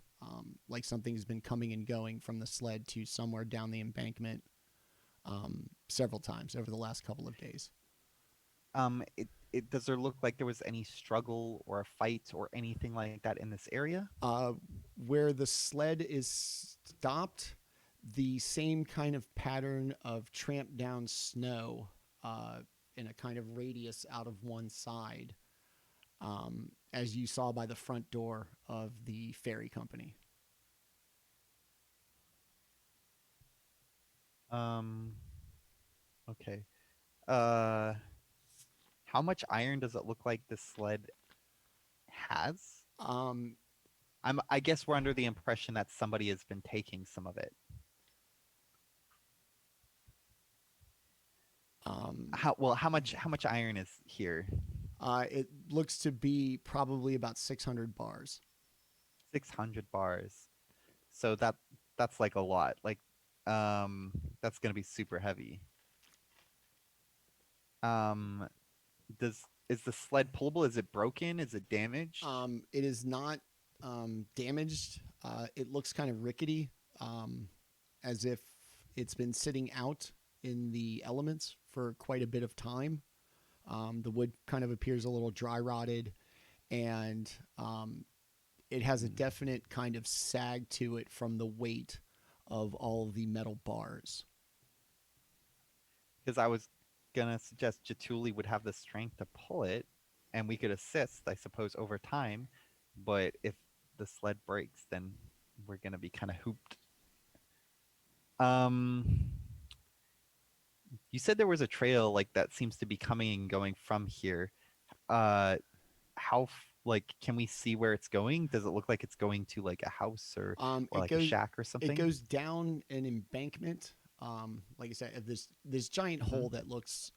Like something's been coming and going from the sled to somewhere down the embankment several times over the last couple of days. Does there look like there was any struggle or a fight or anything like that in this area? Where the sled is stopped, the same kind of pattern of tramped down snow in a kind of radius out of one side, as you saw by the front door of the ferry company. Okay. How much iron does it look like this sled has? I guess we're under the impression that somebody has been taking some of it. How much iron is here? It looks to be probably about 600 bars. 600 bars. So that's like a lot. Like that's going to be super heavy. Is the sled pullable? Is it broken? Is it damaged? It is not damaged. It looks kind of rickety, as if it's been sitting out in the elements for quite a bit of time. The wood kind of appears a little dry rotted, and it has a definite kind of sag to it from the weight of all the metal bars. Because I was gonna suggest Jaatuuli would have the strength to pull it, and we could assist, I suppose, over time. But if the sled breaks, then we're gonna be kind of hooped. You said there was a trail like that seems to be coming and going from here. Can we see where it's going? Does it look like it's going to like a house or like a shack or something? It goes down an embankment. Like I said, this giant hole that looks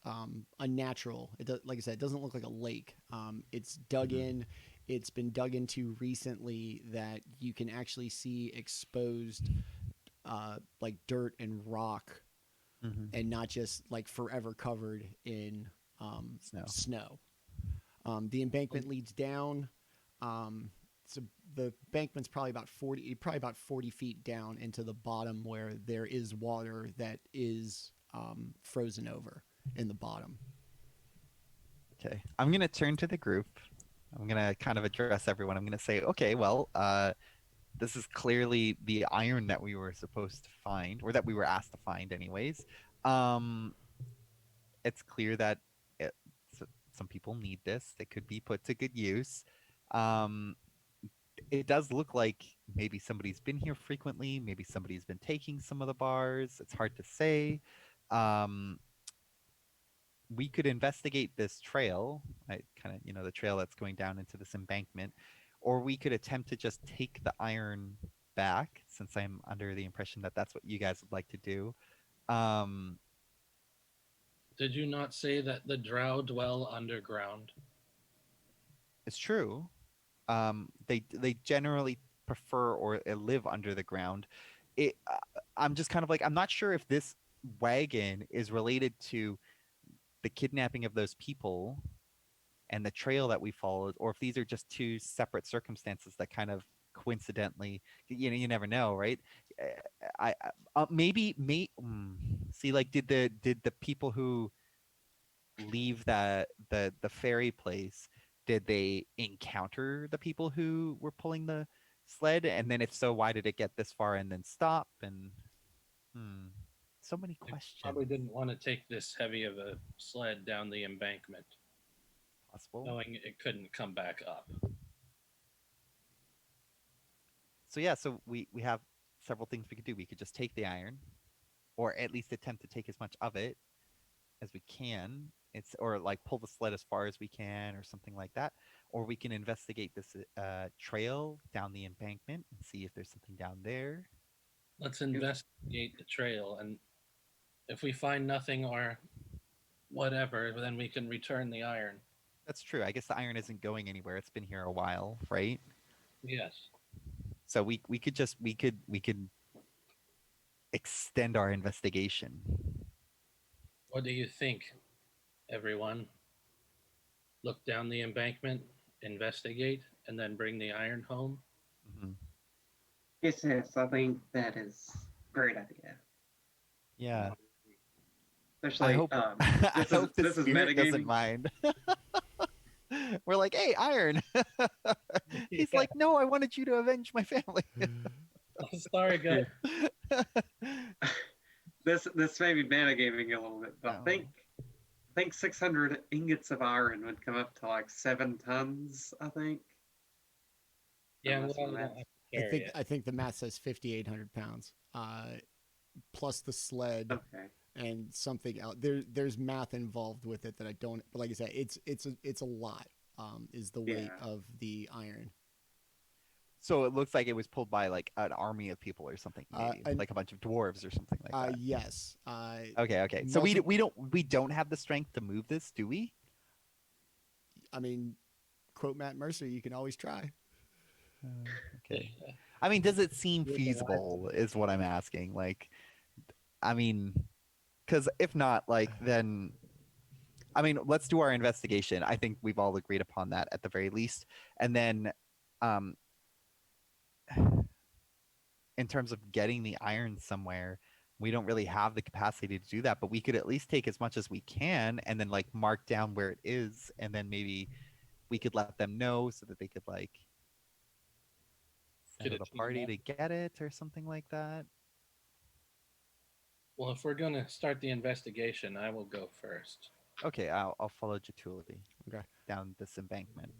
unnatural. Like I said, it doesn't look like a lake. It's dug in. It's been dug into recently that you can actually see exposed like dirt and rock, and not just like forever covered in snow. The embankment leads down. So the embankment's probably about 40 feet down into the bottom where there is water that is frozen over in the bottom. Okay, I'm gonna turn to the group. I'm gonna kind of address everyone. I'm gonna say, okay, well, this is clearly the iron that we were supposed to find, or that we were asked to find, anyways. It's clear that some people need this. It could be put to good use. It does look like maybe somebody's been here frequently. Maybe somebody's been taking some of the bars. It's hard to say. Um, we could investigate this trail, kind of, the trail that's going down into this embankment, or we could attempt to just take the iron back, since I'm under the impression that that's what you guys would like to do. Um, Did you not say that the drow dwell underground? it's true. They generally prefer or live under the ground. I'm just kind of like, I'm not sure if this wagon is related to the kidnapping of those people and the trail that we followed, or if these are just two separate circumstances that kind of coincidentally, you never know, right? See, like, did the people who leave the ferry place, did they encounter the people who were pulling the sled? And then if so, why did it get this far and then stop? And so many They questions. probably didn't want to take this heavy of a sled down the embankment, Possible. knowing it couldn't come back up. So yeah, so we have several things we could do. We could just take the iron, or at least attempt to take as much of it as we can. Or like pull the sled as far as we can, or something like that. Or we can investigate this trail down the embankment and see if there's something down there. Let's investigate the trail, and if we find nothing or whatever, then we can return the iron. That's true. I guess the iron isn't going anywhere. It's been here a while, right? Yes. So we could extend our investigation. What do you think, everyone? Look down the embankment, investigate, and then bring the iron home? Mm-hmm. Yes, I think that is a great idea. Yeah. Especially, I hope, this I hope the is spirit doesn't metagaming. mind. We're like, hey, iron. He's Yeah. like, no, I wanted you to avenge my family. Oh, sorry, guys. This may be metagaming a little bit, but No. I think 600 ingots of iron would come up to like 7 tons. I think. Yeah, Unless well, my you don't math's- have to carry it. I think the math says 5,800 pounds, plus the sled Okay. and something else. There's math involved with it that I don't. But like I said, it's a lot. Is the weight Yeah. of the iron. So it looks like it was pulled by like an army of people or something, maybe and- like a bunch of dwarves or something like that. Yes. Okay. So Muscle- we don't have the strength to move this, do we? I mean, quote Matt Mercer, you can always try. Okay. I mean, does it seem Yeah, feasible? Is what I'm asking. Like, I mean, because if not, like, then, I mean, let's do our investigation. I think we've all agreed upon that at the very least, and then, in terms of getting the iron somewhere, we don't really have the capacity to do that, but we could at least take as much as we can and then like mark down where it is, and then maybe we could let them know so that they could like send Get out a a party team to get it or something like that. Well, if we're going to start the investigation, I will go first. Okay, I'll follow Jaatuuli Okay. down this embankment.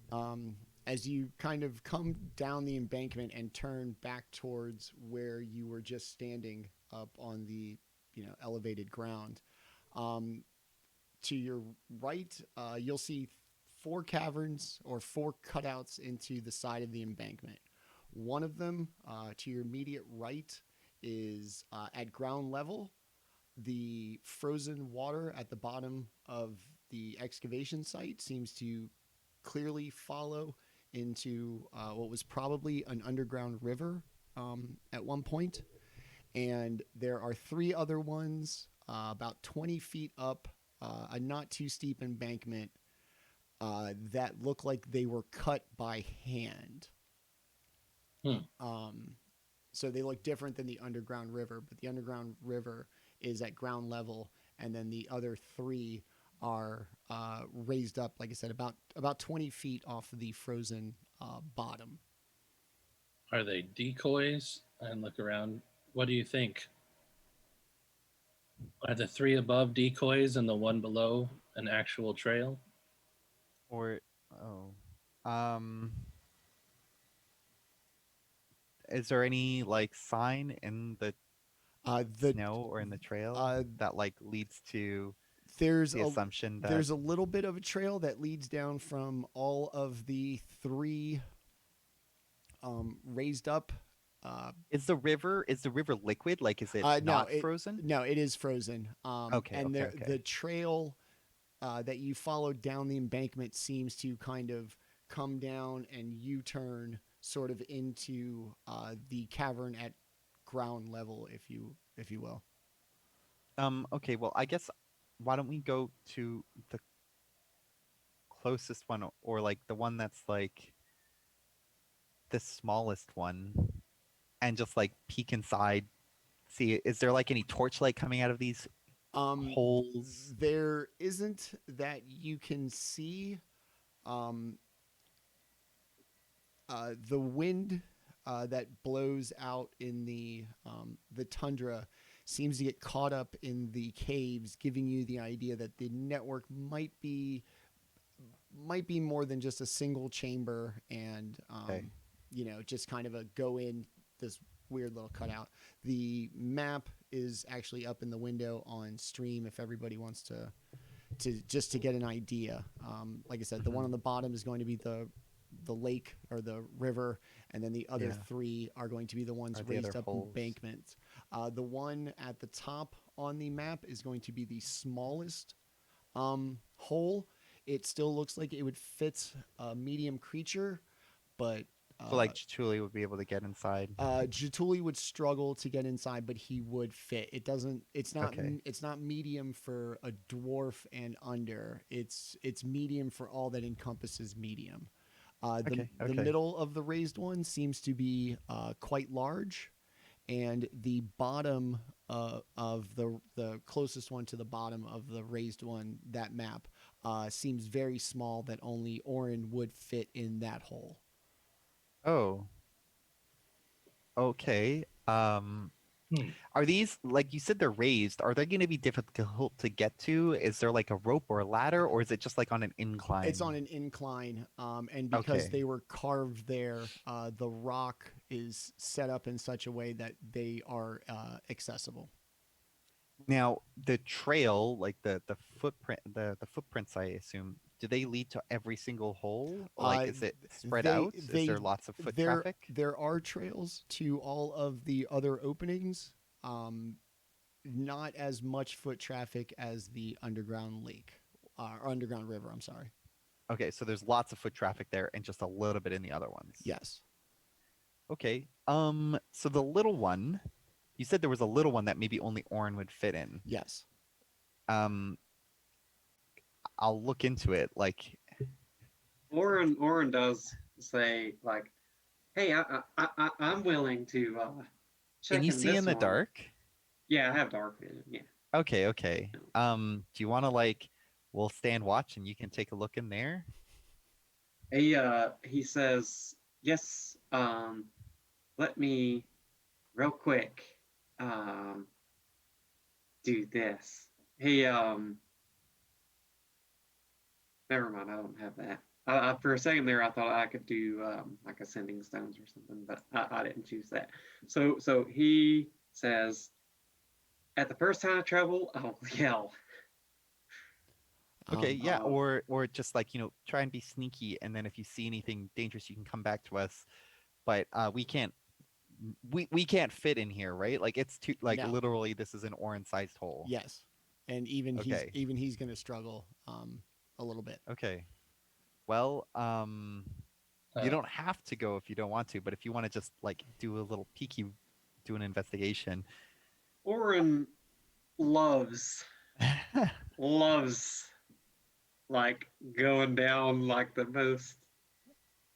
As you kind of come down the embankment and turn back towards where you were just standing up on the elevated ground, to your right, you'll see 4 caverns or 4 cutouts into the side of the embankment. One of them, to your immediate right, is at ground level. The frozen water at the bottom of the excavation site seems to clearly follow into what was probably an underground river at one point. And there are 3 other ones about 20 feet up a not too steep embankment that look like they were cut by hand. So they look different than the underground river, but the underground river is at ground level, and then the other 3 are raised up, like I said, about 20 feet off of the frozen bottom. Are they decoys? And look around. What do you think? Are the 3 above decoys and the 1 below an actual trail? Or is there any like sign in the The snow or in the trail that like leads to there's the a assumption that there's a little bit of a trail that leads down from all of the three raised up. is the river liquid? Like, is it No, not frozen? No, it is frozen. Okay, And okay, okay. the trail that you followed down the embankment seems to kind of come down and U-turn sort of into the cavern at ground level, if you will. Okay, well, I guess why don't we go to the closest one, or like the one that's like the smallest one, and just like peek inside, see, is there like any torchlight coming out of these holes? There isn't that you can see. The wind that blows out in the tundra seems to get caught up in the caves, giving you the idea that the network might be more than just a single chamber, and Okay. just kind of a go in this weird little cutout. The map is actually up in the window on stream if everybody wants to just to get an idea. Like I said, the one on the bottom is going to be the lake or the river, and then the other three are going to be the ones raised up embankments. The one at the top on the map is going to be the smallest hole. It still looks like it would fit a medium creature, but So like Jaatuuli would be able to get inside. Jaatuuli would struggle to get inside, but he would fit. It doesn't. It's not. Okay. It's not medium for a dwarf and under. It's medium for all that encompasses medium. The middle of the raised one seems to be quite large, and the bottom of the closest one to the bottom of the raised one, that map, seems very small. That only Orryn would fit in that hole. Oh. Okay. Are these, like you said, they're raised? Are they going to be difficult to get to? Is there like a rope or a ladder, or is it just like on an incline? It's on an incline, and because they were carved there, the rock is set up in such a way that they are accessible. Now, the trail, like the footprint, the footprints, I assume, do they lead to every single hole? Like, is it spread out? Is there lots of foot traffic? There are trails to all of the other openings. Not as much foot traffic as the underground lake, or underground river. I'm sorry. Okay, so there's lots of foot traffic there, and just a little bit in the other ones. Yes. Okay. So the little one, you said there was a little one that maybe only Orryn would fit in. Yes. I'll look into it. Like, Orryn does say, like, "Hey, I'm willing to check." can you see in the dark? Yeah, I have dark vision. Yeah. Okay, okay. Do you want to like, we'll stand watch and you can take a look in there? He says, "Yes. Let me real quick do this." Hey, never mind. I don't have that. For a second there, I thought I could do like ascending stones or something, but I didn't choose that. So he says, "At the first time I travel, I'll yell." Okay, yeah, or just like, try and be sneaky, and then if you see anything dangerous, you can come back to us. But we can't fit in here, right? Like, it's too, like, No. literally this is an Orryn-sized hole. Yes, and even Okay. he's going to struggle a little bit. Okay. Well, you don't have to go if you don't want to, but if you want to just like do a little peeky, do an investigation. Orryn loves like going down like the most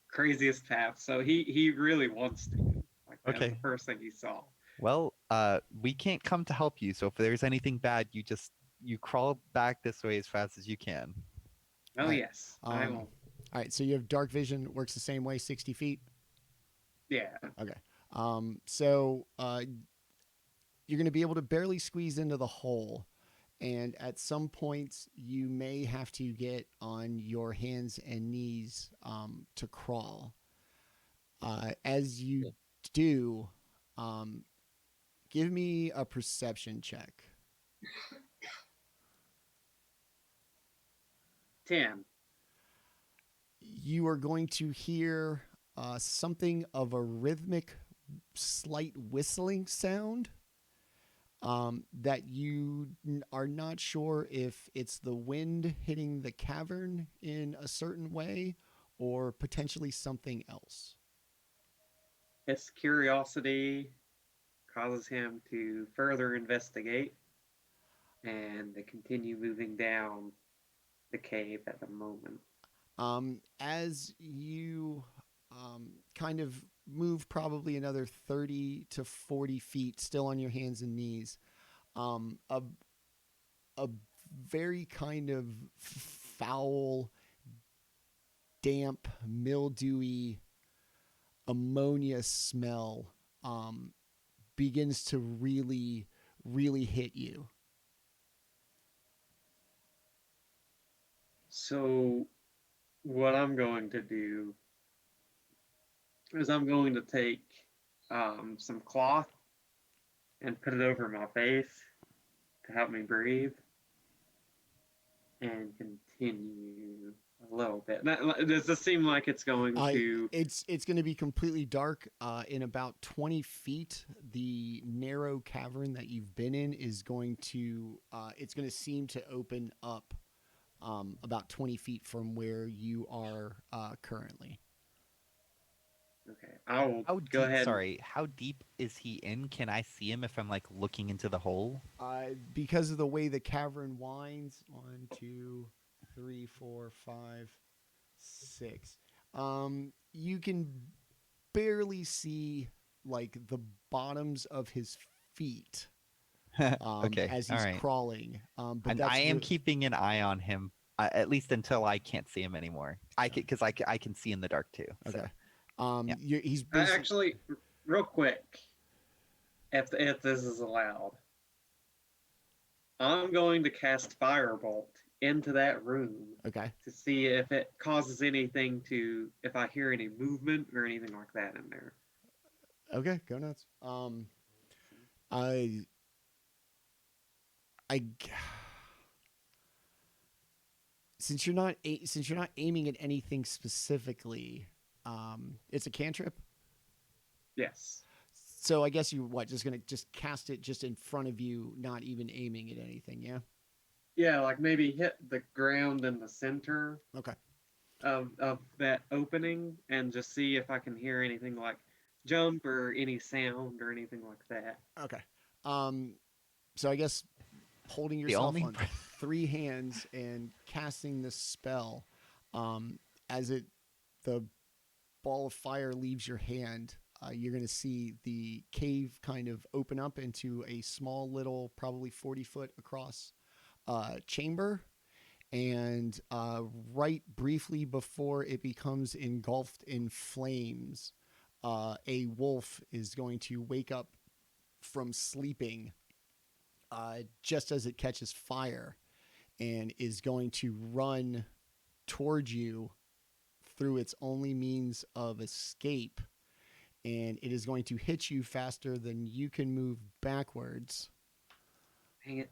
craziest path. So he really wants to. Like, that was the first thing he saw. Well, we can't come to help you, so if there's anything bad, you crawl back this way as fast as you can. Oh, Right. yes, I will. All right, so you have dark vision, works the same way, 60 feet. Yeah. Okay. So you're going to be able to barely squeeze into the hole, and at some points you may have to get on your hands and knees to crawl. As you do, give me a perception check. 10. You are going to hear something of a rhythmic, slight whistling sound that you are not sure if it's the wind hitting the cavern in a certain way or potentially something else. His curiosity causes him to further investigate and to continue moving down the cave at the moment. As you kind of move probably another 30 to 40 feet, still on your hands and knees, a very kind of foul, damp, mildewy, ammonia smell begins to really, really hit you. So, what I'm going to do is I'm going to take some cloth and put it over my face to help me breathe and continue a little bit. Does this seem like it's going to... It's going to be completely dark. In about 20 feet, the narrow cavern that you've been in is going to... it's going to seem to open up about 20 feet from where you are currently. Okay, I will How go deep, ahead. sorry, how deep is he in? Can I see him if I'm like looking into the hole? Because of the way the cavern winds, 1, 2, 3, 4, 5, 6. You can barely see like the bottoms of his feet. Okay, as he's all right. crawling. But And that's I am keeping an eye on him, at least until I can't see him anymore. I can see in the dark too. okay. So. Yeah. He's basically, Actually, real quick, if this is allowed, I'm going to cast Firebolt into that room okay. to see if it causes anything if I hear any movement or anything like that in there. Okay, go nuts. I since you're not aiming at anything specifically, it's a cantrip. Yes. So I guess you just gonna cast it just in front of you, not even aiming at anything, yeah? Yeah, like maybe hit the ground in the center Okay. of that opening and just see if I can hear anything like jump or any sound or anything like that. Okay. So I guess holding yourself on 3 hands and casting this spell, as the ball of fire leaves your hand, you're going to see the cave kind of open up into a small little, probably 40 foot across chamber. And right briefly before it becomes engulfed in flames, a wolf is going to wake up from sleeping just as it catches fire and is going to run towards you through its only means of escape. And it is going to hit you faster than you can move backwards. Dang it.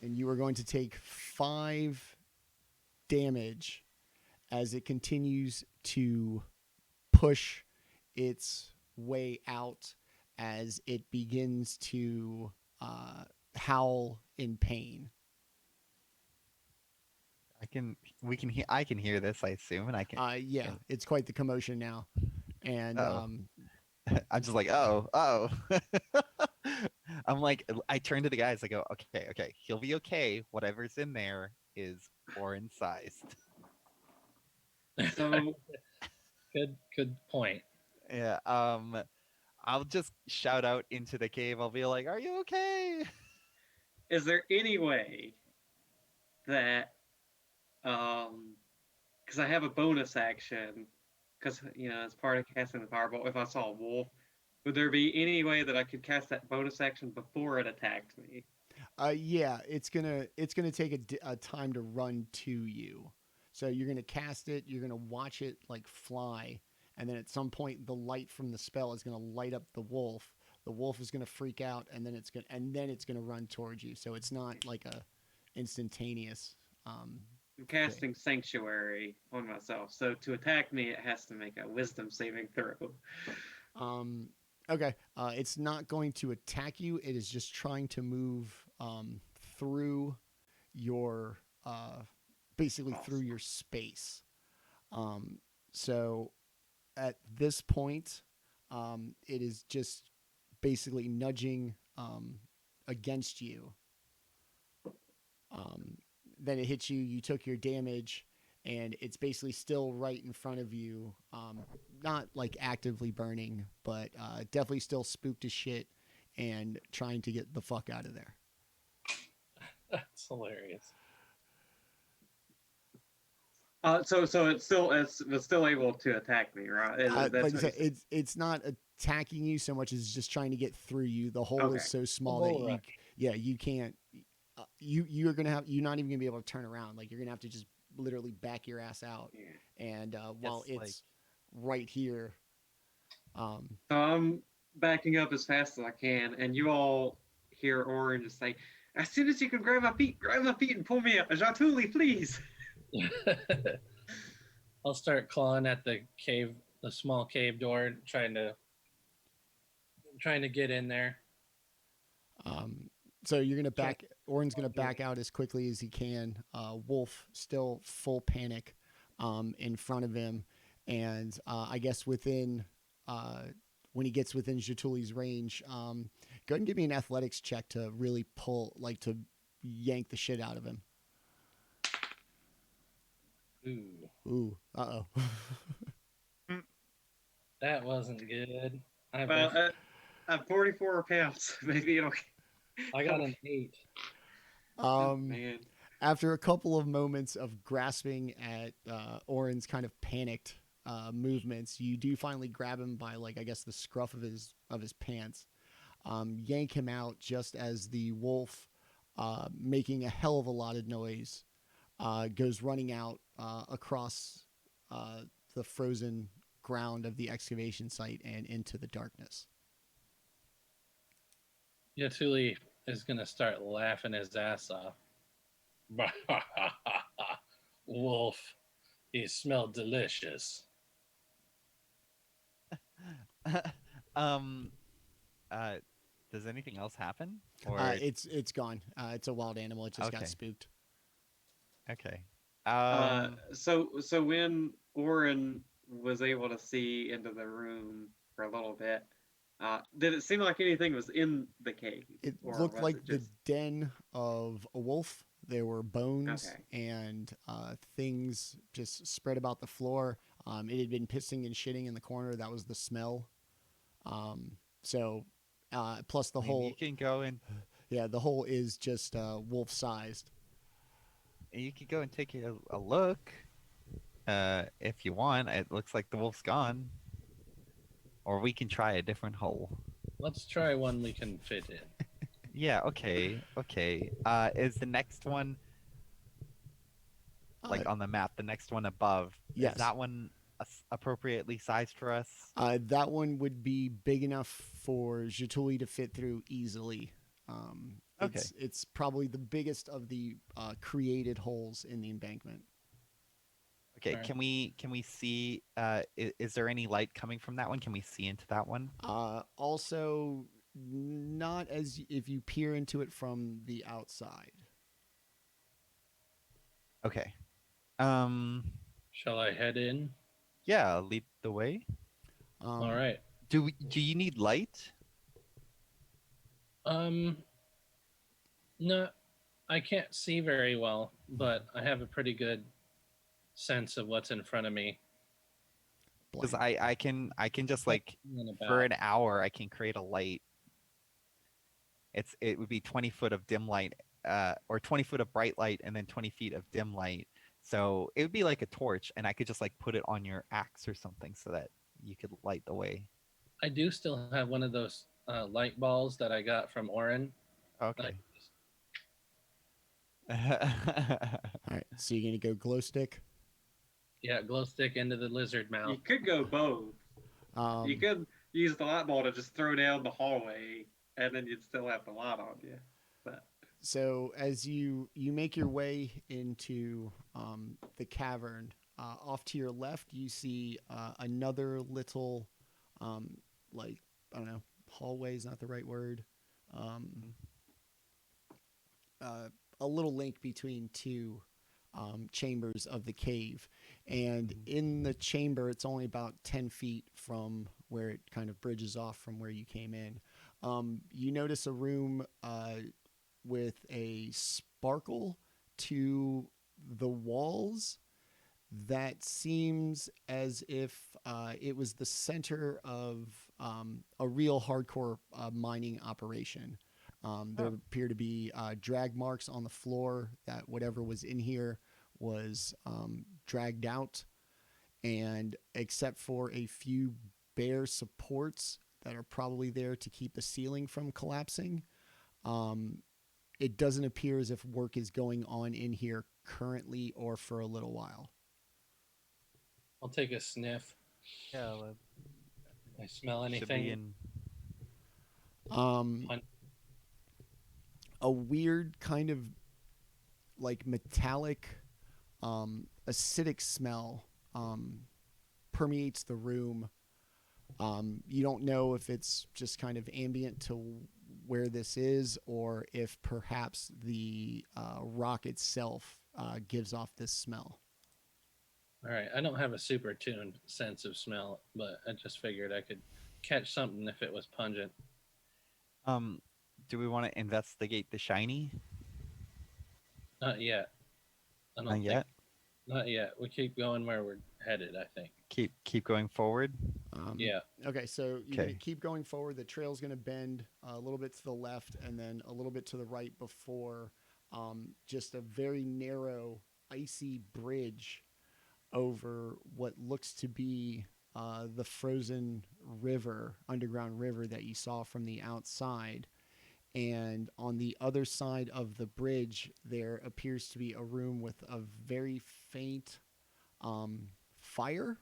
And you are going to take 5 damage as it continues to push its way out as it begins to howl in pain. I can hear this, I assume, and I can. Yeah, it's quite the commotion now. And I'm just like, oh. I'm like, I turn to the guys. I go, okay, he'll be okay. Whatever's in there is Orryn sized. So Good point. Yeah. I'll just shout out into the cave. I'll be like, "Are you okay?" is there any way that because I have a bonus action because as part of casting the firebolt, if I saw a wolf, would there be any way that I could cast that bonus action before it attacked me? yeah, it's gonna take a time to run to you. So you're gonna cast it. You're gonna watch it like fly and then at some point the light from the spell is going to light up the wolf. The wolf is going to freak out, and then it's going to run towards you. So it's not like a instantaneous. I'm casting Sanctuary on myself, so to attack me, it has to make a Wisdom saving throw. Okay. It's not going to attack you. It is just trying to move through your basically through your space. So at this point, it is just basically nudging against you. Then it hits you. You took your damage, and it's basically still right in front of you. Not like actively burning, but definitely still spooked as shit and trying to get the fuck out of there. That's hilarious. So it's still able to attack me, right? Like I said, it's not attacking you so much as just trying to get through you. The hole is so small that you can't. You're not even gonna be able to turn around. Like, you're gonna have to just literally back your ass out. Yeah. And while it's right here, so I'm backing up as fast as I can, and you all hear Orryn just say, "As soon as you can grab my feet and pull me up, Jaatuuli, please." I'll start clawing at the small cave door, trying to get in there. So you're gonna back. Orryn's gonna back out as quickly as he can. Wolf still full panic, in front of him, and I guess when he gets within Jaatuuli's range, go ahead and give me an athletics check to really to yank the shit out of him. Ooh. Uh-oh. That wasn't good. Well, at 44 pounds, maybe it'll. I got an 8. Man. After a couple of moments of grasping at Orryn's kind of panicked movements, you do finally grab him by, like, I guess the scruff of his pants, yank him out just as the wolf, making a hell of a lot of noise, goes running out across the frozen ground of the excavation site and into the darkness. Jaatuuli is going to start laughing his ass off. Wolf, he smelled delicious. Does anything else happen? Or It's gone. It's a wild animal. It just got spooked. Okay. So when Orryn was able to see into the room for a little bit, did it seem like anything was in the cave? It looked like the den of a wolf. There were bones and things just spread about the floor. It had been pissing and shitting in the corner. That was the smell. Plus the hole. You can go in. Yeah, the hole is just wolf-sized. You could go and take a look if you want. It looks like the wolf's gone. Or we can try a different hole. Let's try one we can fit in. Yeah, okay. Is the next one, like on the map, the next one above, yes. Is that one appropriately sized for us? That one would be big enough for Jaatuuli to fit through easily. It's probably the biggest of the created holes in the embankment. Okay, Right. Can we see? Is there any light coming from that one? Can we see into that one? Also, not as if you peer into it from the outside. Okay. Shall I head in? Yeah, lead the way. All right. Do you need light? No, I can't see very well, but I have a pretty good sense of what's in front of me. Because I can just, like, for an hour I can create a light. It would be 20 foot of dim light, or 20 foot of bright light, and then 20 feet of dim light. So it would be like a torch, and I could just, like, put it on your axe or something so that you could light the way. I do still have one of those light balls that I got from Orryn. Okay. All right, so you're gonna go glow stick. Yeah, glow stick into the lizard You mouth. could go both. You could use the light ball to just throw down the hallway, and then you'd still have the light on you. But So as you make your way into the cavern, off to your left you see another little, like, I don't know, hallway is not the right word. A little link between two chambers of the cave, and in the chamber it's only about 10 feet from where it kind of bridges off from where you came in. You notice a room with a sparkle to the walls that seems as if it was the center of a real hardcore mining operation. There appear to be drag marks on the floor that whatever was in here was dragged out, and except for a few bare supports that are probably there to keep the ceiling from collapsing, it doesn't appear as if work is going on in here currently or for a little while. I'll take a sniff. Yeah. I smell Should anything. be in. A weird kind of like metallic, acidic smell permeates the room. You don't know if it's just kind of ambient to where this is, or if perhaps the rock itself gives off this smell. All right, I don't have a super tuned sense of smell, but I just figured I could catch something if it was pungent. Do we want to investigate the shiny? Not yet. I don't Not think. yet. Not yet. We keep going where we're headed, I think. Keep going forward. Yeah. Okay, so you're going to keep going forward. The trail's going to bend a little bit to the left and then a little bit to the right before just a very narrow, icy bridge over what looks to be the frozen river, underground river that you saw from the outside. And on the other side of the bridge, there appears to be a room with a very faint fire.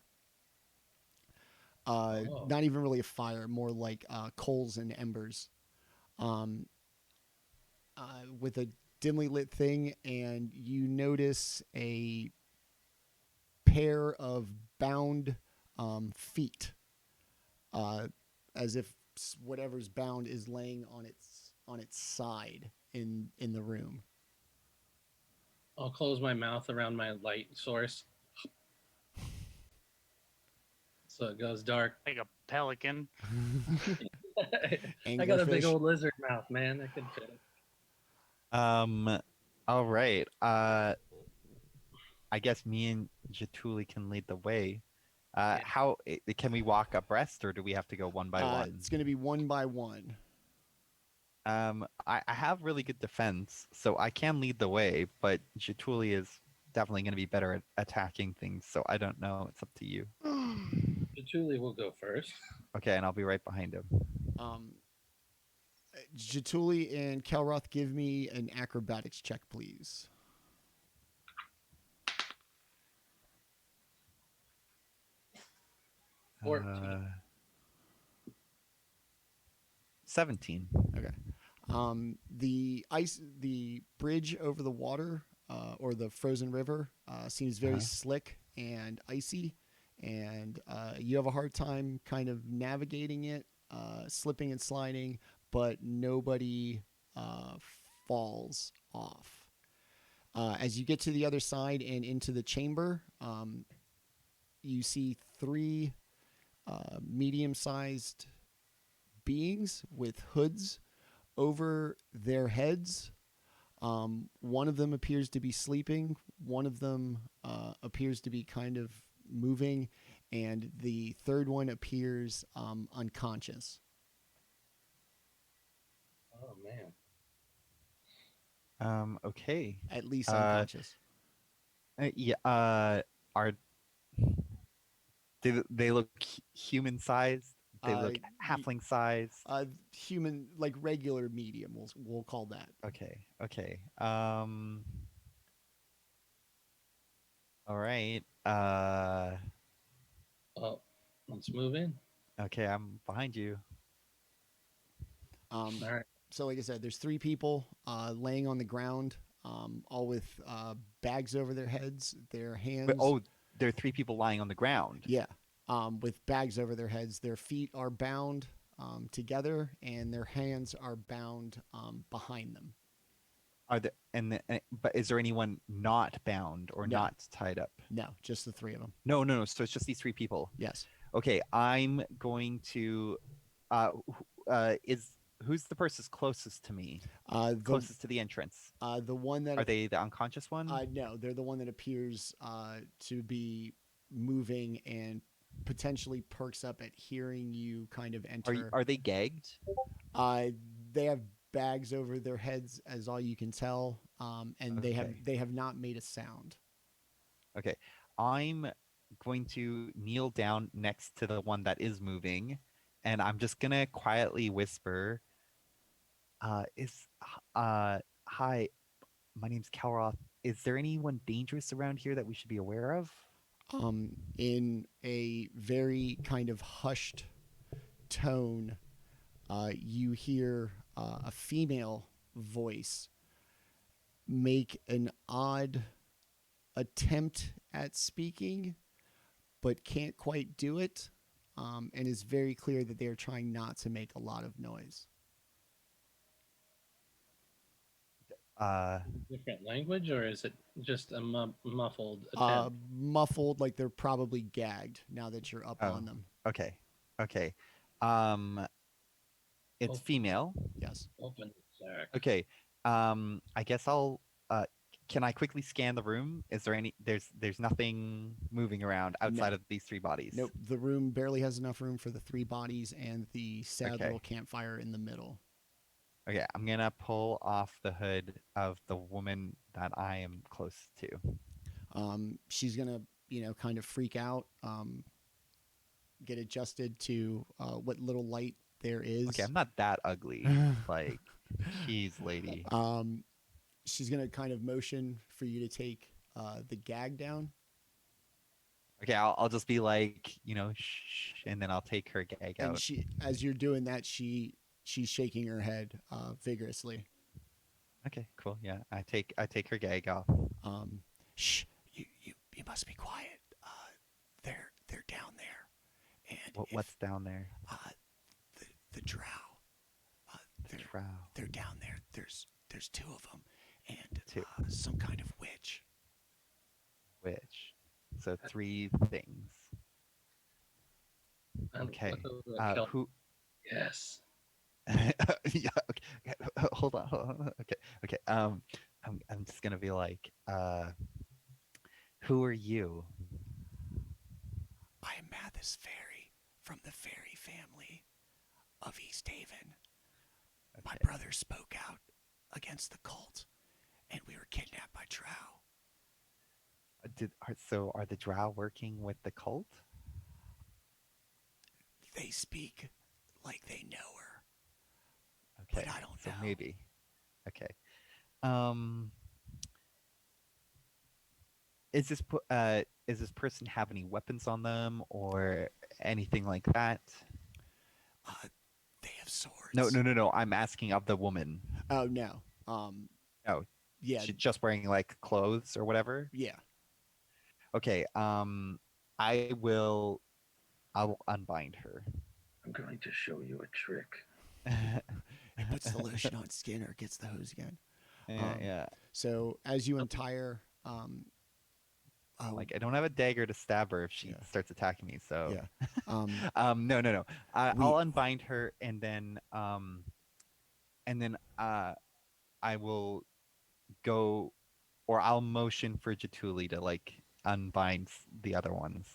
Not even really a fire, more like coals and embers. With a dimly lit thing, and you notice a pair of bound feet, as if whatever's bound is laying on its side in the room. I'll close my mouth around my light source so it goes dark. Like a pelican. I got a big old lizard mouth, man. I could fit it. All right. I guess me and Jaatuuli can lead the way. Yeah. How can we walk abreast, or do we have to go one by one? It's going to be one by one. I have really good defense, so I can lead the way, but Jaatuuli is definitely going to be better at attacking things, so I don't know. It's up to you. Jaatuuli will go first. Okay, and I'll be right behind him. Jaatuuli and Kelroth, give me an acrobatics check, please. Or 17. Okay. The bridge over the water, or the frozen river, seems very slick and icy, and you have a hard time kind of navigating it, slipping and sliding, but nobody falls off. As you get to the other side and into the chamber, you see three medium-sized beings with hoods over their heads. One of them appears to be sleeping. One of them appears to be kind of moving, and the third one appears unconscious. Oh man. Okay. At least unconscious. Do they look human sized? They look halfling sized. Human, like regular medium. We'll call that. Okay. All right. Uh, Oh, let's move in. okay, I'm behind you. All right. So, like I said, there's 3 people laying on the ground, all with bags over their heads, their hands. Oh, there are 3 people lying on the ground. Yeah, with bags over their heads. Their feet are bound together, and their hands are bound behind them. Are there but is there anyone not bound or No. not tied up? No, just the 3 of them. No. So it's just these 3 people. Yes. Okay, I'm going to. Who's the person closest to me? Closest to the entrance. The one that Are they the unconscious one? No, they're the one that appears to be moving and potentially perks up at hearing you kind of enter. Are they gagged? They have bags over their heads, as all you can tell, and Okay. they have not made a sound. Okay, I'm going to kneel down next to the one that is moving, and I'm just gonna quietly whisper, hi, my name's Kelroth. Is there anyone dangerous around here that we should be aware of? In a very kind of hushed tone, you hear a female voice make an odd attempt at speaking, but can't quite do it, and it's very clear that they are trying not to make a lot of noise. Different language, or is it just a muffled attempt? Muffled, like they're probably gagged now that you're up on them. Okay. It's Oh. female. Yes. Open the sack. Okay. I guess I'll. Can I quickly scan the room? Is there any? There's nothing moving around outside of these 3 bodies. Nope. The room barely has enough room for the 3 bodies and the sad Okay. little campfire in the middle. Okay, I'm gonna pull off the hood of the woman that I am close to. She's gonna, kind of freak out, get adjusted to what little light there is. Okay, I'm not that ugly. Like, jeez, lady. She's gonna kind of motion for you to take the gag down. Okay, I'll just be like, shh, and then I'll take her gag And out. as you're doing that, she's shaking her head vigorously. Okay, cool. Yeah, I take her gag off. Shh, you must be quiet. They're down there, and What's down there? the drow. The drow. They're down there. There's 2 of them, and 2. some kind of witch. Witch. So 3 things. Okay. Who? Yes. Yeah. Okay. Hold on. Okay. I'm just gonna be like, who are you? I am Mathis Fairy from the fairy family of East Haven. My Okay. brother spoke out against the cult, and we were kidnapped by drow. Are the drow working with the cult? They speak like they know her. Okay. But I don't so know. Maybe. Okay. Is this person have any weapons on them or anything like that? They have swords. No. I'm asking of the woman. Oh, no. Oh, Yeah. she's just wearing like clothes or whatever. Yeah. Okay. I'll unbind her. I'm going to show you a trick. He puts the lotion on skin or gets the hose again. Yeah. So as you untie her, Like I don't have a dagger to stab her if she starts attacking me. So yeah. no. I'll unbind her and then I will go, or I'll motion for Jaatuuli to like unbind the other ones.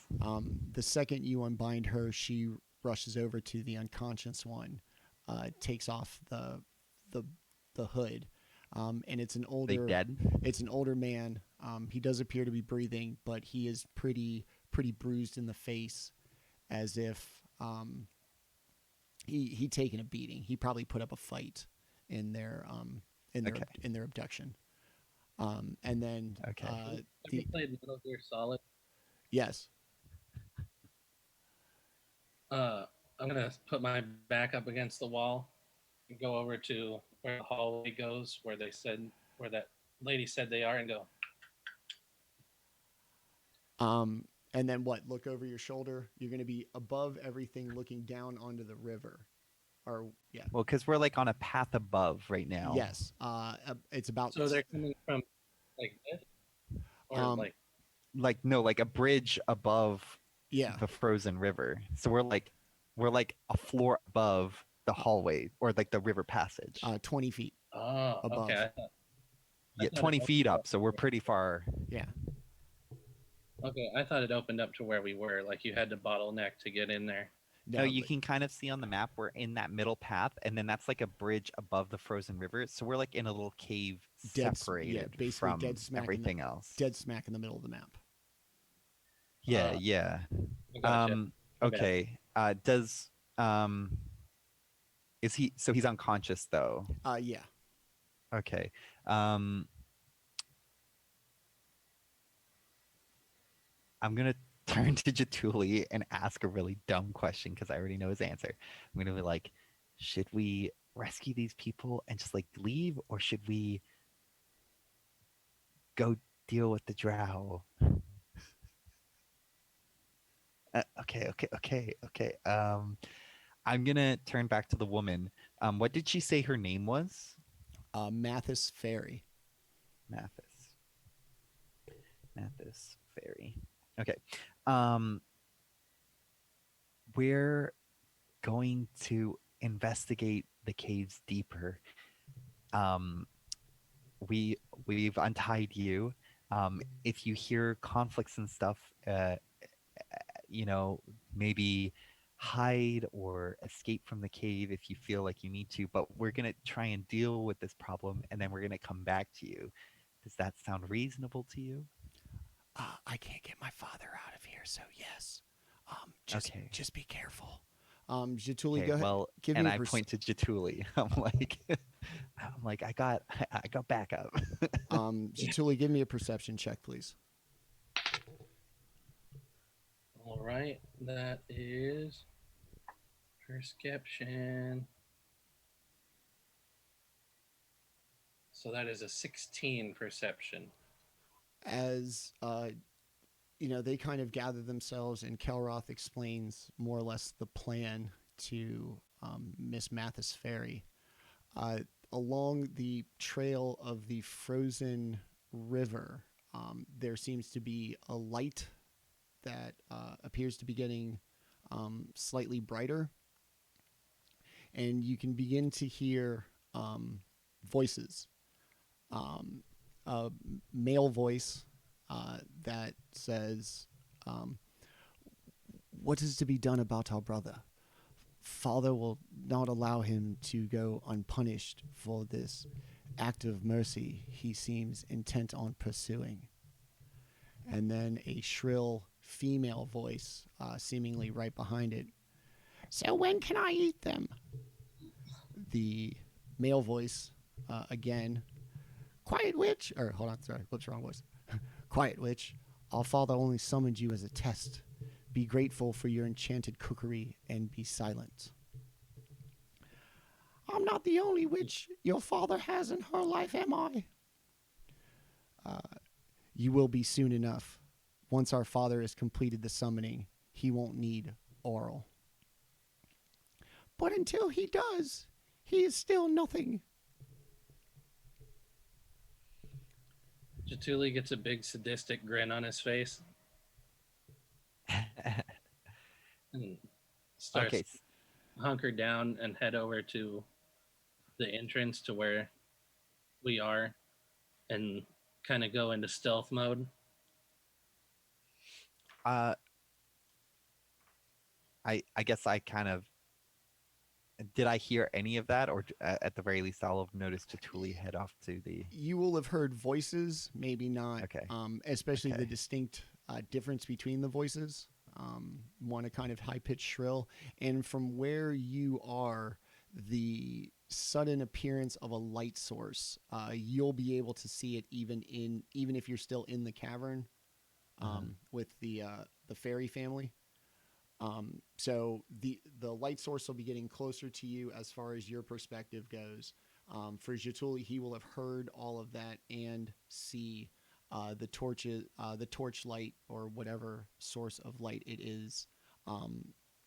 The second you unbind her, she rushes over to the unconscious one, takes off the hood, and it's an older. They dead? It's an older man. He does appear to be breathing, but he is pretty bruised in the face, as if he taken a beating. He probably put up a fight in their abduction. And then Okay. Have you played Metal Gear Solid? Yes. I'm gonna put my back up against the wall and go over to where the hallway goes, where that lady said they are, and go. And then what? Look over your shoulder. You're going to be above everything, looking down onto the river. Or yeah. Well, because we're like on a path above right now. Yes. It's about. So they're coming from like this, or like a bridge above Yeah. the frozen river. So we're like a floor above the hallway or like the river passage. 20 feet. Oh, above. okay. Yeah, 20 feet up. So we're pretty far. Yeah. Okay, I thought it opened up to where we were. Like you had to bottleneck to get in there. No, you can kind of see on the map we're in that middle path, and then that's like a bridge above the frozen river. So we're like in a little cave separated from everything else. Dead smack in the middle of the map. Yeah, yeah. Gotcha. Okay. Is he? So he's unconscious though. Yeah. Okay. I'm gonna turn to Jaatuuli and ask a really dumb question because I already know his answer. I'm gonna be like, should we rescue these people and just like leave, or should we go deal with the drow? Okay. I'm gonna turn back to the woman. What did she say her name was? Mathis Ferry. Mathis Ferry. Okay. We're going to investigate the caves deeper. We've untied you. If you hear conflicts and stuff, maybe hide or escape from the cave if you feel like you need to, but we're going to try and deal with this problem and then we're going to come back to you. Does that sound reasonable to you? I can't get my father out of here, so yes. Just be careful. Jaatuuli, Okay, go ahead. well, Give and me I point to Jaatuuli. I'm like, I got backup. Jaatuuli, give me a perception check, please. All right, that is perception. So that is a 16 perception. As they kind of gather themselves, and Kelroth explains more or less the plan to Miss Mathis Ferry. Along the trail of the frozen river, there seems to be a light that appears to be getting slightly brighter, and you can begin to hear voices. A male voice that says, "What is to be done about our brother? Father will not allow him to go unpunished for this act of mercy he seems intent on pursuing." And then a shrill female voice, seemingly right behind it. "So when can I eat them?" The male voice, again. "Quiet witch," or hold on, sorry, whoops, wrong voice. "Quiet witch, our father only summoned you as a test. Be grateful for your enchanted cookery and be silent." "I'm not the only witch your father has in her life, am I?" "You will be soon enough. Once our father has completed the summoning, he won't need oral." "But until he does, he is still nothing." Jaatuuli gets a big sadistic grin on his face and starts hunker down and head over to the entrance to where we are and kind of go into stealth mode. I guess I kind of did. I hear any of that, or at the very least, I'll have noticed Jaatuuli head off to the. You will have heard voices, maybe not. Okay. Especially the distinct difference between the voices. One a kind of high pitched shrill, and from where you are, the sudden appearance of a light source. You'll be able to see it even if you're still in the cavern. with the fairy family. So the light source will be getting closer to you as far as your perspective goes. For Jaatuuli, he will have heard all of that and see the torch light or whatever source of light it is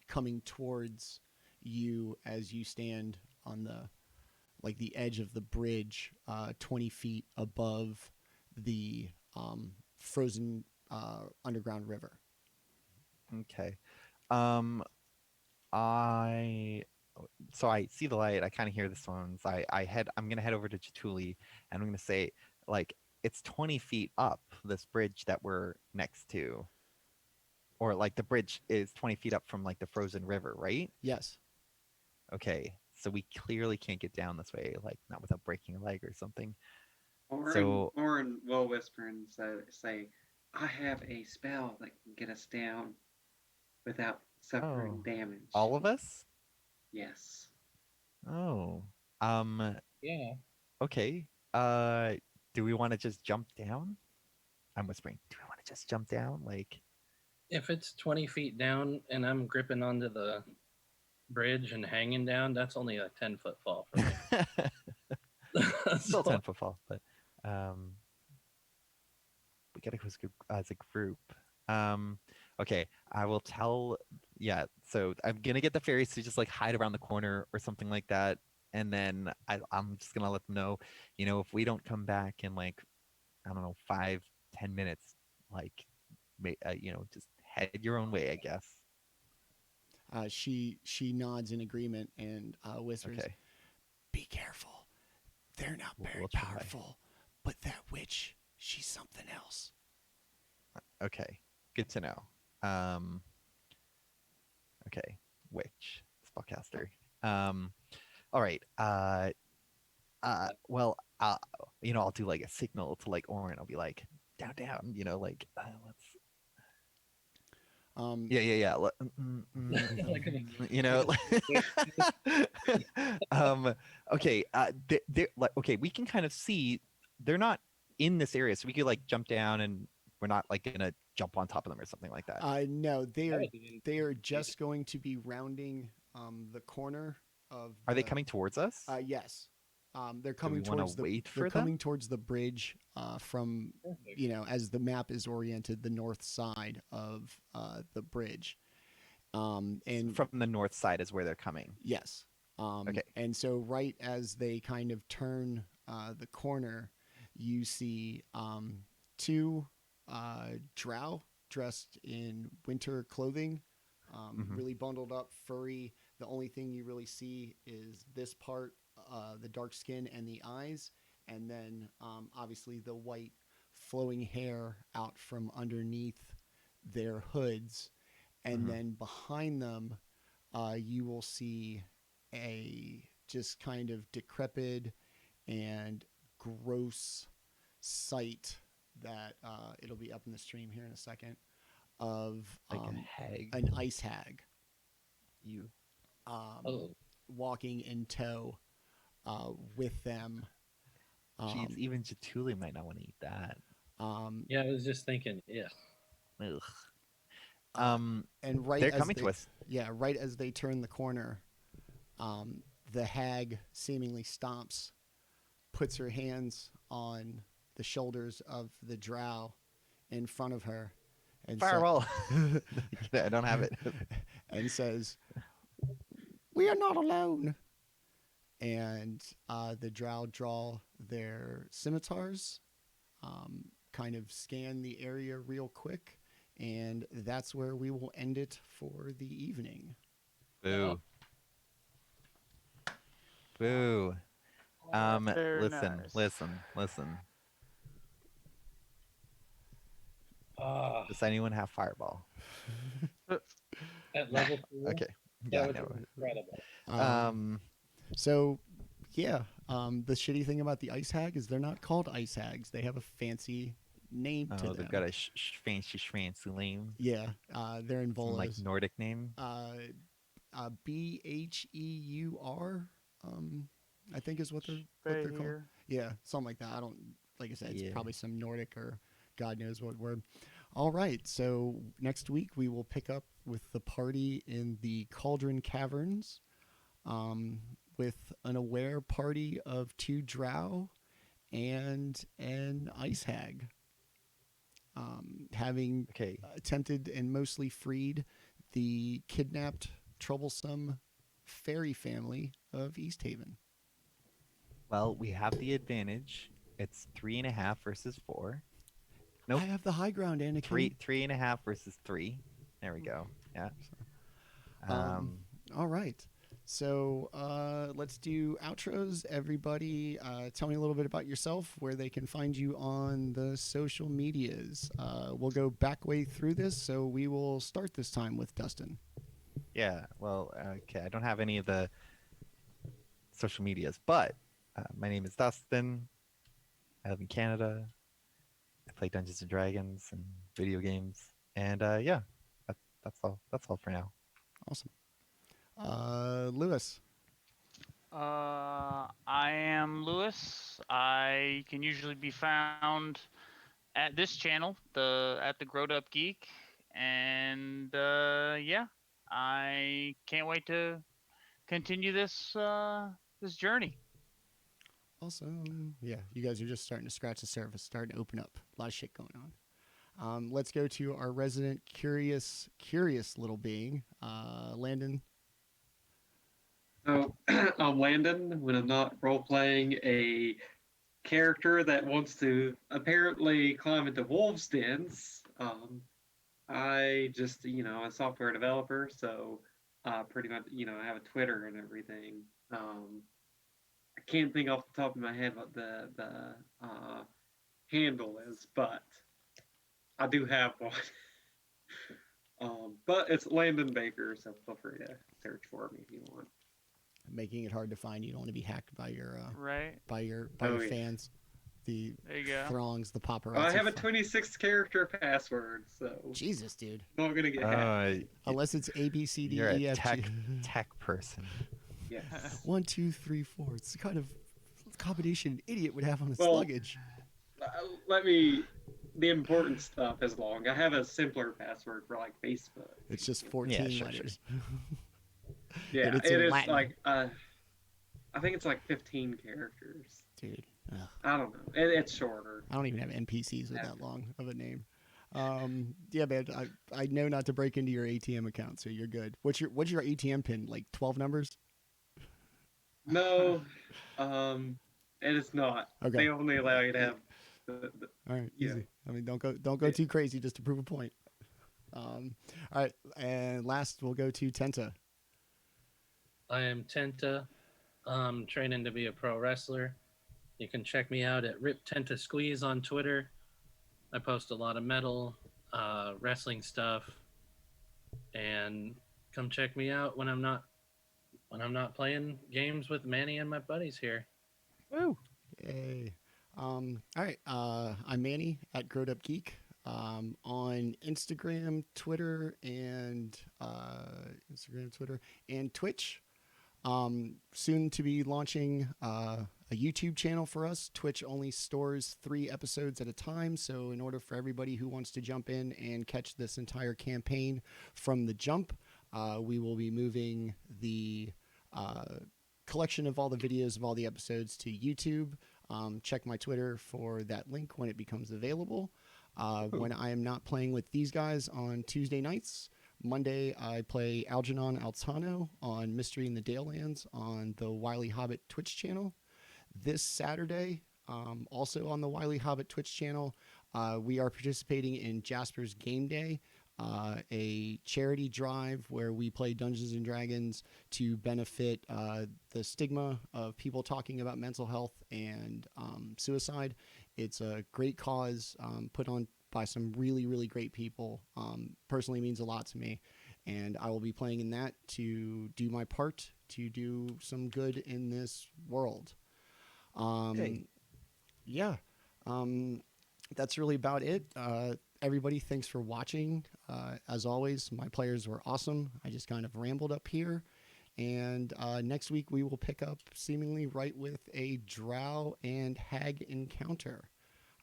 coming towards you as you stand on the edge of the bridge, 20 feet above the frozen underground river. Okay. I see the light. I kind of hear the songs. I'm gonna head over to Jaatuuli, and I'm gonna say, like, it's 20 feet up this bridge that we're next to, or like the bridge is 20 feet up from like the frozen river, right? Yes. Okay, so we clearly can't get down this way, like not without breaking a leg or something. Orryn will whisper and say, I have a spell that can get us down without suffering damage. All of us? Yes. Oh. Yeah. Okay. Do we want to just jump down? I'm whispering. Do we want to just jump down? Like, If it's 20 feet down and I'm gripping onto the bridge and hanging down, that's only a 10-foot fall for me. still 10-foot fall, but we gotta go as a group. Okay, I will tell. Yeah, so I'm gonna get the fairies to just like hide around the corner or something like that, and then I'm just gonna let them know, if we don't come back in like, I don't know, 5-10 minutes, like, just head your own way, I guess. She nods in agreement and whispers, Okay. "Be careful. They're not very We'll try. powerful, but that witch, she's something else." Okay, good to know. Okay, witch, spellcaster. All right. Well, I'll do like a signal to like Orryn. I'll be like, down, like, let's. Yeah. Okay. Okay. We can kind of see they're not in this area, so we could like jump down, and we're not like gonna jump on top of them or something like that. No, they are just going to be rounding the corner of. Are they coming towards us? Yes. They're coming we wanna towards wait for they're coming them? towards the bridge from as the map is oriented, the north side of the bridge. And from the north side is where they're coming. Yes. Okay. And so right as they kind of turn the corner, you see two drow dressed in winter clothing, really bundled up, furry. The only thing you really see is this part, the dark skin and the eyes, and then obviously the white flowing hair out from underneath their hoods. And then behind them, you will see a just kind of decrepit and gross sight that it'll be up in the stream here in a second of Like a hag. an ice hag. You. Walking in tow with them. Jeez, even Jaatuuli might not want to eat that. Yeah, I was just thinking, yeah. Ugh. And right they're as coming to us. Yeah, right as they turn the corner, the hag seemingly stomps, puts her hands on the shoulders of the drow in front of her, and Fireball. I don't have it. and says, "We are not alone." And the drow draw their scimitars, kind of scan the area real quick, and that's where we will end it for the evening. Boo. Boo. Very Listen. Does anyone have fireball? At level 4, Okay. that Yeah, I would know. be incredible. So, yeah, the shitty thing about the ice hag is they're not called ice hags. They have a fancy name to them. They've got a fancy name. Yeah, they're in Some, like Volas. Nordic name. Bheur, I think is what they're called. Here. Yeah, something like that. I don't, like I said, it's Yeah. probably some Nordic or God knows what word. All right. So next week we will pick up with the party in the Cauldron Caverns, with an aware party of 2 drow and an ice hag, having Okay. attempted and mostly freed the kidnapped, troublesome fairy family of East Haven. Well, we have the advantage. It's 3.5 versus 4. Nope. I have the high ground, Anakin. 3.5 versus 3. There we go. Yeah. All right. So let's do outros. Everybody, tell me a little bit about yourself, where they can find you on the social medias. We'll go back way through this, so we will start this time with Dustin. Yeah. Well, okay. I don't have any of the social medias, but my name is Dustin. I live in Canada. I play Dungeons and Dragons and video games, and yeah, that's all. That's all for now. Awesome. Lewis. I am Lewis. I can usually be found at this channel, at the GrowedUpGeek, and yeah, I can't wait to continue this this journey. Awesome. Yeah, you guys are just starting to scratch the surface, starting to open up. A lot of shit going on. Let's go to our resident curious little being, Landon. So I'm Landon when I'm not role playing a character that wants to apparently climb into wolves' dens. I just, a software developer, so pretty much, I have a Twitter and everything. I can't think off the top of my head what the handle is, but I do have one. But it's Landon Baker, so feel free to search for me if you want. Making it hard to find. You don't want to be hacked by your Right. by your Oh, yeah. fans, the There you go. throngs, the paparazzi. I have a 26 character password, so Jesus, dude. not gonna get hacked. Unless it's A B C D You're E a F G. tech person. Yes. 1, 2, 3, 4. It's the kind of combination an idiot would have on his Well, luggage. The important stuff is long. I have a simpler password for like Facebook. It's just 14 sure. letters. Yeah, And it's it in is Latin. like I think it's like 15 characters. Dude, ugh. I don't know. It's shorter. I don't even have NPCs with that long of a name. Yeah, man. I know not to break into your ATM account, so you're good. What's your ATM pin? Like 12 numbers? No, it is not. Okay. They only allow you to have. All right, Yeah. easy. I mean, don't go too crazy just to prove a point. All right, and last we'll go to Tenta. I am Tenta. I'm training to be a pro wrestler. You can check me out at Rip Tenta Squeeze on Twitter. I post a lot of metal, wrestling stuff, and come check me out when I'm not playing games with Manny and my buddies here. Woo! Yay! All right, I'm Manny at GrowedUpGeek. On Instagram, Twitter, and Twitch. Soon to be launching a YouTube channel for us. Twitch only stores 3 episodes at a time, so in order for everybody who wants to jump in and catch this entire campaign from the jump, we will be moving the collection of all the videos of all the episodes to YouTube. Check my Twitter for that link when it becomes available. When I am not playing with these guys on Tuesday nights, Monday I play Algernon Altano on Mystery in the Dalelands on the Wily Hobbit Twitch channel. This Saturday, also on the Wily Hobbit Twitch channel, we are participating in Jasper's Game Day, a charity drive where we play Dungeons and Dragons to benefit the stigma of people talking about mental health and suicide. It's a great cause put on by some really, really great people. Personally means a lot to me. And I will be playing in that to do my part to do some good in this world. Yeah. That's really about it. Everybody, thanks for watching. As always, my players were awesome. I just kind of rambled up here. And next week we will pick up seemingly right with a drow and hag encounter.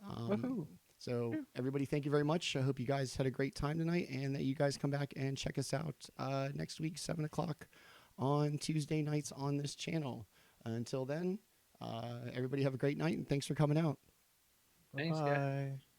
Woohoo. So everybody, thank you very much. I hope you guys had a great time tonight, and that you guys come back and check us out next week, 7 o'clock on Tuesday nights on this channel. Until then, everybody have a great night, and thanks for coming out. Thanks, guys. Bye.